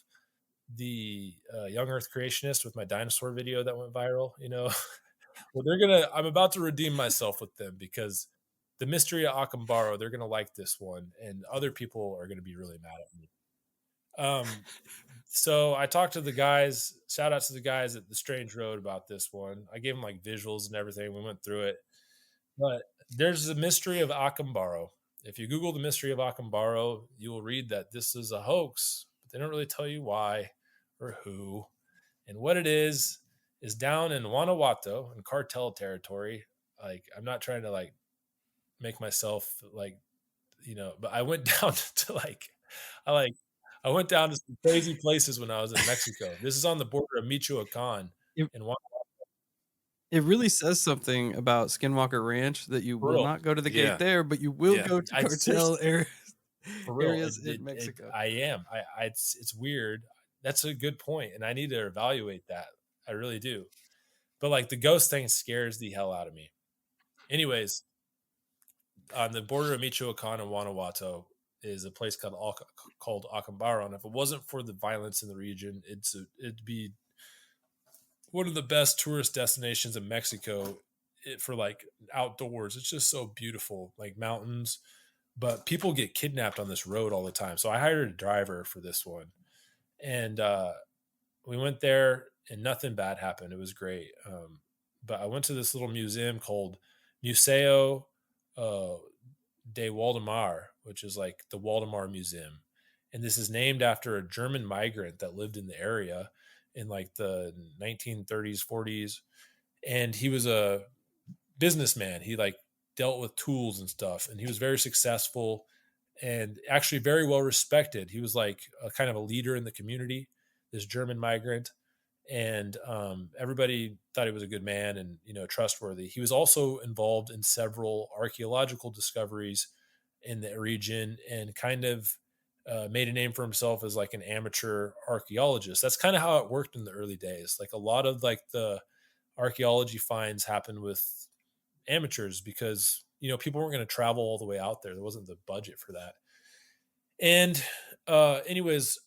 the young Earth creationist with my dinosaur video that went viral. You know, well, I'm about to redeem myself with them because the mystery of Akambaro, they're gonna like this one, and other people are gonna be really mad at me. So I talked to the guys. Shout out to the guys at the Strange Road about this one. I gave them like visuals and everything. We went through it, but there's the mystery of Akambaro. If you Google the mystery of Akambaro, you will read that this is a hoax, but they don't really tell you why or who. And what it is down in Guanajuato in cartel territory. Like, I'm not trying to like make myself like, you know, but I went down to I went down to some crazy places when I was in Mexico. This is on the border of Michoacan and It really says something about Skinwalker Ranch that you will not go to the gate there, but you will go to cartel areas in Mexico. I am. It's weird. That's a good point, and I need to evaluate that. I really do. But like the ghost thing scares the hell out of me. Anyways, on the border of Michoacan and Guanajuato is a place called Acambaro, and if it wasn't for the violence in the region, it'd be one of the best tourist destinations in Mexico for like outdoors. It's just so beautiful, like mountains, but people get kidnapped on this road all the time. So I hired a driver for this one, and we went there and nothing bad happened. It was great. But I went to this little museum called Museo de Waldemar, which is like the Waldemar Museum. And this is named after a German migrant that lived in the area in like the 1930s, 40s. And he was a businessman. He like dealt with tools and stuff, and he was very successful and actually very well respected. He was like a kind of a leader in the community, this German migrant. And everybody thought he was a good man and, you know, trustworthy. He was also involved in several archaeological discoveries in the region and kind of made a name for himself as like an amateur archaeologist. That's kind of how it worked in the early days. Like a lot of like the archaeology finds happened with amateurs because, you know, people weren't going to travel all the way out there. There wasn't the budget for that. And anyways,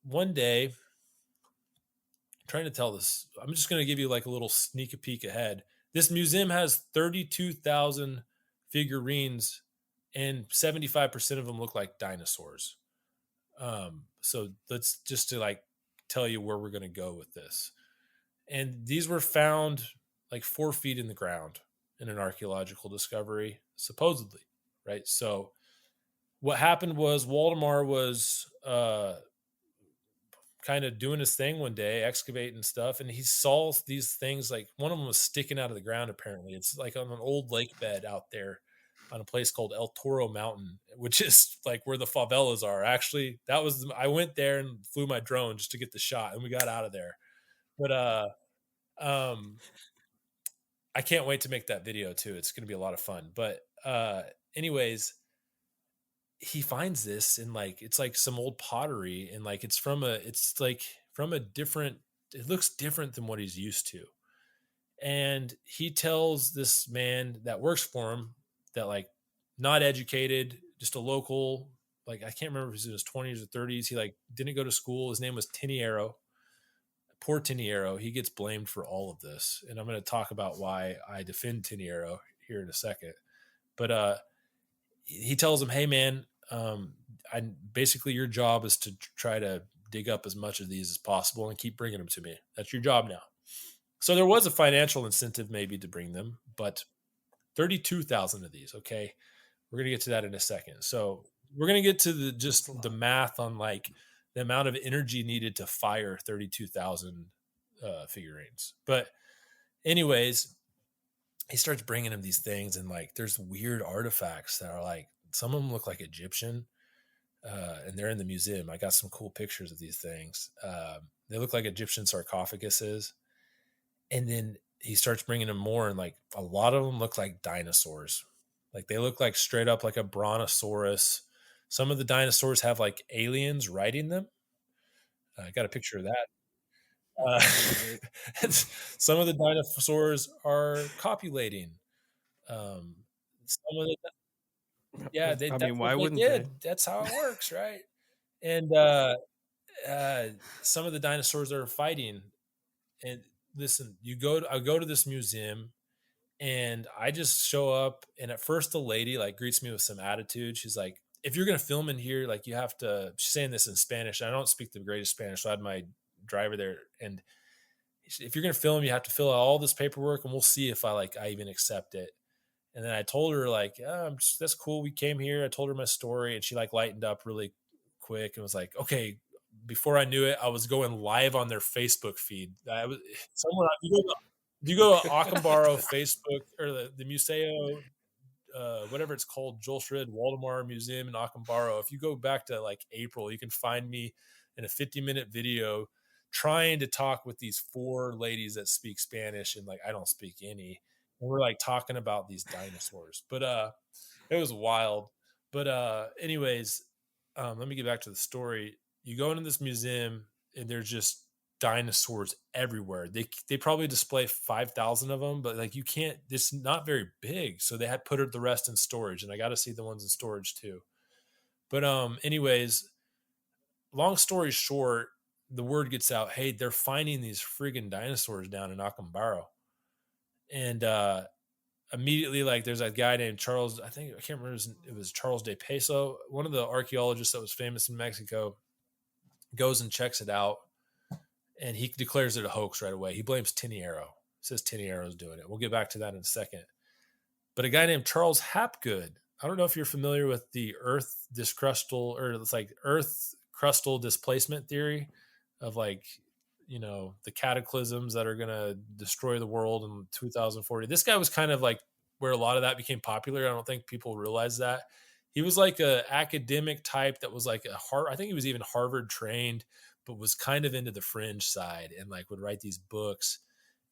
one day, I'm trying to tell this. I'm just going to give you like a little sneak peek ahead. This museum has 32,000 figurines, and 75% of them look like dinosaurs. So let's just to like tell you where we're going to go with this. And these were found like 4 feet in the ground in an archaeological discovery, supposedly, right? So what happened was Waldemar was kind of doing his thing one day, excavating stuff, and he saw these things. Like one of them was sticking out of the ground. Apparently, it's like on an old lake bed out there on a place called El Toro Mountain, which is like where the favelas are. Actually, I went there and flew my drone just to get the shot, and we got out of there. But I can't wait to make that video too. It's going to be a lot of fun. But anyways, he finds this and like it's like some old pottery and like it's like from a different, it looks different than what he's used to. And he tells this man that works for him that like not educated, just a local, like I can't remember if he's in his 20s or 30s. He like didn't go to school. His name was Tiniero. Poor Tiniero. He gets blamed for all of this. And I'm going to talk about why I defend Tiniero here in a second. But he tells him, hey man, basically your job is to try to dig up as much of these as possible and keep bringing them to me. That's your job now. So there was a financial incentive maybe to bring them, but 32,000 of these. Okay. We're going to get to that in a second. So we're going to get to the math on like the amount of energy needed to fire 32,000 figurines. But anyways, he starts bringing him these things, and like there's weird artifacts that are like, some of them look like Egyptian, and they're in the museum. I got some cool pictures of these things. They look like Egyptian sarcophaguses. And then he starts bringing them more, and like a lot of them look like dinosaurs. Like they look like straight up like a brontosaurus. Some of the dinosaurs have like aliens riding them. I got a picture of that. Some of the dinosaurs are copulating. Some of the, yeah, I that's mean, why what they wouldn't did. they? That's how it works, right? And some of the dinosaurs are fighting. And listen, I go to this museum, and I just show up, and at first the lady like greets me with some attitude. She's like, if you're going to film in here, like you have to, she's saying this in Spanish. I don't speak the greatest Spanish. So I had my driver there, and if you're going to film, you have to fill out all this paperwork, and we'll see if I even accept it. And then I told her like, that's cool. We came here. I told her my story, and she like lightened up really quick and was like, okay. Before I knew it, I was going live on their Facebook feed. I was somewhere. If you go to Acambaro Facebook or the Museo, whatever it's called, Jules Schrid Waldemar Museum in Acambaro. If you go back to like April, you can find me in a 50-minute video trying to talk with these 4 ladies that speak Spanish, and like I don't speak any. And we're like talking about these dinosaurs, but it was wild. But anyways, let me get back to the story. You go into this museum, and there's just dinosaurs everywhere. They probably display 5,000 of them, but like you can't. It's not very big, so they had put the rest in storage, and I got to see the ones in storage too. But anyways, long story short, the word gets out. Hey, they're finding these friggin' dinosaurs down in Acambaro, and immediately, like, there's a guy named Charles. I can't remember. It was Charles de Peso, one of the archaeologists that was famous in Mexico. Goes and checks it out, and he declares it a hoax right away. He blames Tiniero. Says Tiniero's doing it. We'll get back to that in a second. But a guy named Charles Hapgood. I don't know if you're familiar with the Earth discrustal, or it's like Earth crustal displacement theory of like, the cataclysms that are going to destroy the world in 2040. This guy was kind of like where a lot of that became popular. I don't think people realize that. He was like a academic type that was like I think he was even Harvard trained, but was kind of into the fringe side, and like would write these books.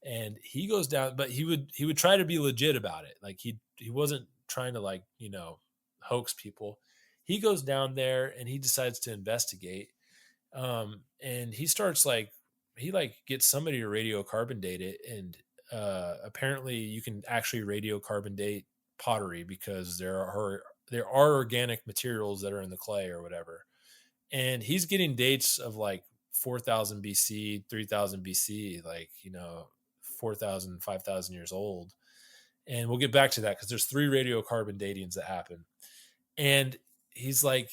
And he goes down, but he would try to be legit about it. Like he wasn't trying to like, hoax people. He goes down there and he decides to investigate. And he starts he gets somebody to radiocarbon date it. And apparently you can actually radiocarbon date pottery because there are organic materials that are in the clay or whatever. And he's getting dates of like 4,000 BC, 3,000 BC, 4,000, 5,000 years old. And we'll get back to that because there's 3 radiocarbon datings that happen. And he's like,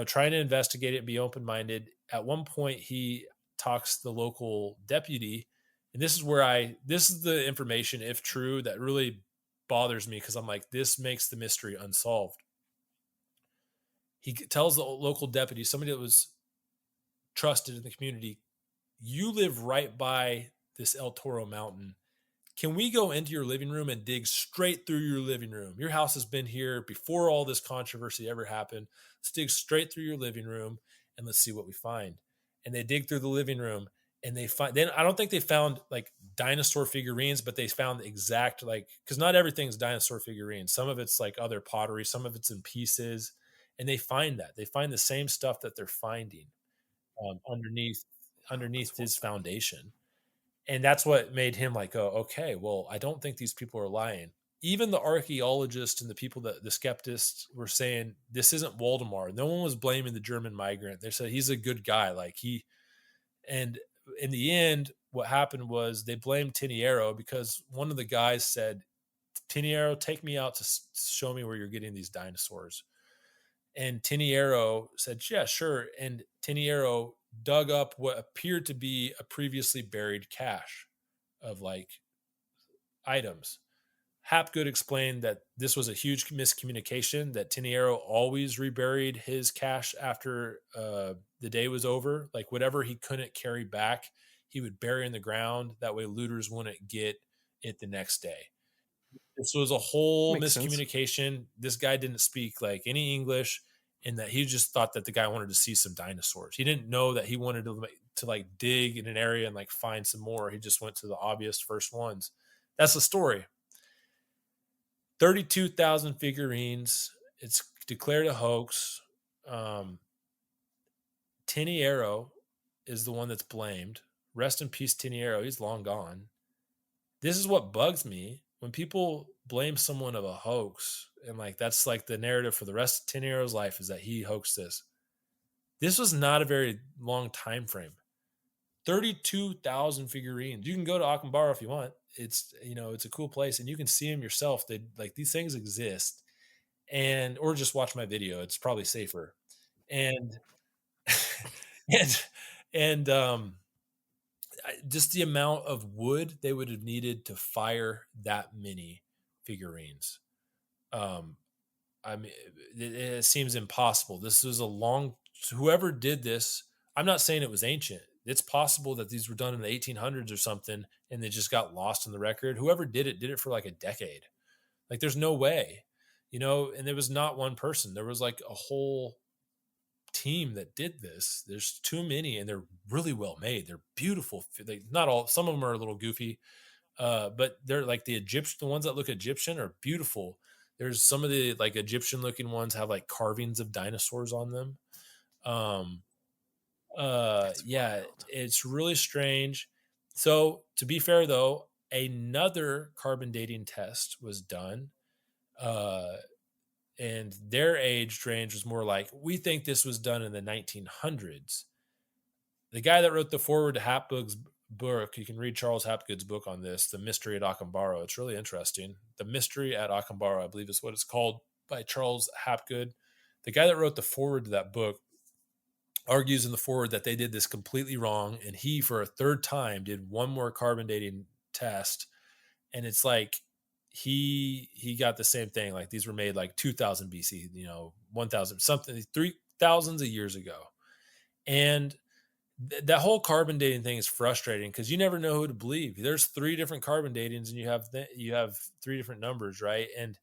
trying to investigate it, be open-minded. At one point, he talks to the local deputy. And this is the information, if true, that really bothers me because I'm like, this makes the mystery unsolved. He tells the local deputy, somebody that was trusted in the community, you live right by this El Toro mountain. Can we go into your living room and dig straight through your living room? Your house has been here before all this controversy ever happened. Let's dig straight through your living room and let's see what we find. And they dig through the living room and they find, then I don't think they found like dinosaur figurines, but they found the exact, because not everything's dinosaur figurines. Some of it's like other pottery, some of it's in pieces. And they find the same stuff that they're finding underneath his foundation. And that's what made him like, oh, okay, well, I don't think these people are lying. Even the archaeologists and the people the skeptics were saying, this isn't Waldemar. No one was blaming the German migrant. They said he's a good guy. And in the end, what happened was they blamed Tiniero because one of the guys said, Tiniero, take me out to show me where you're getting these dinosaurs. And Tiniero said, yeah, sure. And Tiniero dug up what appeared to be a previously buried cache of like items. Hapgood explained that this was a huge miscommunication, that Tiniero always reburied his cache after the day was over. Like whatever he couldn't carry back, he would bury in the ground. That way looters wouldn't get it the next day. This was a whole Makes sense. miscommunication. This guy didn't speak like any English, and that he just thought that the guy wanted to see some dinosaurs. He didn't know that he wanted to like dig in an area and like find some more. He just went to the obvious first ones. That's the story. 32,000 figurines. It's declared a hoax. Tiniero is the one that's blamed. Rest in peace, Tiniero. He's long gone. This is what bugs me when people blame someone of a hoax, and like that's like the narrative for the rest of Tiniero's life is that he hoaxed this. This was not a very long time frame. 32,000 figurines. You can go to Akambaro if you want. It's, you know, it's a cool place and you can see them yourself. They like these things exist, and or just watch my video. It's probably safer. And and and just the amount of wood they would have needed to fire that many figurines. I mean, it seems impossible. This was a long. Whoever did this, I'm not saying it was ancient. It's possible that these were done in the 1800s or something, and they just got lost in the record. Whoever did it for like a decade. Like, there's no way, you know. And there was not one person. There was like a whole team that did this. There's too many, and they're really well made. They're beautiful. Not all. Some of them are a little goofy, but they're like the Egyptian. The ones that look Egyptian are beautiful. There's some of the like Egyptian looking ones have like carvings of dinosaurs on them. Yeah, wild. it's really strange. So to be fair though, another carbon dating test was done. And their age range was more like, we think this was done in the 1900s. The guy that wrote the forward to Hapgood's book, you can read Charles Hapgood's book on this, The Mystery at Akambaro. It's really interesting. The Mystery at Akambaro, I believe is what it's called, by Charles Hapgood. The guy that wrote the forward to that book argues in the forward that they did this completely wrong, and he, for a third time, did one more carbon dating test, and it's like he got the same thing. Like these were made like 2000 BC, you know, 1000 something, 3000s of years ago, and that whole carbon dating thing is frustrating because you never know who to believe. There's 3 different carbon datings, and you have 3 different numbers, right? And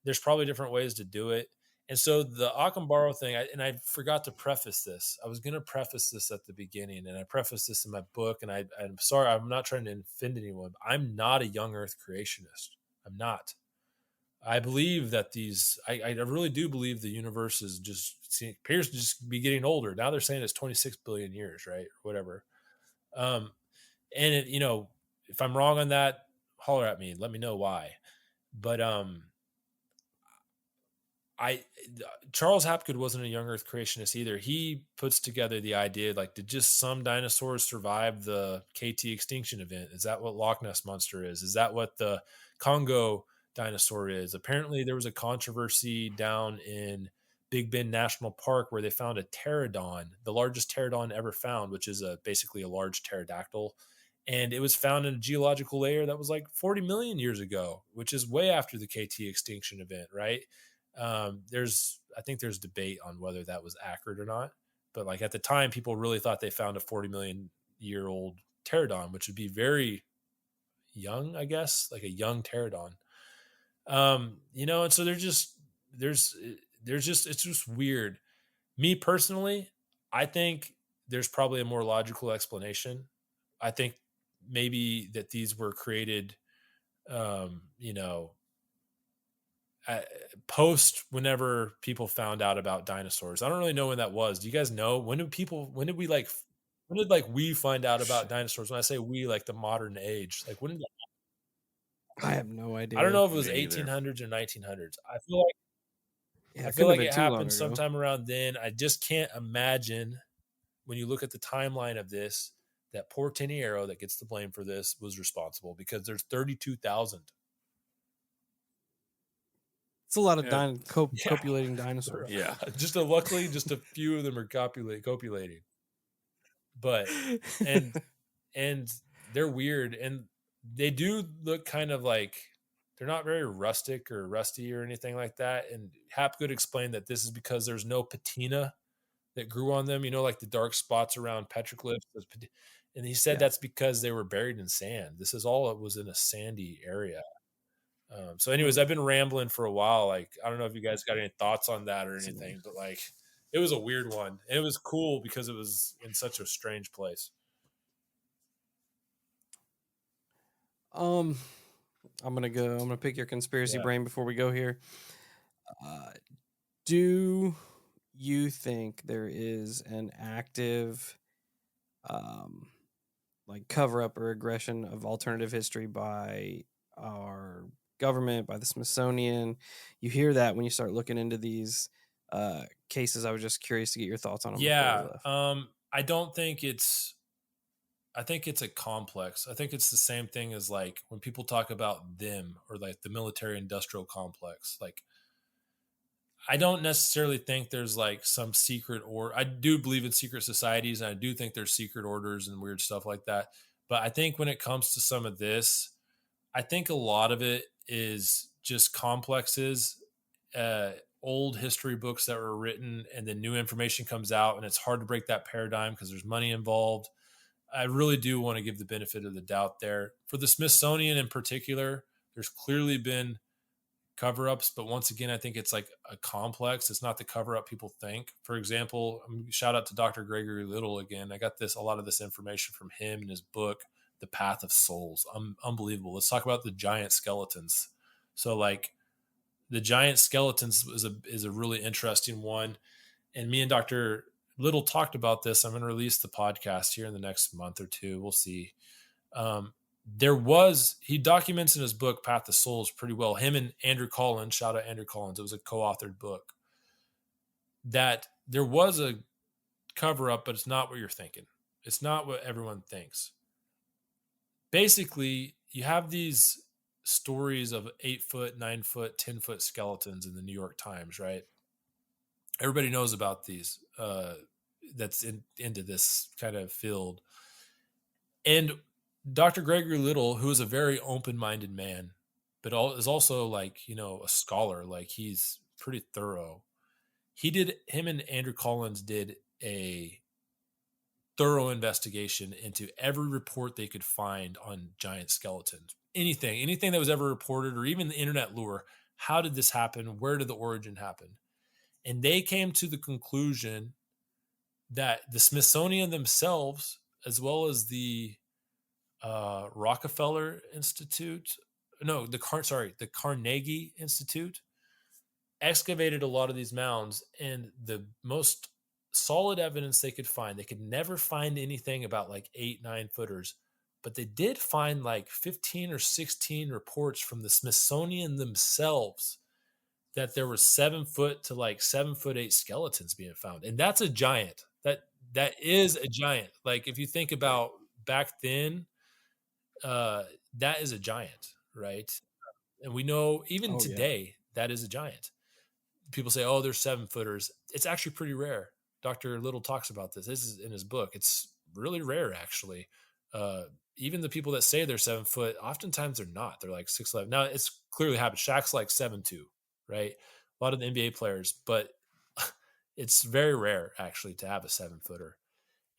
there's probably different ways to do it. And so the Akambaro thing, I forgot to preface this. I was going to preface this at the beginning, and I prefaced this in my book. And I'm sorry, I'm not trying to offend anyone. I'm not a young Earth creationist. I'm not. I believe that I really do believe the universe is appears to just be getting older. Now they're saying it's 26 billion years, right? Or whatever. And it, you know, if I'm wrong on that, holler at me. Let me know why. But Charles Hapgood wasn't a young Earth creationist either. He puts together the idea like, did just some dinosaurs survive the KT extinction event? Is that what Loch Ness monster is? Is that what the Congo dinosaur is? Apparently, there was a controversy down in Big Bend National Park where they found a pterodon, the largest pterodon ever found, which is basically a large pterodactyl. And it was found in a geological layer that was like 40 million years ago, which is way after the KT extinction event, right? I think there's debate on whether that was accurate or not, but like at the time, people really thought they found a 40 million year old pterodon, which would be very young, I guess, like a young pterodon. You know, and so it's just weird. Me personally, I think there's probably a more logical explanation. I think maybe that these were created, you know, post whenever people found out about dinosaurs. I don't really know when that was. Do you guys know when did we find out about dinosaurs? When I say we, like the modern age, like when did I have no idea. I don't know if it was Me neither. 1800s or 1900s. I It feel couldn't like have it been too long happened ago. sometime around then. I just can't imagine when you look at the timeline of this that poor Tiniero that gets the blame for this was responsible, because there's 32,000. It's a lot of Yeah. copulating dinosaurs. Yeah, luckily, just a few of them are copulating. But and they're weird, and they do look kind of like they're not very rustic or rusty or anything like that. And Hapgood explained that this is because there's no patina that grew on them, like the dark spots around petroglyphs. And he said that's because they were buried in sand. This is all it was in a sandy area. So anyways, I've been rambling for a while. Like, I don't know if you guys got any thoughts on that or anything, but like, it was a weird one. And it was cool because it was in such a strange place. I'm gonna pick your conspiracy brain before we go here. Do you think there is an active like cover up or aggression of alternative history by our government, by the Smithsonian? You hear that when you start looking into these cases. I was just curious to get your thoughts on them. Yeah. I don't think I think it's a complex. I think it's the same thing as like when people talk about them or like the military industrial complex. Like, I don't necessarily think there's like some secret, or I do believe in secret societies, and I do think there's secret orders and weird stuff like that. But I think when it comes to some of this, I think a lot of it is just complexes, old history books that were written, and then new information comes out, and it's hard to break that paradigm because there's money involved. I really do want to give the benefit of the doubt there. For the Smithsonian in particular, there's clearly been cover-ups, but once again, I think it's like a complex. It's not the cover-up people think. For example, shout out to Dr. Gregory Little again. I got a lot of this information from him in his book, The Path of Souls. Unbelievable. Let's talk about the giant skeletons. So like the giant skeletons is a really interesting one. And me and Dr. Little talked about this. I'm going to release the podcast here in the next month or two. We'll see. He documents in his book, Path of Souls, pretty well. Him and Andrew Collins, shout out Andrew Collins. It was a co-authored book. That there was a cover up, but it's not what you're thinking. It's not what everyone thinks. Basically, you have these stories of 8 foot, 9 foot, 10 foot skeletons in the New York Times, right? Everybody knows about these. That's into this kind of field. And Dr. Gregory Little, who is a very open-minded man, but is also like, a scholar, like he's pretty thorough. Him and Andrew Collins did a thorough investigation into every report they could find on giant skeletons. Anything that was ever reported, or even the internet lure. How did this happen? Where did the origin happen? And they came to the conclusion that the Smithsonian themselves, as well as the Rockefeller Institute, the Carnegie Institute, excavated a lot of these mounds, and the most solid evidence they could find, they could never find anything about like 8-9 footers, but they did find like 15 or 16 reports from the Smithsonian themselves that there were 7 foot to like 7'8" skeletons being found. And that's a giant. That is a giant. Like if you think about back then, that is a giant, right? And we know even today that is a giant. People say, "Oh, they're 7 footers." It's actually pretty rare. Dr. Little talks about this. This is in his book. It's really rare, actually. Even the people that say they're 7 foot, oftentimes they're not. They're like 6'11". Now it's clearly happened. Shaq's like 7'2", right? A lot of the NBA players, but it's very rare actually to have a 7 footer.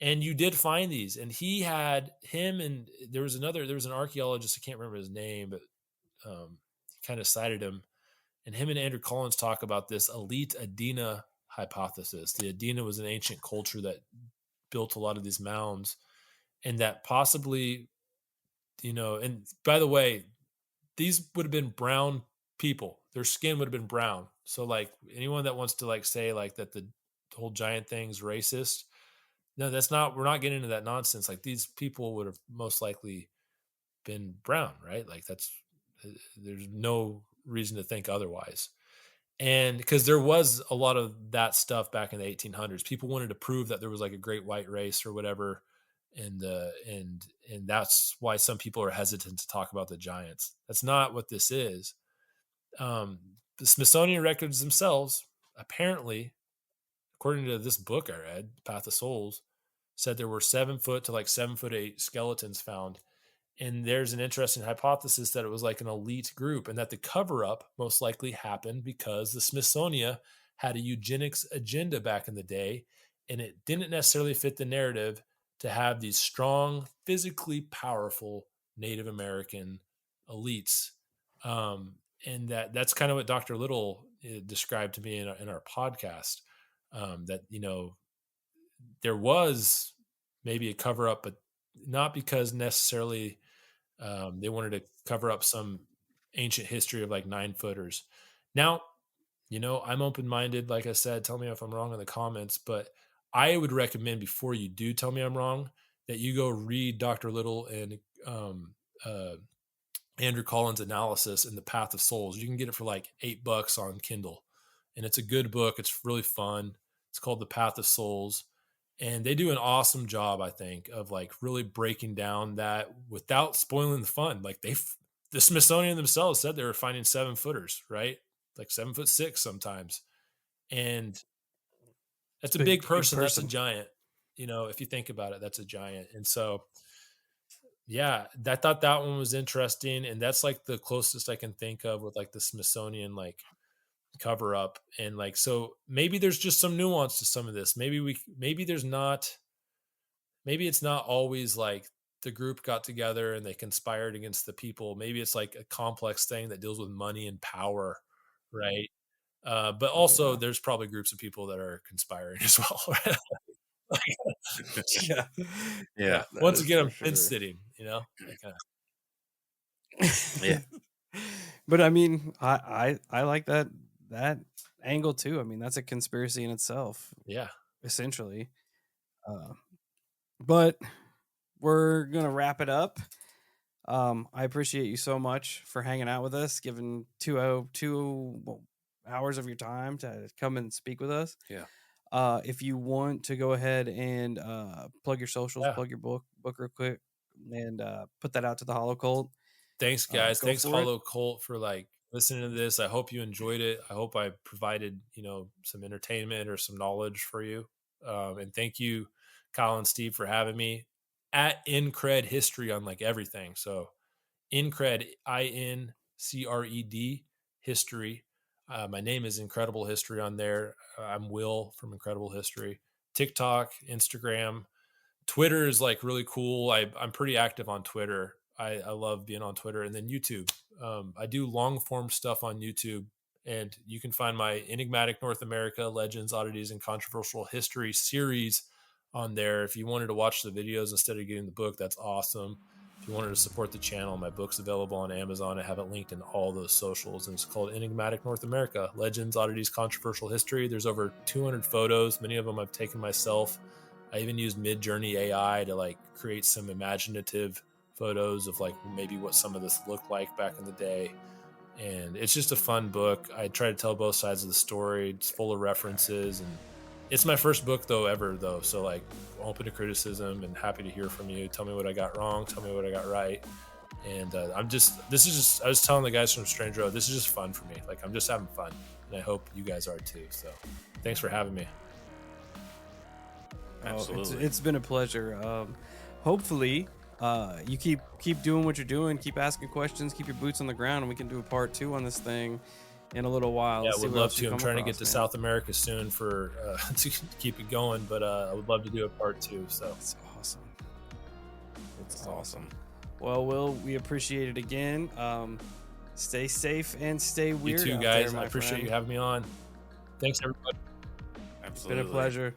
And you did find these, and there was an archaeologist, I can't remember his name, but he kind of cited him. And him and Andrew Collins talk about this elite Adena hypothesis. The Adena was an ancient culture that built a lot of these mounds, and that possibly, and by the way, these would have been brown people. Their skin would have been brown. So like anyone that wants to like say like that the whole giant thing's racist, no, we're not getting into that nonsense. Like these people would have most likely been brown, right? Like there's no reason to think otherwise. And because there was a lot of that stuff back in the 1800s, people wanted to prove that there was like a great white race or whatever. And that's why some people are hesitant to talk about the giants. That's not what this is. the Smithsonian records themselves, apparently, according to this book I read, Path of Souls, said there were 7 foot to like 7'8" skeletons found. And there's an interesting hypothesis that it was like an elite group, and that the cover up most likely happened because the Smithsonian had a eugenics agenda back in the day, and it didn't necessarily fit the narrative to have these strong, physically powerful Native American elites. And that's kind of what Dr. Little described to me in our podcast, that, there was maybe a cover up, but not because necessarily they wanted to cover up some ancient history of like 9-footers. Now, I'm open-minded. Like I said, tell me if I'm wrong in the comments, but I would recommend, before you do tell me I'm wrong, that you go read Dr. Little and Andrew Collins' analysis in The Path of Souls. You can get it for like $8 on Kindle, and it's a good book. It's really fun. It's called The Path of Souls. And they do an awesome job, I think, of like really breaking down that without spoiling the fun. Like the Smithsonian themselves said they were finding 7-footers, right? Like 7'6" sometimes. And that's a big person. That's a giant. If you think about it, that's a giant. And so, yeah, I thought that one was interesting. And that's like the closest I can think of with like the Smithsonian, like, cover up. And like, so maybe there's just some nuance to some of this. Maybe it's not always like the group got together and they conspired against the people. Maybe it's like a complex thing that deals with money and power, right? But also there's probably groups of people that are conspiring as well. Yeah. Once again, I'm fence sitting, Yeah. But I mean, I like that angle too. I mean, that's a conspiracy in itself. Yeah. Essentially. But we're gonna wrap it up. I appreciate you so much for hanging out with us, giving 2 hours of your time to come and speak with us. Yeah. If you want to go ahead and plug your socials, Yeah. plug your book real quick, and put that out to the Holo Cult. Thanks, guys. Thanks, Holo Cult, for like listening to this. I hope you enjoyed it. I hope I provided, some entertainment or some knowledge for you. And thank you, Kyle and Steve, for having me at Incred History on like everything. So Incred, INCRED History. My name is Incredible History on there. I'm Will from Incredible History. TikTok, Instagram, Twitter is like really cool. I'm pretty active on Twitter. I love being on Twitter. And then YouTube. I do long form stuff on YouTube, and you can find my Enigmatic North America Legends, Oddities, and Controversial History series on there. If you wanted to watch the videos instead of getting the book, that's awesome. If you wanted to support the channel, my book's available on Amazon. I have it linked in all those socials, and it's called Enigmatic North America Legends, Oddities, Controversial History. There's over 200 photos. Many of them I've taken myself. I even used Midjourney AI to like create some imaginative photos of like maybe what some of this looked like back in the day. And it's just a fun book. I try to tell both sides of the story. It's full of references, and it's my first book ever. So like, open to criticism and happy to hear from you. Tell me what I got wrong. Tell me what I got right. And I was telling the guys from Strange Road, this is just fun for me. Like, I'm just having fun, and I hope you guys are too. So thanks for having me. Absolutely. It's been a pleasure. Hopefully you keep doing what you're doing, keep asking questions, keep your boots on the ground, and we can do a part 2 on this thing in a little while. Yeah, I would love to. I'm trying to get to South America soon for to keep it going, but I would love to do a part 2. So it's awesome. It's awesome. Well, Will, we appreciate it again. Stay safe and stay weird. You too, guys. I appreciate you having me on. Thanks, everybody. Absolutely. It's been a pleasure.